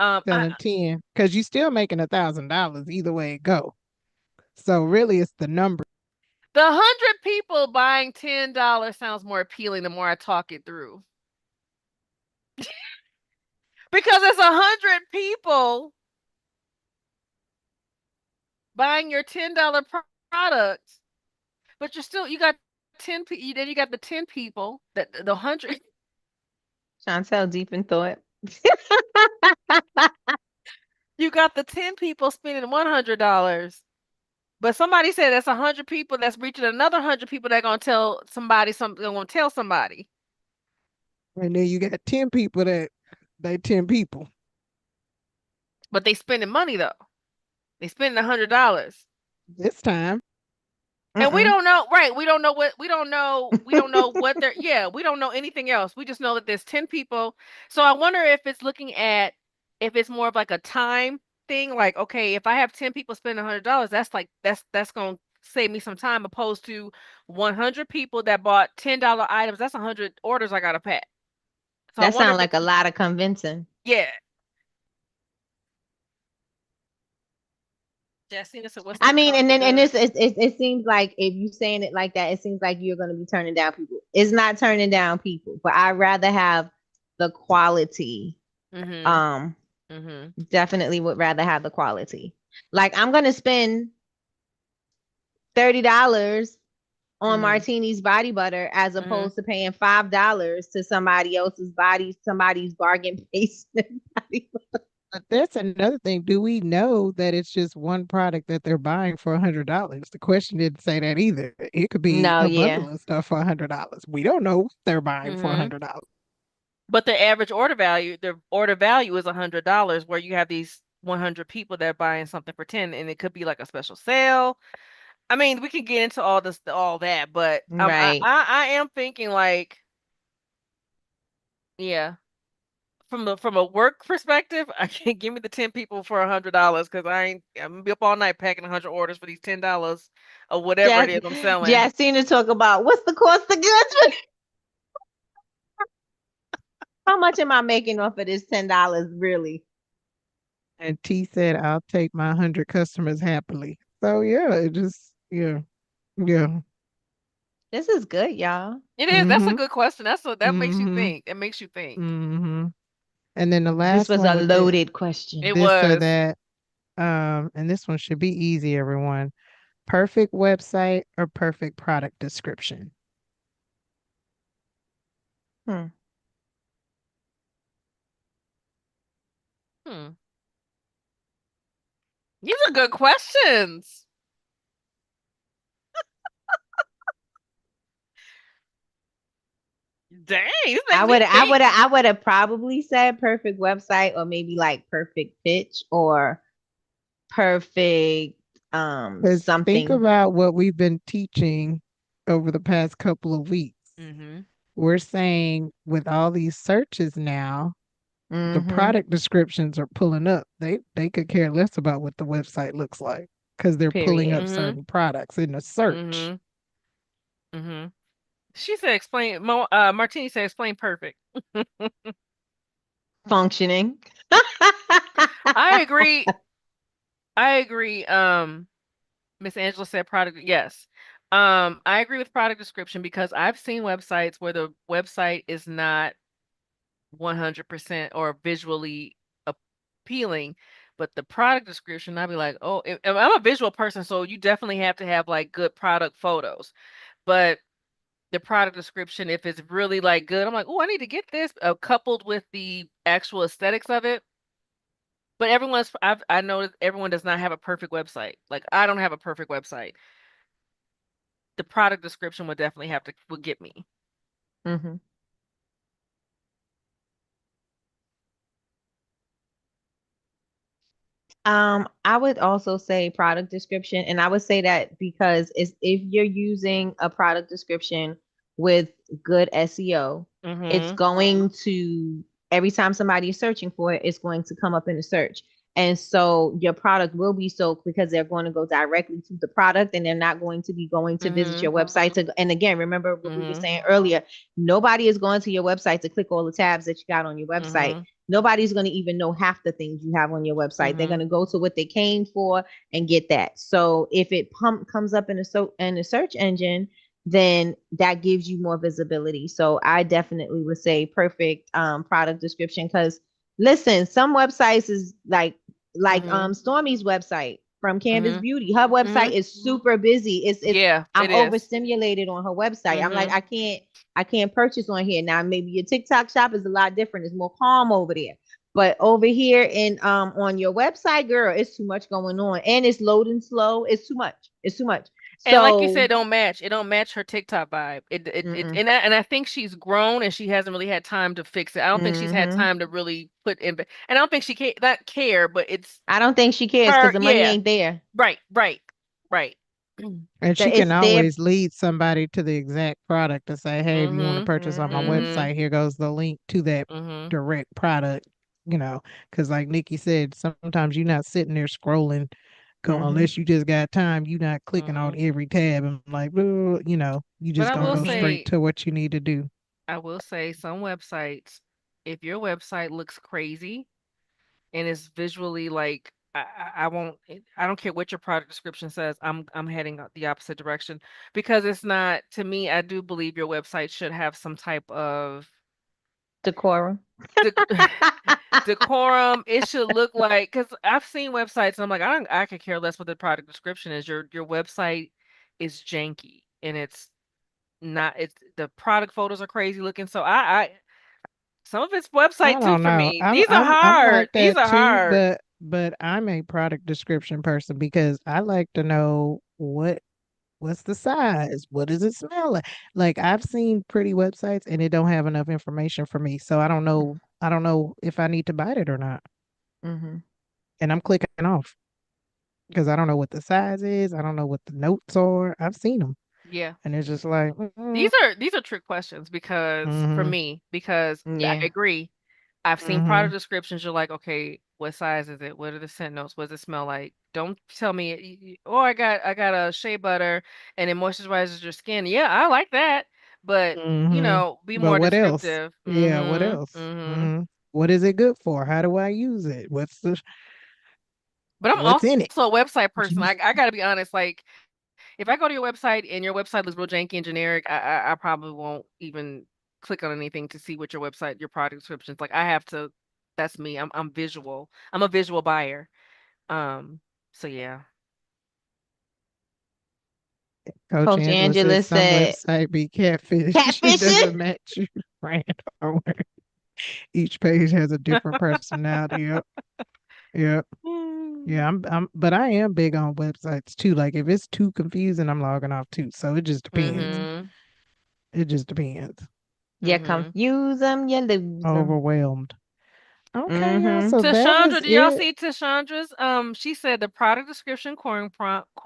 selling 10, because you're still making $1,000 either way it go. So really, it's the number. The 100 people buying $10 sounds more appealing the more I talk it through. Because it's 100 people buying your $10 product, but you got 10 people. Then you got the 10 people that the 100. Chantel deep in thought. You got the 10 people spending $100. But somebody said that's 100 people that's reaching another 100 people that gonna tell somebody something. Gonna tell somebody. And then you got 10 people they 10 people. But they spending money though. They spending $100. This time. And we Mm-mm. don't know, right? We don't know what they're, yeah, we don't know anything else. We just know that there's 10 people. So I wonder if it's looking at, if it's more of like a time thing, like, okay, if I have 10 people spending $100, that's like, that's gonna save me some time, opposed to 100 people that bought $10 items. That's 100 orders I gotta pack. So I That wonder sounds if like it's, a lot of convincing. yeah. Jessina said, what's the I mean, cost and of then and goods? it seems like if you saying it like that, it seems like you're going to be turning down people. It's not turning down people, but I'd rather have the quality. Mm-hmm. Um, Mm-hmm. definitely would rather have the quality. Like I'm going to spend $30 on Mm-hmm. Martini's body butter as Mm-hmm. opposed to paying $5 to somebody else's somebody's bargain basement body butter. But that's another thing. Do we know that it's just one product that they're buying for $100? The question didn't say that either. It could be No, a yeah. bundle of stuff for $100. We don't know what they're buying for Mm-hmm. $100. But the average order value is $100, where you have these 100 people that are buying something for 10, and it could be like a special sale. I mean, we can get into all this, all that, but Right. I am thinking like, yeah, from a work perspective, I can't give me the 10 people for $100, because I'm gonna be up all night packing 100 orders for these $10 or whatever it Just is I'm selling. just seen to talk about what's the cost of goods. How much am I making off of this $10 really? And T said, I'll take my 100 customers happily. So yeah, it just, yeah, yeah. This is good, y'all. It is. That's a Mm-hmm. good question. That makes you Mm-hmm. think. It makes you think. Mm-hmm. And then the This last was one a with the loaded question. It this or was. that, and this one should be easy, everyone. Perfect website or perfect product description? Hmm. Hmm. These are good questions. Dang, this I makes me would I would think. I would have probably said perfect website or maybe like perfect pitch or perfect Because think something. about what we've been teaching over the past couple of weeks. Mm-hmm. We're saying with all these searches now, the Mm-hmm. product descriptions are pulling up. They could care less about what the website looks like because they're pulling Period. up Mm-hmm. certain products in the search. Mm-hmm. Mm-hmm. She said explain Martini said explain perfect. Functioning. I agree. I agree. Miss Angela said product, yes. I agree with product description, because I've seen websites where the website is not 100% or visually appealing, but the product description, I'd be like, oh, I'm a visual person, so you definitely have to have like good product photos. But the product description, if it's really like good, I'm like, oh, I need to get this, coupled with the actual aesthetics of it. But I know everyone does not have a perfect website. Like, I don't have a perfect website. The product description would definitely would get me. Hmm. I would also say product description, and I would say that because it's if you're using a product description with good SEO, it's Mhm. going to every time somebody is searching for it, it's going to come up in the search. And so your product will be sold because they're going to go directly to the product and they're not going to be going to visit Mhm. your website to, and again, remember what we were Mhm. saying earlier, nobody is going to your website to click all the tabs that you got on your website. Mhm. Nobody's going to even know half the things you have on your website. They're going Mhm. to go to what they came for and get that. So if it comes up in a search engine, then that gives you more visibility. So I definitely would say perfect product description because listen, some websites is like Mhm. Stormy's website from Candace Mhm. Beauty. Her website Mhm. is super busy. It's Yeah, I'm it is. overstimulated on her website. I'm like Mhm. I can't purchase on here. Now maybe your TikTok shop is a lot different. It's more calm over there. But over here in on your website, girl, it's too much going on. And it's loading slow. It's too much. It's too much. And like you So said, don't match. It don't match her TikTok vibe. mm-mm, And I think she's grown and she hasn't really had time to fix it. I don't think she's had mm-hmm. time to really put in. And I don't think she not care, but it's I don't think she cares because her. the money Yeah. ain't there. Right. Right. Right. And she It's can their. always lead somebody to the exact product to say, hey, if you want to Mhm. purchase on my Mm-hmm. website, here goes the link to that Mhm. direct product, because like Nikki said, sometimes you're not sitting there scrolling, Mm-hmm. unless you just got time, you're not clicking on Mhm. every tab and like, "Ugh," you But just gonna go straight to what you need to do. I will say some websites, if your website looks crazy and is visually like I won't I don't care what your product description says. I'm heading the opposite direction because it's not to me. I do believe your website should have some type of Decorum. dec- decorum. It should look like because I've seen websites and I'm like I could care less what the product description is. Your website is janky and it's the product photos are crazy looking. So I some of it's website I too don't for know. me. I'm These are I'm I'm hard. like These that are too, hard. but I'm a product description person because I like to know what's the size? What does it smell like? Like I've seen pretty websites and it don't have enough information for me. So I don't know if I need to buy it or not. Mm-hmm. And I'm clicking off because I don't know what the size is. I don't know what the notes are. I've seen them Yeah. and it's just like, These are trick questions because for mm-hmm, me, because I Yeah. agree. I've seen mm-hmm, product descriptions, you're like, okay, what size is it? What are the scent notes? What does it smell like? Don't tell me, oh, I got a shea butter and it moisturizes your skin. Yeah, I like that. But, mm-hmm. be But more what else? descriptive. Yeah, what Mm-hmm. else? Mm-hmm. Mm-hmm. What is it good for? How do I use it? But I'm What's in it? also a website person. I gotta be honest. Like, if I go to your website and your website looks real janky and generic, I probably won't even click on anything to see what your product descriptions like. I have to. That's me. I'm visual. I'm a visual buyer. Um. So yeah. Coach Coach Angela says Angela some said, website be catfish. It catfishing. doesn't match your brand or word. Each page has a different personality. Yep. Yep. Mm. Yeah, but I am big on websites too. Like if it's too confusing, I'm logging off too. So it just depends. Mhm. It just depends. You Mhm. confuse them, you lose them. Overwhelmed. Okay, y'all. Mm-hmm. So that Tashandra, was do y'all it. see Tashandra's? She said the product description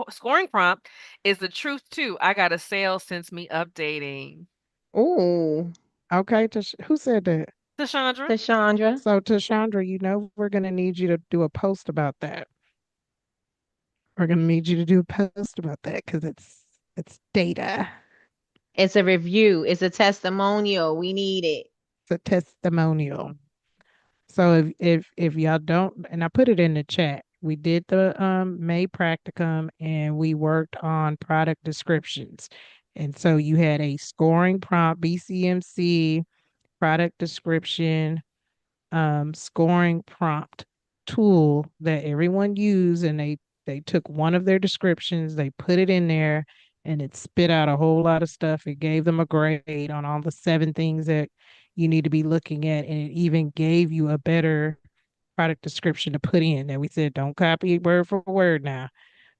scoring prompt is the truth too. I got a sale since me updating. Ooh, Okay, who said that? Tashandra. Tashandra. So Tashandra, we're gonna need you to do a post about that. We're gonna need you to do a post about that because it's data. It's a review. It's a testimonial. We need it. It's a testimonial. So if y'all don't, and I put it in the chat, we did the May practicum and we worked on product descriptions. And so you had a scoring prompt, BCMC, product description, scoring prompt tool that everyone used, and they took one of their descriptions, they put it in there, and it spit out a whole lot of stuff. It gave them a grade on all the 7 things that you need to be looking at, and it even gave you a better product description to put in. That we said don't copy it word for word now,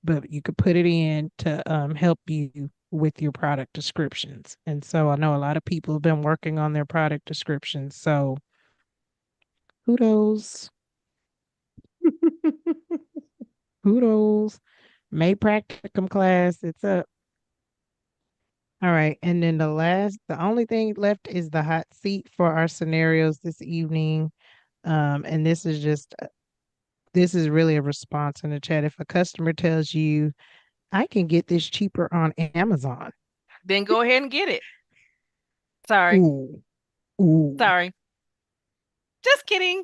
but you could put it in to help you with your product descriptions. And so I know a lot of people have been working on their product descriptions. So kudos. Kudos. May practicum class. It's up. All right. And then the only thing left is the hot seat for our scenarios this evening. And this is really a response in the chat. If a customer tells you, I can get this cheaper on Amazon. Then go ahead and get it. Sorry. Ooh, ooh. Sorry. Just kidding.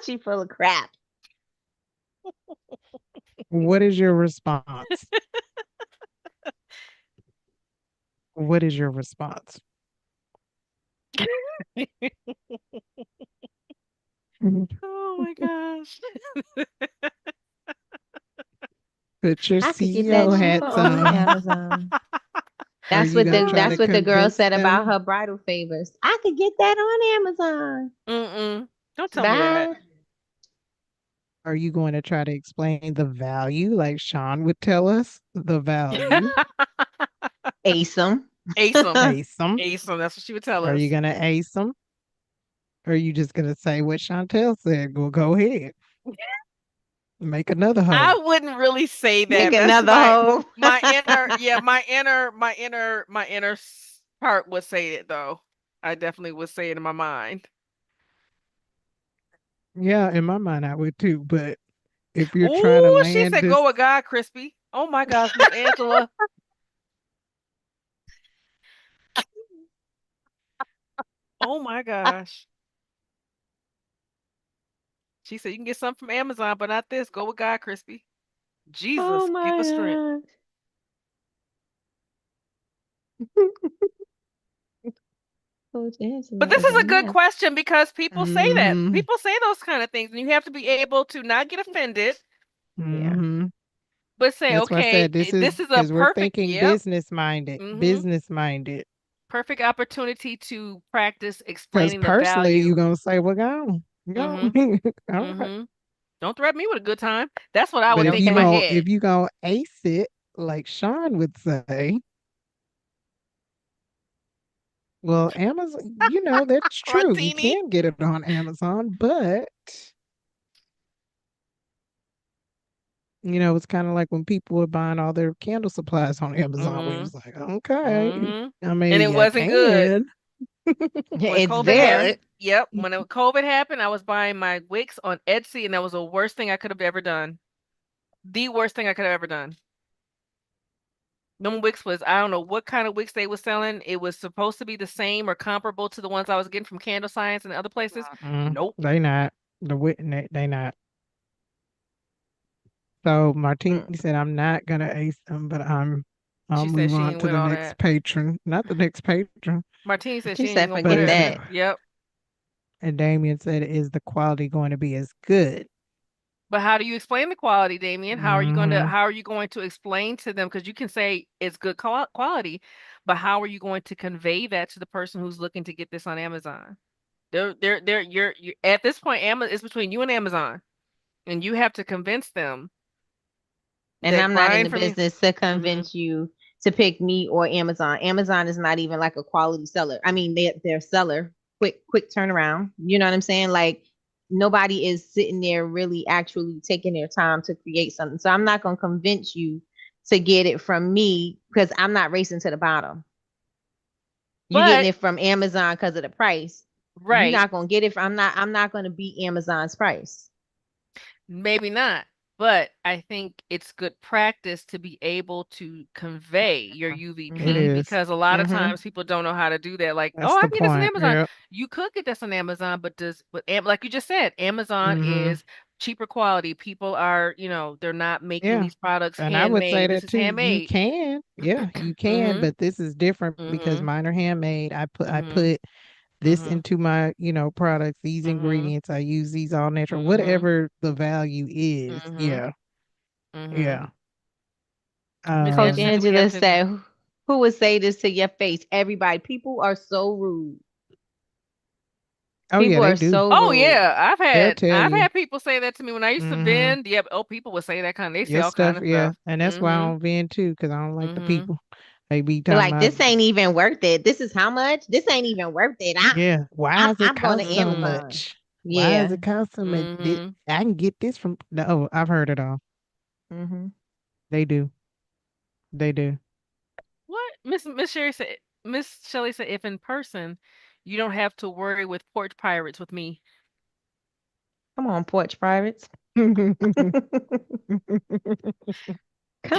She full of crap. What is your response? What is your response? Mhm. Oh my gosh. Put your I could get that CEO cheaper hats on on. Amazon. Are That's you what gonna the try Oh. that's to what the girl convince said about them? her bridal favors. I could get that on Amazon. Mm-mm. Don't tell me that. Bye. Are you going to try to explain the value like Sean would tell us? The value. Ace 'em. Ace them. Ace them. Ace them. That's what she would tell Are you us. going to ace them? Or are you just going to say what Chantel said? Go ahead. Make another I hole. wouldn't really say Make that. That's another my hole. my inner, yeah, my inner part would say it though. I definitely would say it in my mind. Yeah, in my mind I would too. But if you're trying to Ooh, she land said, this, "Go with God, Crispy." Oh my gosh, Miss Angela. Oh my gosh. She said, "You can get some from Amazon, but not this. Go with God, Crispy." Oh Jesus, give my us strength. God. Coach But Angela this is is a a good mess. question because people say that. mm-hmm, People say those kind of things, and you have to be able to not get offended, Yeah. mm-hmm. but say, That's why I "Okay, said this is this is a because we're perfect, thinking yep, business minded, mm-hmm, business minded. perfect opportunity to practice Because explaining the personally, value." you're gonna say, "Well, go, go." Mm-hmm. All right. Mm-hmm. Don't threaten me with a good time. That's what I But would think in my Okay. head. if you gonna ace it, like Sean would say, well, Amazon, that's true. You Martini. can get it on Amazon, but it's kind of like when people were buying all their candle supplies on Amazon. We Mm-hmm. was like, okay, Mm-hmm. I And mean, it you wasn't good. can. When It's COVID there. happened, yep. When COVID happened, I was buying my wicks on Etsy, and that was the worst thing I could have ever done. The worst thing I could have ever done. Them wicks was, I don't know what kind of wicks they were selling. It was supposed to be the same or comparable to the ones I was getting from Candle Science and other places. Nope. They not they not. So Martini Mm. said, "I'm not gonna ace them, but I'll She said move she on ain't to with the all next that. patron, not the next patron." Martini said She she ain't even said, gonna put forget it. But that. Yep. and Damien said, "Is the quality going to be as good?" But how do you explain the quality, Damien? Hmm How are you going to explain to them? Because you can say it's good quality, but how are you going to convey that to the person who's looking to get this on Amazon? You're at this point, Amazon it's between you and Amazon, and you have to convince them And that I'm not in buying the from you. business to Hmm. convince you to pick me or Amazon. Amazon is not even like a quality seller. I mean, they're seller, quick turnaround. You know what I'm saying? Like nobody is sitting there really actually taking their time to create something. So I'm not gonna convince you to get it from me because I'm not racing to the bottom. You getting But it from Amazon because of the price. You're right, not gonna get it from I'm not gonna beat Amazon's price. maybe not. But I think it's good practice to be able to convey your It UVP Mm-hmm. is. because a lot of Mm-hmm. times people don't know how to do that. Like, oh, That's I the can get this on point. Amazon. Yeah. You could get this on Amazon, but like you just said, Amazon hmm is cheaper quality. People are, they're not making Yeah. these products And I would say handmade. This that is too. You handmade. can. Yeah, you can, Mhm. but this is different because Mhm. mine are handmade. I Mhm. put this Mhm. into my, products, these Mhm. ingredients. I use these all natural, Mhm. whatever the value is. Mhm. Yeah. Mhm. Yeah. Miss Coach Angela Um, said we have Angela to. said, who would say this to your face? Everybody. People are so rude. oh yeah, People they are do. so Oh rude. yeah, I've They'll had tell I've you. had people say that to me when I used to Mm-hmm. vend. Yep. Oh, people would say that kind. They say Your all kind stuff, of yeah. stuff. And that's why I Mhm. don't vend too, because I don't like the Mhm. people. They be They're talking like, about, this ain't even worth it. This is how much? This ain't even worth it. yeah, why I'm does it I'm going to cost so Mhm. Amazon. much? Why does Yeah. it cost so much? Mhm. I can get this from no, I've heard it all. Hmm. They do. They do. What Miss Sherry said? Miss Shelley said, if in person, you don't have to worry with porch pirates with me. Come on, porch privates. Come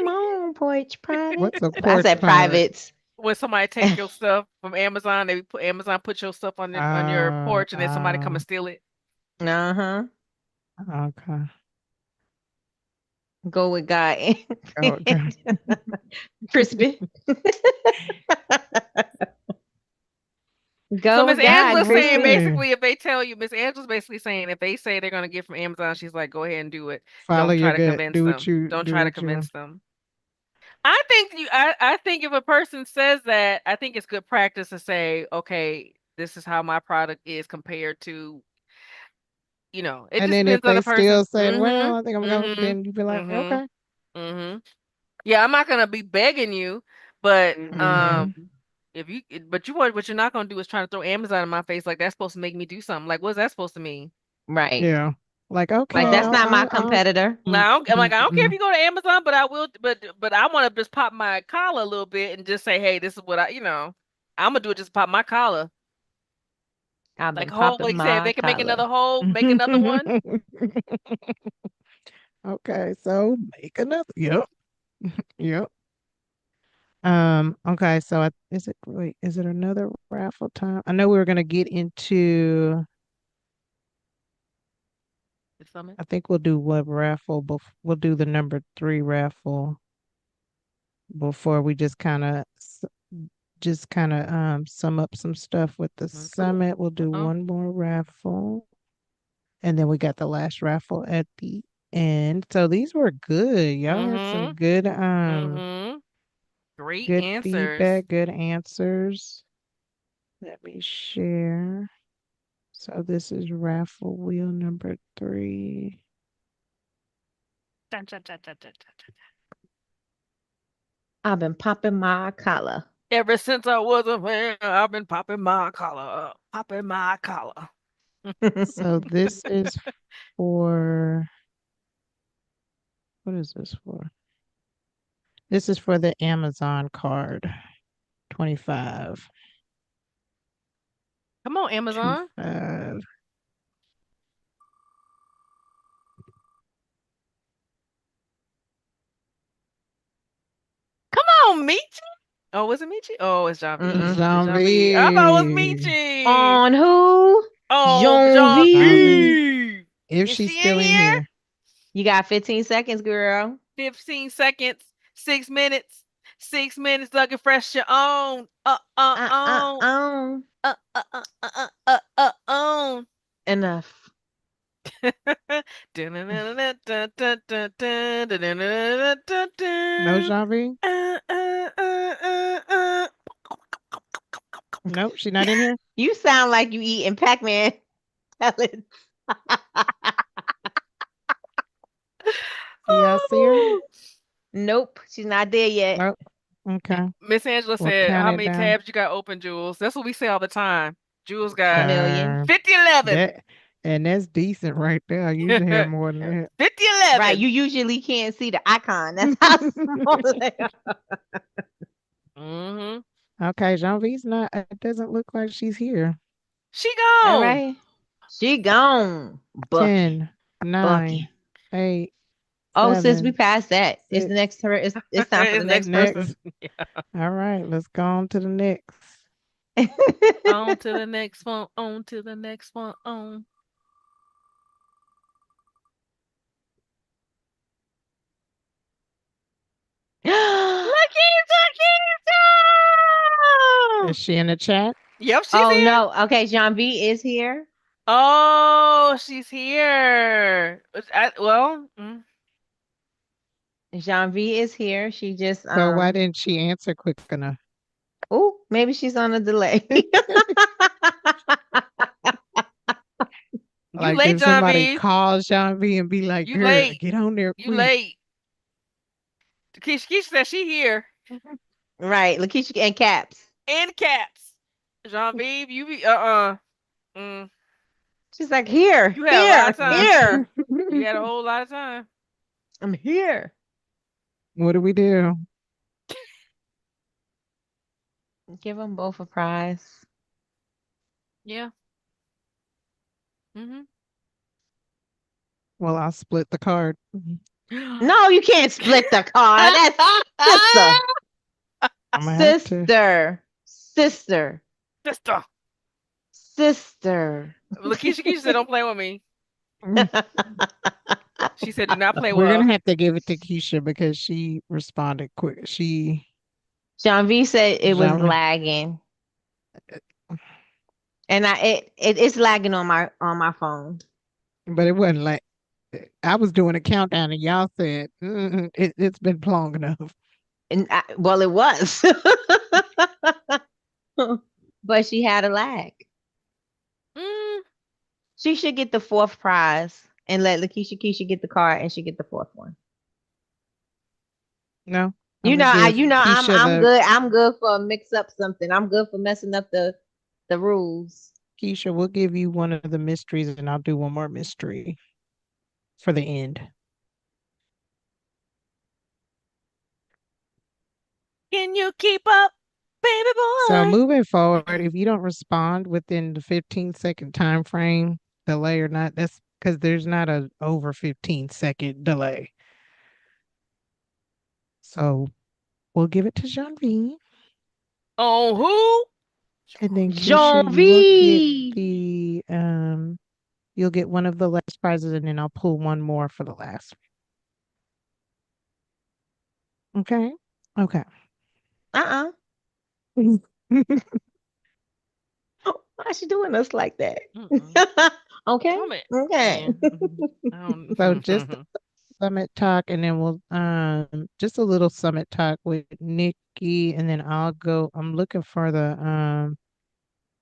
on, porch What's a privates. I porch said pirate? privates. When somebody take your stuff from Amazon, they put Amazon put your stuff on your Uh, porch, and then somebody come uh, and steal it. Uh-huh. okay. Go with God. Okay. Crispy. So Go Miss with God, Angela's saying Crispy. Okay. basically, if they tell you, Miss Angela's basically saying if they say they're gonna get from Amazon, she's like, go ahead and do it. Follow Don't try your to gut. convince them. Don't try to Do. convince them. I think if a person says that, I think it's good practice to say, okay, this is how my product is compared to, it And just then if depends on they the person. still say, "Well, I think I'm gonna," Mhm. then you be like, Mhm. "Okay." Mhm. Yeah, I'm not gonna be begging you, but Mm-hmm. Hmm. but what you're not gonna do is try to throw Amazon in my face like that's supposed to make me do something. Like, what's that supposed to mean? Right. Yeah. Like, Like okay, that's not my I'll competitor. Now I'm like, I don't care if mm-mm. you go to Amazon, but I will. But I want to just pop my collar a little bit and just say, hey, this is what I'm gonna do it. Just pop my collar, I've like been whole. popping Like you said, my they can make collar. another hole, make another one. Okay, so make another. Yep. Yep. Okay, so is it another raffle time? I know we were gonna get into The summit. I think we'll do what raffle we'll do the number 3 raffle before we just kind of sum up some stuff with the Cool. summit. We'll do Oh. one more raffle and then we got the last raffle at the end. So these were good. Y'all had some Mm-hmm. Mm-hmm. Great good answers. feedback, good answers. Let me share. So this is raffle wheel number 3. Dun, dun, dun, dun, dun, dun, dun. I've been popping my collar. Ever since I was a man, I've been popping my collar, popping my collar. So this is for what is this for? This is for the Amazon card. 25. Come on, Amazon. 25. Come on, Michi. Oh, was it Michi? Oh, it's John V. Mm-mm. It's John V. I thought it was Janvi. Michi. On who? Oh, John Jonvi. Janvi. V. If Is she's she in still in here? here. You got 15 seconds, girl. 15 seconds, 6 minutes, 6 minutes, looking fresh your own. Uh, uh, um. On. Enough. No, Janvi? Nope, she's not in here. You sound like you eating Pac-Man pellets. Do y'all see her? Nope, she's not there yet. Nope. Okay. Miss Angela We'll said, count how it many down. tabs you got open, Jules? That's what we say all the time. Jules got A million. 5011. That and that's decent right there. I usually have more than that. 5011. Right, you usually can't see the icon. That's how small they are. Mm-hmm. Okay, Janvi's not. It doesn't look like she's here. She All gone. right. She gone. Bucking. 10, 9, Bucking. 8, Oh, sis, we 7, passed that. It's the 6. next turn. It's time for the It's next next person. person. Next. All right, let's go on to the next. On to the next one. On to the next one. On. Is she in the chat? Yep, she's Oh here. no. Okay, Jean V is here. Oh, she's here. Jean V is here. She just So why didn't she answer quick enough? oh, maybe she's on a delay. You Like late, if John somebody V. calls Jean V and be like, You girl, late. get on there You quick. late. Keisha said she here. Right, Lakeisha and Caps. And Caps. Jean V, you be Mm. She's like, here, You had a lot here, of time. here. You had a whole lot of time. I'm here. What do we do? Give them both a prize. Yeah. Mm-hmm. Well, I'll split the card. No, you can't split the card. That's sister. I'm gonna have to. Sister. Sister. Sister. Lakeisha said, don't play with me. She said, do not play with We're her. gonna have to give it to Keisha because she responded quick. Jean V said it was Jean V- lagging. And it's lagging on my phone. but it wasn't like I was doing a countdown and y'all said it's been long enough. And well, it was. But she had a lag. Mm. She should get the fourth prize and let Keisha get the card and she get the fourth one. No. You know, I'm Keisha good. I'm good for mix up something. I'm good for messing up the rules. Keisha, we'll give you one of the mysteries and I'll do one more mystery. for the end. Can you keep up, baby So boy? moving forward, if you don't respond within the 15-second time frame, delay or not, that's because there's not a over 15-second delay. So we'll give it to Janvi. Oh, who? And then Keisha, you will get Janvi. you'll get one of the last prizes, and then I'll pull one more for the last. Okay. Okay. Uh-uh. Why is she doing us like that? Okay. Summit. Okay. So just summit talk, and then we'll just a little summit talk with Nikki, and then I'll go. I'm looking for the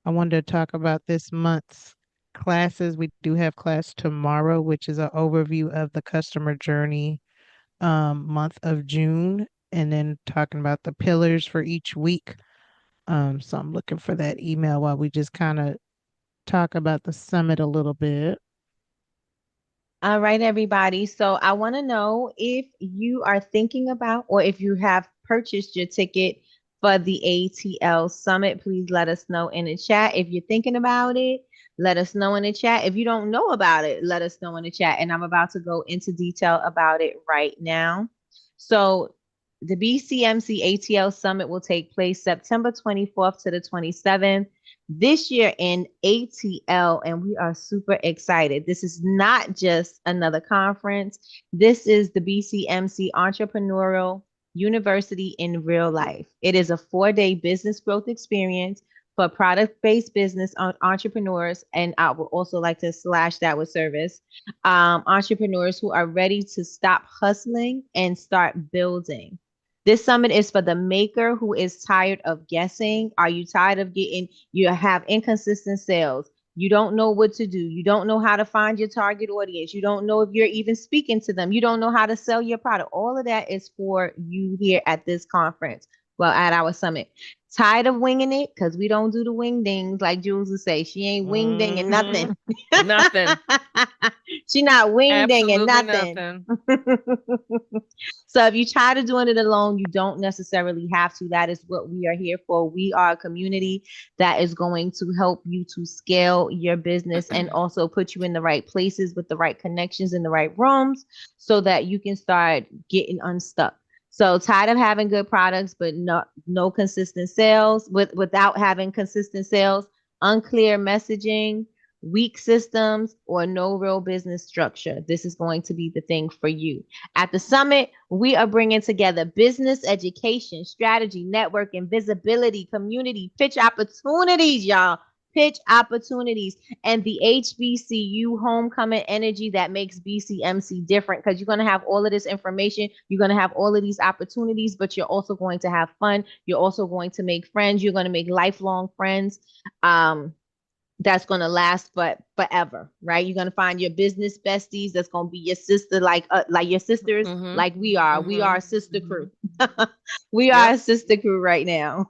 I wanted to talk about this month's classes. We do have class tomorrow, which is an overview of the customer journey month of June, and then talking about the pillars for each week. So I'm looking for that email while we just kind of talk about the summit a little bit. All right, everybody. So I want to know if you are thinking about or if you have purchased your ticket for the ATL Summit. Please let us know in the chat. If you're thinking about it, let us know in the chat. If you don't know about it, let us know in the chat. And I'm about to go into detail about it right now. So the BCMC ATL Summit will take place September 24th to the 27th this year in ATL, and we are super excited. This is not just another conference. This is the BCMC Entrepreneurial University in real life. It is a 4-day business growth experience for product-based business entrepreneurs, and I would also like to slash that with service entrepreneurs who are ready to stop hustling and start building. This summit is for the maker who is tired of guessing. Are you tired of you have inconsistent sales? You don't know what to do. You don't know how to find your target audience. You don't know if you're even speaking to them. You don't know how to sell your product. All of that is for you here at this conference. Well, at our summit. Tired of winging it? Because we don't do the wing dings like Jules would say. She ain't wing dinging nothing. Nothing. She not wing dinging Absolutely nothing. nothing. So if you're tired of doing it alone, you don't necessarily have to. That is what we are here for. We are a community that is going to help you to scale your business and also put you in the right places with the right connections in the right rooms so that you can start getting unstuck. So tired of having good products, but no consistent sales without having consistent sales, unclear messaging, weak systems, or no real business structure. This is going to be the thing for you. At the summit, we are bringing together business education, strategy, networking, visibility, community, pitch opportunities, y'all. Pitch opportunities and the HBCU homecoming energy that makes BCMC different because you're going to have all of this information. You're going to have all of these opportunities, but you're also going to have fun. You're also going to make friends. You're going to make lifelong friends. That's going to last forever, right? You're going to find your business besties. That's going to be your sister, like your sisters, like we are. We are a sister crew. We are a sister crew right now.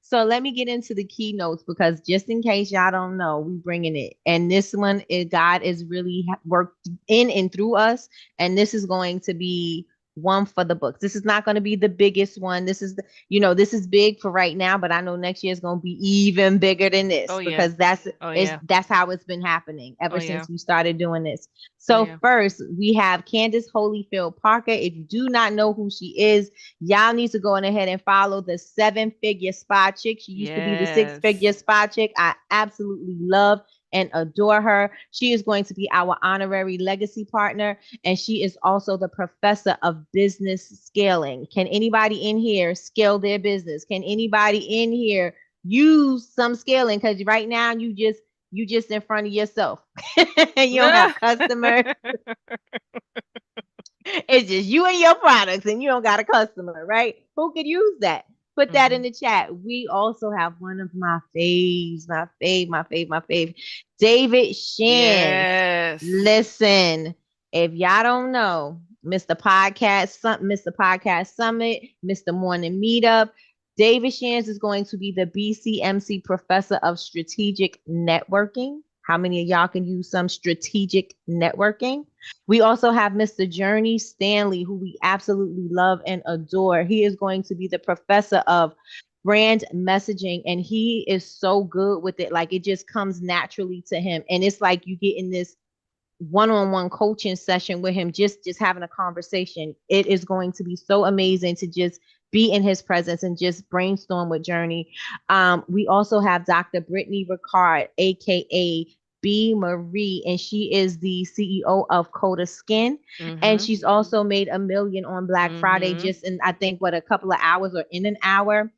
So let me get into the keynotes because just in case y'all don't know, we bringing it. And this one, God is really worked in and through us. And this is going to be one for the books. This is not going to be the biggest one. This is this is big for right now, but I know next year is going to be even bigger than this because that's how it's been happening ever since we started doing this. So first we have Candace Holyfield Parker. If you do not know who she is, y'all need to go on ahead and follow the 7-figure spy chick. She used to be the 6-figure spy chick. I absolutely love and adore her. She is going to be our honorary legacy partner, and she is also the professor of business scaling. Can anybody in here scale their business? Can anybody in here use some scaling? Because right now you just in front of yourself. You don't have customers. It's just you and your products, and you don't got a customer, right? Who could use that? Put that in the chat. We also have one of my faves, my fave, David Shan. Yes. Listen, if y'all don't know, Mr. Podcast Summit, Mr. Morning Meetup, David Shands is going to be the BCMC Professor of Strategic Networking. How many of y'all can use some strategic networking? We also have Mr. Journey Stanley, who we absolutely love and adore. He is going to be the professor of brand messaging, and he is so good with it. Like, it just comes naturally to him. And it's like you get in this one-on-one coaching session with him, just having a conversation. It is going to be so amazing to just be in his presence and just brainstorm with Journey. We also have Dr. Brittany Ricard, aka B. Marie, and she is the CEO of Coda Skin. And she's also made $1 million on Black Friday, just in, I think, what, a couple of hours or in an hour.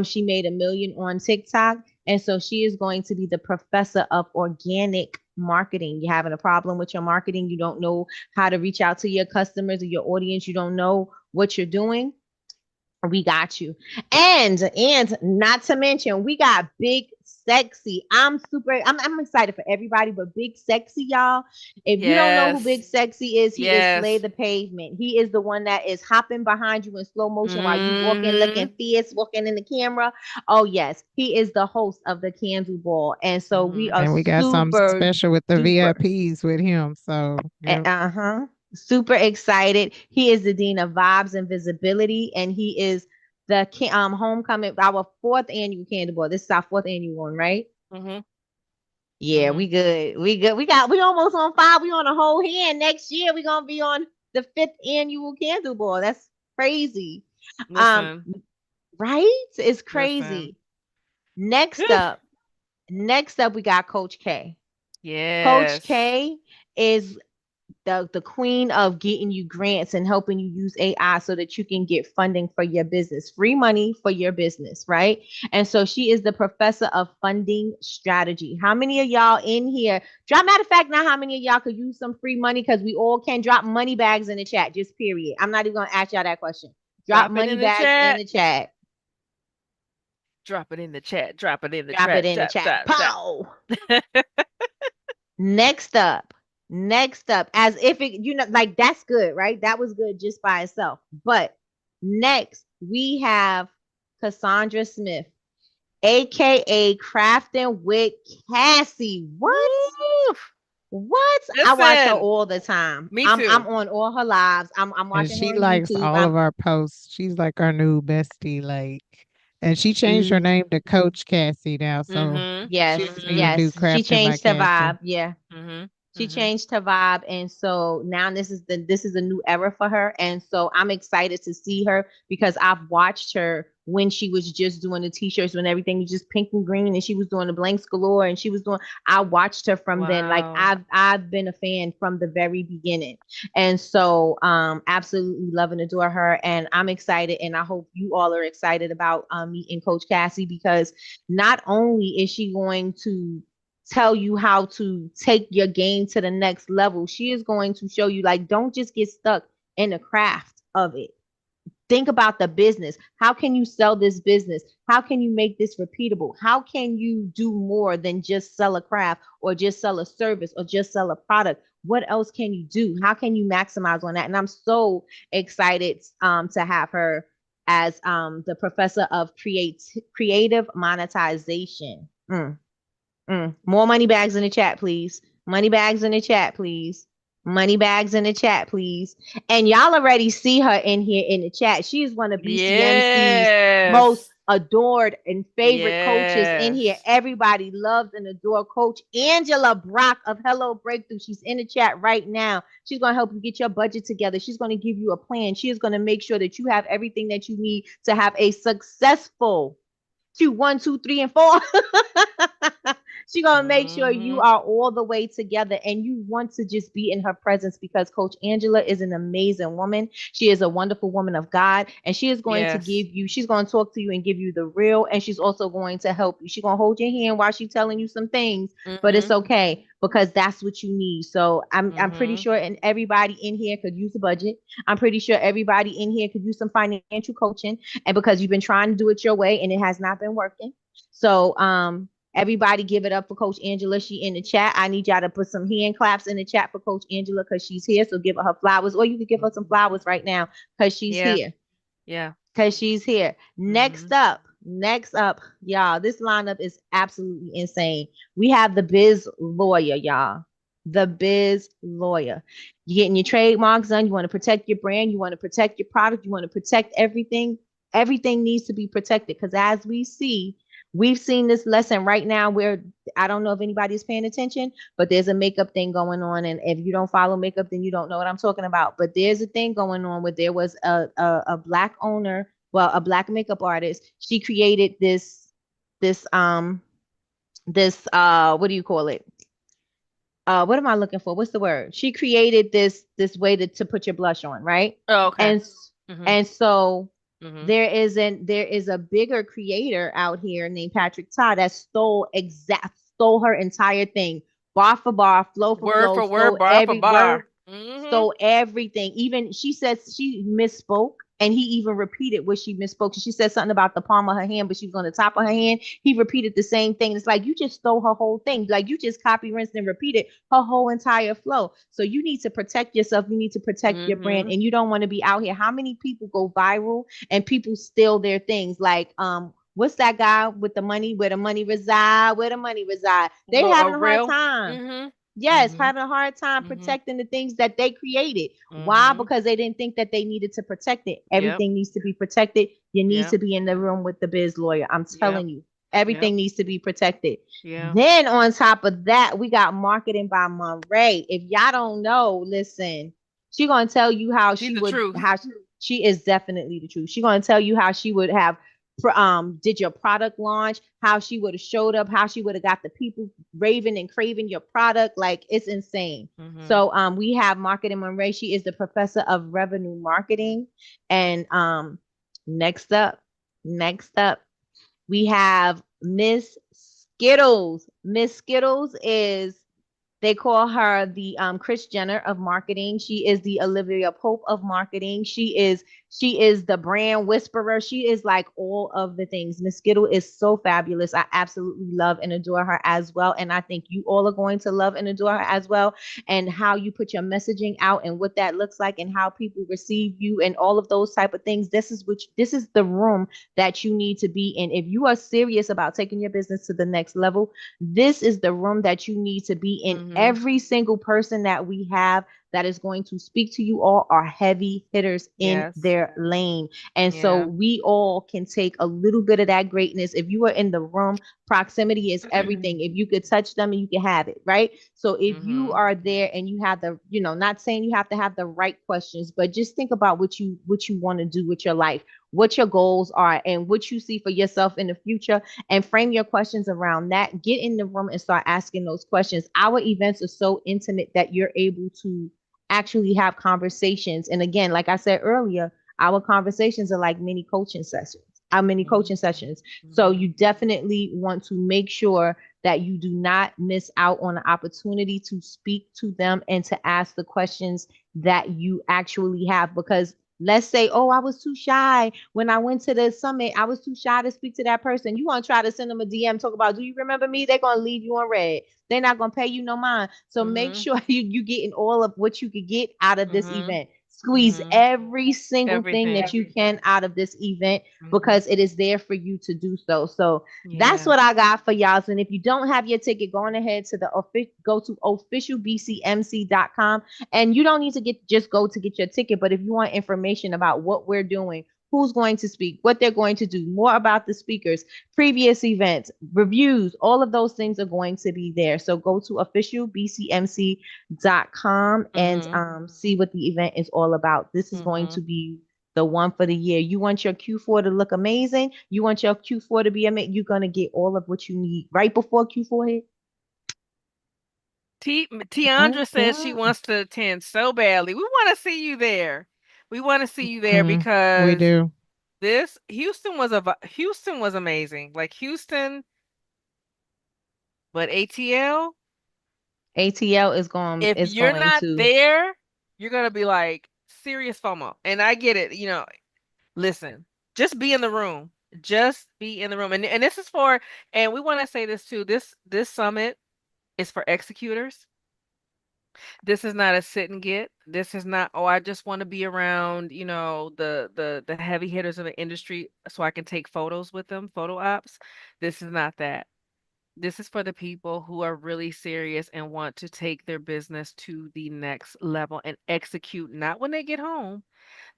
She made $1 million on TikTok. And so she is going to be the professor of organic marketing. You're having a problem with your marketing, you don't know how to reach out to your customers or your audience, you don't know what you're doing, we got you. And not to mention, we got Big Sexy. I'm excited for everybody, but Big Sexy, y'all. If you don't know who Big Sexy is, he is Slay the Pavement. He is the one that is hopping behind you in slow motion while you walking, looking fierce, walking in the camera. Oh yes, he is the host of the Candle Ball, and so we are And we got something super special with the duper. VIPs with him. So yeah. Super excited. He is the Dean of Vibes and Visibility, and he is the homecoming, our 4th annual Candle Ball. This is our 4th annual one, right? Yeah, we good. We almost on 5. We on a whole hand. Next year, we're gonna be on the 5th annual Candle Ball. That's crazy. Listen. Right? It's crazy. Listen. Next up, we got Coach K. Yes. Coach K is the queen of getting you grants and helping you use AI so that you can get funding for your business, free money for your business, right? And so she is the professor of funding strategy. How many of y'all in here, matter of fact, now how many of y'all could use some free money? Because we all can. Drop money bags in the chat, just period. I'm not even going to ask y'all that question. Drop money bags in the chat. Drop it in the chat. Drop it in the chat. Drop it in the chat. Pow! Next up, as if it, like, that's good, right? That was good just by itself. But next, we have Cassandra Smith, aka Crafting with Cassie. What? Listen, I watch her all the time. Me too. I'm on all her lives. I'm watching her on YouTube. She likes all of our posts. She's like our new bestie, like. And she changed her name to Coach Cassie now. So yes, she changed her vibe. Yeah. She changed her vibe, and so now this is a new era for her, and so I'm excited to see her because I've watched her when she was just doing the t-shirts, when everything was just pink and green, and she was doing the blanks galore, and I watched her from then. Like, I've been a fan from the very beginning, and so absolutely love and adore her, and I'm excited, and I hope you all are excited about meeting Coach Cassie, because not only is she going to tell you how to take your game to the next level, she is going to show you, like, don't just get stuck in the craft of it. Think about the business. How can you sell this business? How can you make this repeatable? How can you do more than just sell a craft or just sell a service or just sell a product? What else can you do? How can you maximize on that? And I'm so excited to have her as the professor of creative monetization. More money bags in the chat, please. Money bags in the chat, please. Money bags in the chat, please. And y'all already see her in here in the chat. She is one of BCMC's most adored and favorite coaches in here. Everybody loves and adores Coach Angela Brock of Hello Breakthrough. She's in the chat right now. She's going to help you get your budget together. She's going to give you a plan. She is going to make sure that you have everything that you need to have a successful Q1, 2, 3, and 4. She's going to make sure you are all the way together and you want to just be in her presence, because Coach Angela is an amazing woman. She is a wonderful woman of God, and she is going to give you, she's going to talk to you and give you the real, and she's also going to help you. She's going to hold your hand while she's telling you some things, but it's okay, because that's what you need. So I'm pretty sure, and everybody in here could use a budget. I'm pretty sure everybody in here could use some financial coaching, and because you've been trying to do it your way and it has not been working. So everybody give it up for Coach Angela. She in the chat. I need y'all to put some hand claps in the chat for Coach Angela, because she's here. So give her flowers, or you can give her some flowers right now, because she's here. Yeah. Because she's here. Next up, Next up, y'all, this lineup is absolutely insane. We have the biz lawyer, y'all. The biz lawyer. You're getting your trademarks done. You want to protect your brand. You want to protect your product. You want to protect everything. Everything needs to be protected because as we see, we've seen this lesson right now where I don't know if anybody's paying attention, but there's a makeup thing going on. And if you don't follow makeup, then you don't know what I'm talking about. But there's a thing going on where there was a black owner, well, a black makeup artist. She created this what do you call it? What am I looking for? What's the word? She created this way to put your blush on, right? Oh, okay. And Mm-hmm. and so Mm-hmm. there is a bigger creator out here named Patrick Todd that stole her entire thing, bar for bar, flow for Word flow, for word, stole bar for every word, bar. Mm-hmm. stole everything. Even she says she misspoke, and he even repeated what she misspoke. She said something about the palm of her hand, but she was on the top of her hand. He repeated the same thing. It's like you just stole her whole thing. Like you just copy, rinsed, and repeated her whole entire flow. So you need to protect yourself. You need to protect your brand, Mm-hmm. and you don't want to be out here. How many people go viral and people steal their things? Like what's that guy with the money? Where the money reside? Where the money reside? They A having a hard real. time. Mm-hmm. Yes, Mm-hmm. having a hard time Mm-hmm. protecting the things that they created. Why? Mm-hmm. Because they didn't think that they needed to protect it. Yep. Everything needs to be protected. You need Yep. to be in the room with the biz lawyer. I'm Yep. telling you, Yep. everything needs to be protected. Yeah. Then on top of that, we got marketing by Monray. If y'all don't know, listen, she gonna tell you how She's she the would truth. how she is definitely the truth. She gonna tell you how she would have did your product launch, how she would have showed up, how she would have got the people raving and craving your product. Like it's insane. Mm-hmm. So we have Marketing Monray. She is the professor of revenue marketing. And next up, next up, we have Miss Skittles. Miss Skittles is they call her the Kris Jenner of marketing. She is the Olivia Pope of marketing. She is the brand whisperer. She is like all of the things. Miss Skittle is so fabulous. I absolutely love and adore her as well. And I think you all are going to love and adore her as well. And how you put your messaging out and what that looks like and how people receive you and all of those type of things. This is the room that you need to be in. If you are serious about taking your business to the next level, this is the room that you need to be in. Mm-hmm. Every single person that we have that is going to speak to you all are heavy hitters in Yes. their lane. And so Yeah. we all can take a little bit of that greatness. If you are in the room, proximity is everything. If you could touch them and you can have it, right? So if you Mm-hmm. are there and you have the, not saying you have to have the right questions, but just think about what you want to do with your life, what your goals are, and what you see for yourself in the future, and frame your questions around that. Get in the room and start asking those questions. Our events are so intimate that you're able to actually have conversations. And again, like I said earlier, our conversations are like mini coaching sessions. Our mini coaching sessions. So Mm-hmm. you definitely want to make sure that you do not miss out on the opportunity to speak to them and to ask the questions that you actually have. Because let's say, oh, I was too shy when I went to the summit. I was too shy to speak to that person. You want to try to send them a DM, talk about, do you remember me? They're going to leave you on red. They're not going to pay you no mind. So make Mm-hmm. sure you getting all of what you could get out of this Mm-hmm. event. Squeeze Mm-hmm. every single thing that Everything. you can out of this event Mm-hmm. because it is there for you to do so. So that's Yeah. what I got for y'all. And if you don't have your ticket, go on ahead to go to officialbcmc.com. And you don't need to just go to get your ticket, but if you want information about what we're doing, who's going to speak, what they're going to do, more about the speakers, previous events, reviews, all of those things are going to be there. So go to officialbcmc.com and Mm-hmm. see what the event is all about. This is going Mm-hmm. to be the one for the year. You want your Q4 to look amazing. You want your Q4 to be amazing. You're going to get all of what you need right before Q4 hit. Tiandra says she Okay. wants to attend so badly. We want to see you there. We want to see you there We because do. this Houston was amazing. Like Houston, but ATL, ATL is going if is you're going not to there, you're gonna be like serious FOMO. And I get it, listen, just be in the room. Just be in the room. And this is for, and we want to say this too. This summit is for executors. This is not a sit and get. This is not, oh, I just want to be around, the heavy hitters of the industry so I can take photos with them, photo ops. This is not that. This is for the people who are really serious and want to take their business to the next level and execute, not when they get home.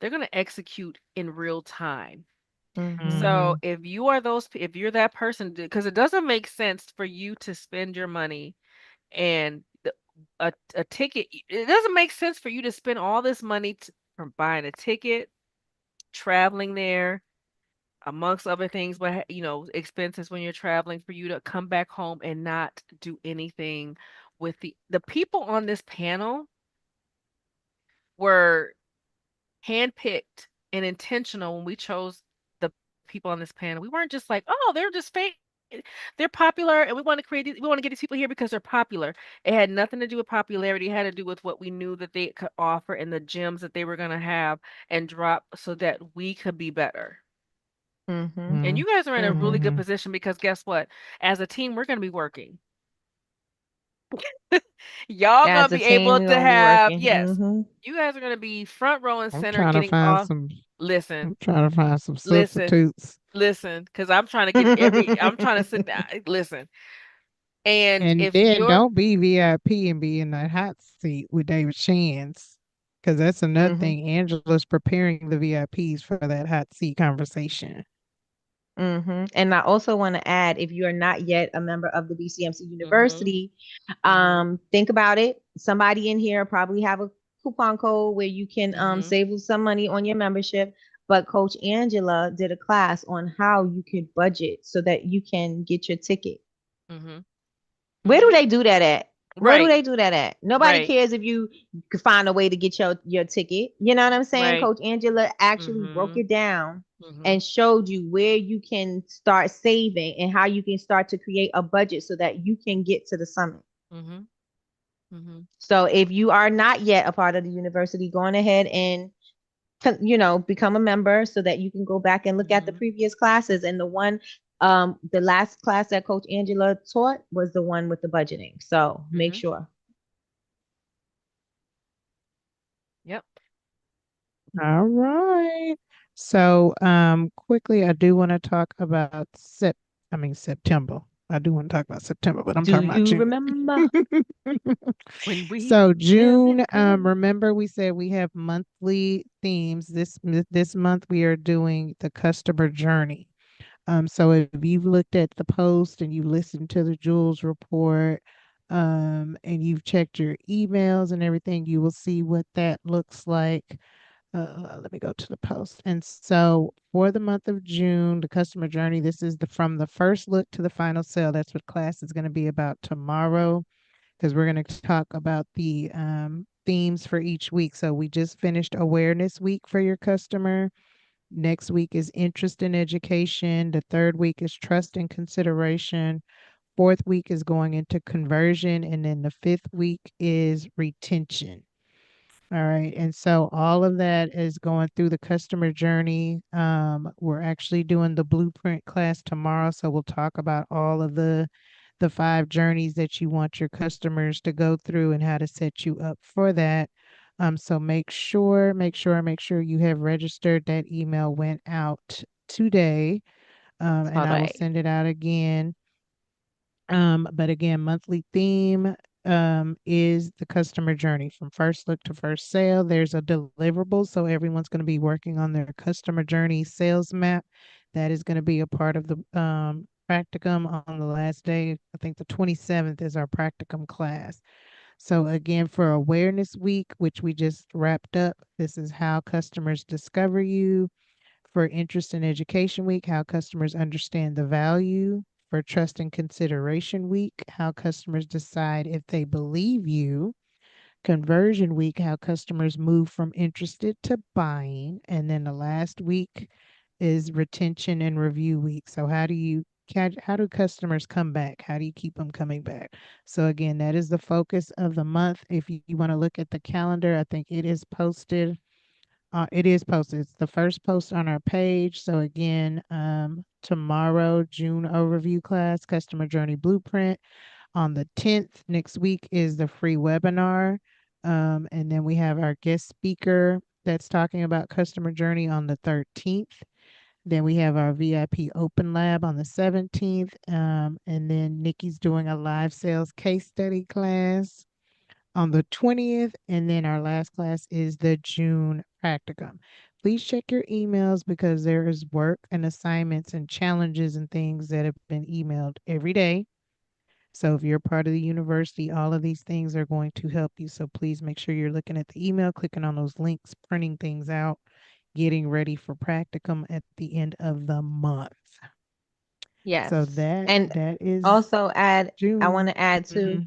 They're going to execute in real time. Mm-hmm. So Mm-hmm. if you're that person, because it doesn't make sense for you to spend your money and a ticket. It doesn't make sense for you to spend all this money from buying a ticket, traveling there, amongst other things, but expenses when you're traveling for you to come back home and not do anything with the people on this panel were handpicked and intentional when we chose the people on this panel. We weren't just like, oh, they're just they're popular and we want to get these people here because they're popular. It had nothing to do with popularity. It had to do with what we knew that they could offer and the gems that they were going to have and drop so that we could be better. Mm-hmm. And you guys are in a really good Mm-hmm. position because guess what? As a team, we're going to be working. Y'all going As to a be team, able we're to gonna be have, working. yes, Mm-hmm. you guys are going to be front row and I'm center trying to getting find all, some. listen, I'm trying to find some listen, substitutes. listen, because I'm trying to sit down, listen. And And if then you're, don't be VIP and be in that hot seat with David Shands. Because that's another Mm-hmm. thing. Angela's preparing the VIPs for that hot seat conversation. Mm-hmm. And I also want to add, if you are not yet a member of the BCMC mm-hmm, University, mm-hmm, think about it. Somebody in here probably have a coupon code where you can mm-hmm, save some money on your membership. But Coach Angela did a class on how you could budget so that you can get your ticket. mm-hmm, Where do mm-hmm. they do that at? Where do Right, they do that at? Nobody right, cares if you could find a way to get your ticket. You know what I'm saying? right, Coach Angela actually broke mm-hmm, it down mm-hmm, and showed you where you can start saving and how you can start to create a budget so that you can get to the summit. mm-hmm, mm-hmm, So if you are not yet a part of the university, go on ahead and become a member so that you can go back and look at the mm-hmm, previous classes. And the last class that Coach Angela taught was the one with the budgeting. So make mm-hmm. sure. Yep. All right. So, quickly, I do want to talk about September. I do want to talk about September, but I'm Do talking about you June. remember? When we So held it June, good. remember we said we have monthly themes. This month we are doing the customer journey. So if you've looked at the post and you listened to the Jules report, and you've checked your emails and everything, you will see what that looks like. Let me go to the post. And so for the month of June, the customer journey, this is from the first look to the final sale. That's what class is going to be about tomorrow, because we're going to talk about the themes for each week. So we just finished awareness week for your customer. Next week is interest in education. The third week is trust and consideration. Fourth week is going into conversion. And then the fifth week is retention. All right. And so all of that is going through the customer journey. We're actually doing the blueprint class tomorrow. So we'll talk about all of the five journeys that you want your customers to go through and how to set you up for that. So make sure you have registered. That email went out today. And All I will right. send it out again. But again, monthly theme is the customer journey from first look to first sale. There's a deliverable, so everyone's going to be working on their customer journey sales map. That is going to be a part of the practicum on the last day. I think the 27th is our practicum class. So again, for Awareness Week, which we just wrapped up, this is how customers discover you. For Interest in Education Week, how customers understand the value. For Trust and Consideration Week, how customers decide if they believe you. Conversion Week, how customers move from interested to buying. And then the last week is Retention and Review Week. So how do customers come back? How do you keep them coming back? So again, that is the focus of the month. If you want to look at the calendar, I think it is posted. It is posted. It's the first post on our page. So again, tomorrow, June overview class, customer journey blueprint. On the 10th, next week, is the free webinar. And then we have our guest speaker that's talking about customer journey on the 13th. Then we have our VIP open lab on the 17th. And then Nikki's doing a live sales case study class on the 20th. And then our last class is the June practicum. Please check your emails because there is work and assignments and challenges and things that have been emailed every day. So if you're part of the university, all of these things are going to help you. So please make sure you're looking at the email, clicking on those links, printing things out, getting ready for practicum at the end of the month. Yes. So that And is also I June. want to add too,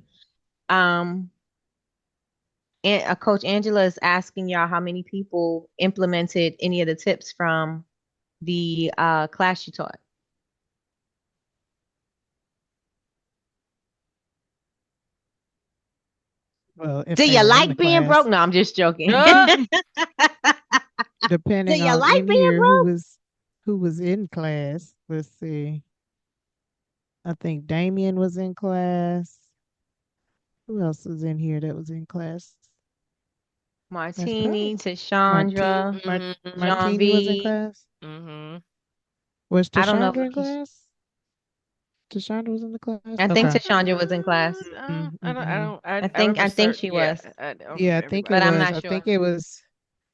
Mhm. Coach Angela is asking y'all how many people implemented any of the tips from the class she taught. Well, if Do they you were in the like being broke? class, No, I'm just joking. Uh, Do depending you on like in being here broke? who was in class. Let's see. I think Damien was in class. Who else was in here that was in class? That's Martini, probably Tashandra, John Martini was in V. class. Mm-hmm. Was I don't know, Tashandra in Lakeisha. class? Tashandra was in the class. I think Okay. Tashandra was in class. Mm-hmm. I I remember, think sir. she Yeah, was, I don't Yeah, I remember think it but everybody. I'm was. not I think sure. it was.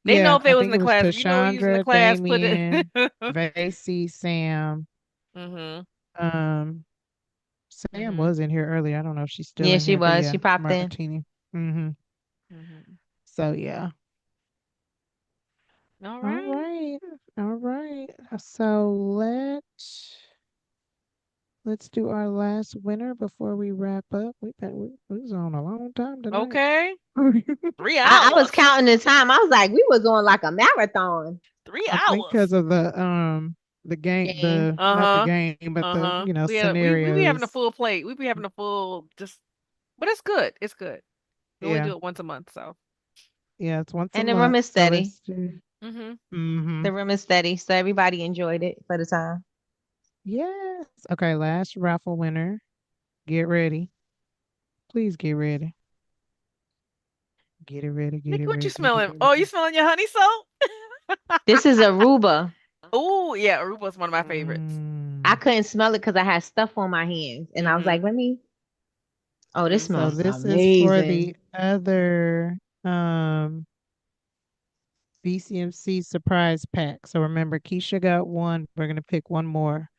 They know Yeah, if I they was think in it the was class. If you know who's in the Tashandra, class, put it. Damien, Vacy, Sam. Mm-hmm. Um, Sam Mm-hmm. was in here earlier. I don't know if she's still Yeah, in she here, but was. yeah, She popped in. Martini. Mm-hmm. Mm-hmm. So yeah. All All right. right. All right. So let's do our last winner before we wrap up. We was on a long time tonight. Okay. 3 I was hours. counting the time. I was like, we was on like a marathon 3 I think hours. because of the game, game. not the Uh-huh. game, but the Uh-huh. We be having a scenarios. full plate. We be having a full just, but it's good. It's good. We only Yeah, do it once a month, so. yeah, it's once a And the room month. is So steady. let's do. Mm-hmm. Mm-hmm. The room is steady. So everybody enjoyed it for the time. Yes. Okay, last raffle winner. Get ready. Please get ready. Get it ready. Get Nikki, it what you ready. Get it smelling? Oh, you ready. smelling your honey soap? This is Aruba. Oh, yeah, Aruba's one of my favorites. I Mm. couldn't smell it because I had stuff on my hands. And I was like, Mm-hmm. let me. Oh, this So Mm-hmm. smells this is for the amazing. other BCMC surprise pack. So remember, Keisha got one. We're gonna pick one more.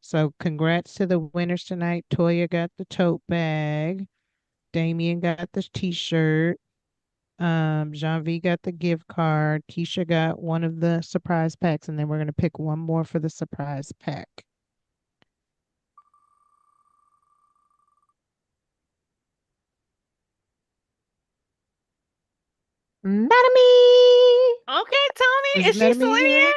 So congrats to the winners tonight. Toya got the tote bag. Damien got the t-shirt. Jean V got the gift card. Keisha got one of the surprise packs, and then we're gonna pick one more for the surprise pack. That me. Okay, Tony, Is is she still Metame in here? here?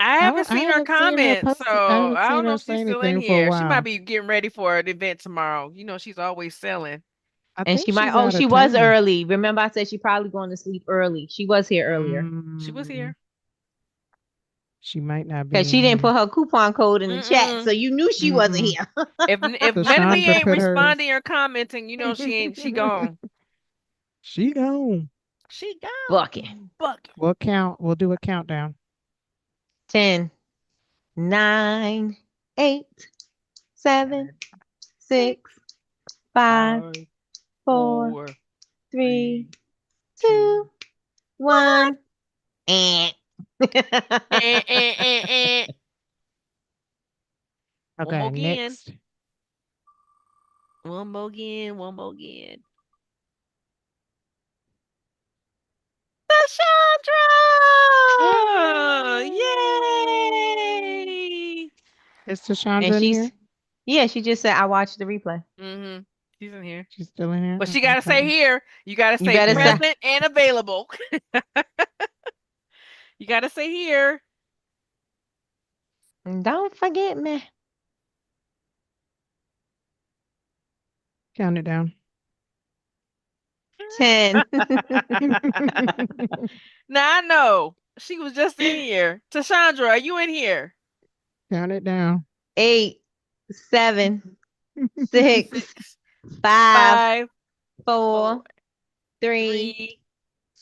I haven't I seen her haven't seen her comment, so post. I haven't I seen don't know her if say she's still in anything for a here. She might while. be getting ready for an event tomorrow. You know, she's always selling. I And think she might, she's oh, out she of was town. early. Remember, I said she probably going to sleep early. She was here earlier She was Mm, here. she might not because be she in didn't here. put her coupon code in the chat. So Mm-mm. you knew she wasn't Mm-mm. here. If So Metame Chandra ain't put hers. responding or commenting, you know she gone. She gone. She gone. Bucket. Bucket. We'll count. We'll do a countdown. 10, 9, 8, 7, 6, 5, 5, 4, 4, 3, 2. 2, 1. And Eh, eh, eh, eh. One more Okay, again. next. One more again. One more again. Sandra! Yay! Yay! Is Tashandra and in here? yeah, she just said I watched the replay. Mm-hmm. She's in here. She's still in here? But she gotta say Okay. here. You gotta You say better Yeah. say, present and available. You gotta say here. don't forget me. Count it down. 10, Now I know. She was just in here. Tashandra, are you in here? Count it down. 8, 7, 6, Six, 5, 5, 4, 4, 3, 3,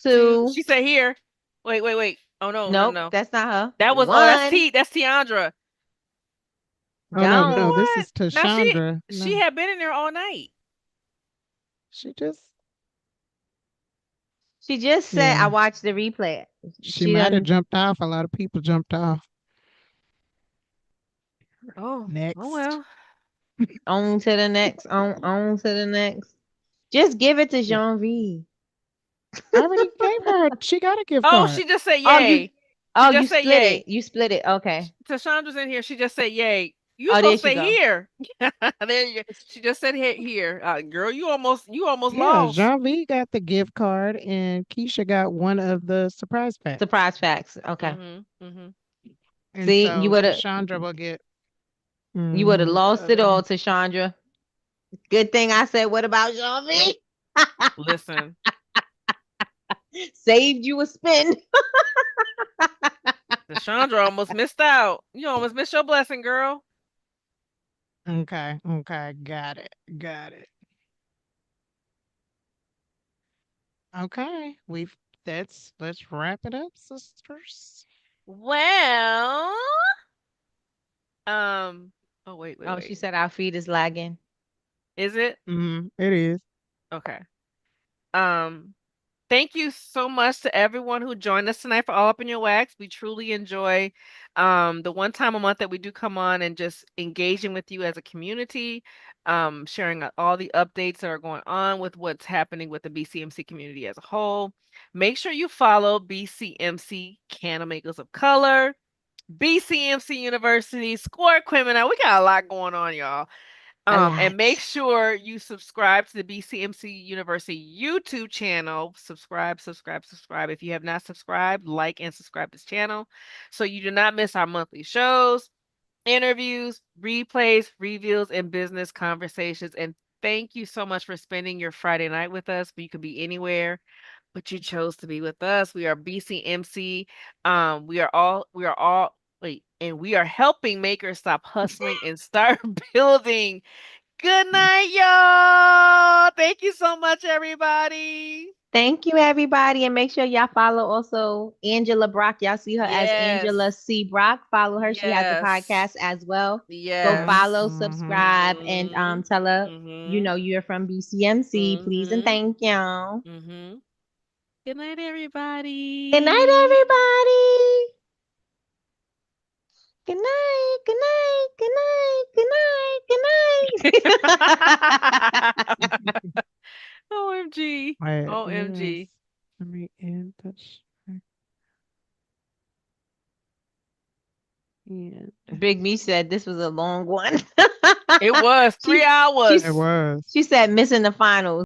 2. 2. She said here. Wait, wait, wait. Oh no, no, Nope, no. that's not her. That was that's 1. T. That's Tiandra. Oh no, You know no, Gone. this what? is Now Tashandra. she No, had been in there all night. she just She just said I yeah. watched the replay. She She might have done jumped off. A lot of people jumped off. Oh, oh Next. well. on to the next. On to the next. Just give it to Yeah. Jean V. I already gave her. She got a gift Oh, card. she just said Oh, you yay. She oh you just said split it. yay. You split it. Okay. Tashandra's in here. She just said yay. You Oh, there supposed to she say go. here. There you go. She just said here. Girl, you almost Yeah, lost. Jean V got the gift card, and Keisha got one of the surprise packs. Surprise facts. Okay. Mhm. Mhm. And See, so Tashandra will get you would have the lost it other all one. to Chandra. Good thing I said, what about Jean V? Listen. Saved you a spin. Tashandra almost missed out. You almost missed your blessing, girl. Okay, okay, got it, got it. Okay, we've let's wrap it up, sisters. Well, um, oh wait, wait, Oh, she wait. said our feed is lagging. Is it? It is. Okay. Um, Thank you so much to everyone who joined us tonight for All Up in Your Wax. We truly enjoy the one time a month that we do come on and just engaging with you as a community, sharing all the updates that are going on with what's happening with the BCMC community as a whole. Make sure you follow BCMC Candle Makers of Color, BCMC University, Square Criminal. We got a lot going on, y'all. A And lot. make sure you subscribe to the BCMC University YouTube channel. Subscribe, subscribe, subscribe. If you have not subscribed, like and subscribe this channel so you do not miss our monthly shows, interviews, replays, reviews, and business conversations. And thank you so much for spending your Friday night with us. You could be anywhere, but you chose to be with us. We are BCMC. We are all wait, and we are helping makers stop hustling and start building. Good night, y'all. Thank you so much, everybody. Thank you, everybody. And make sure y'all follow also Angela Brock. Y'all see her as Angela Yes. C. Brock. Follow her. She has a Yes. podcast as well. Go Yes. follow, Mm-hmm. subscribe, and Mhm. tell her Mhm. you're from BCMC. Please and Mhm. thank you. Mhm. Good night, Good night, everybody. everybody. Good night. Good night. Good night. Good night. Good night. OMG. Wait, OMG. let me end this. And Big Me said this was a long one. It was 3 she it hours. was. she said missing the finals.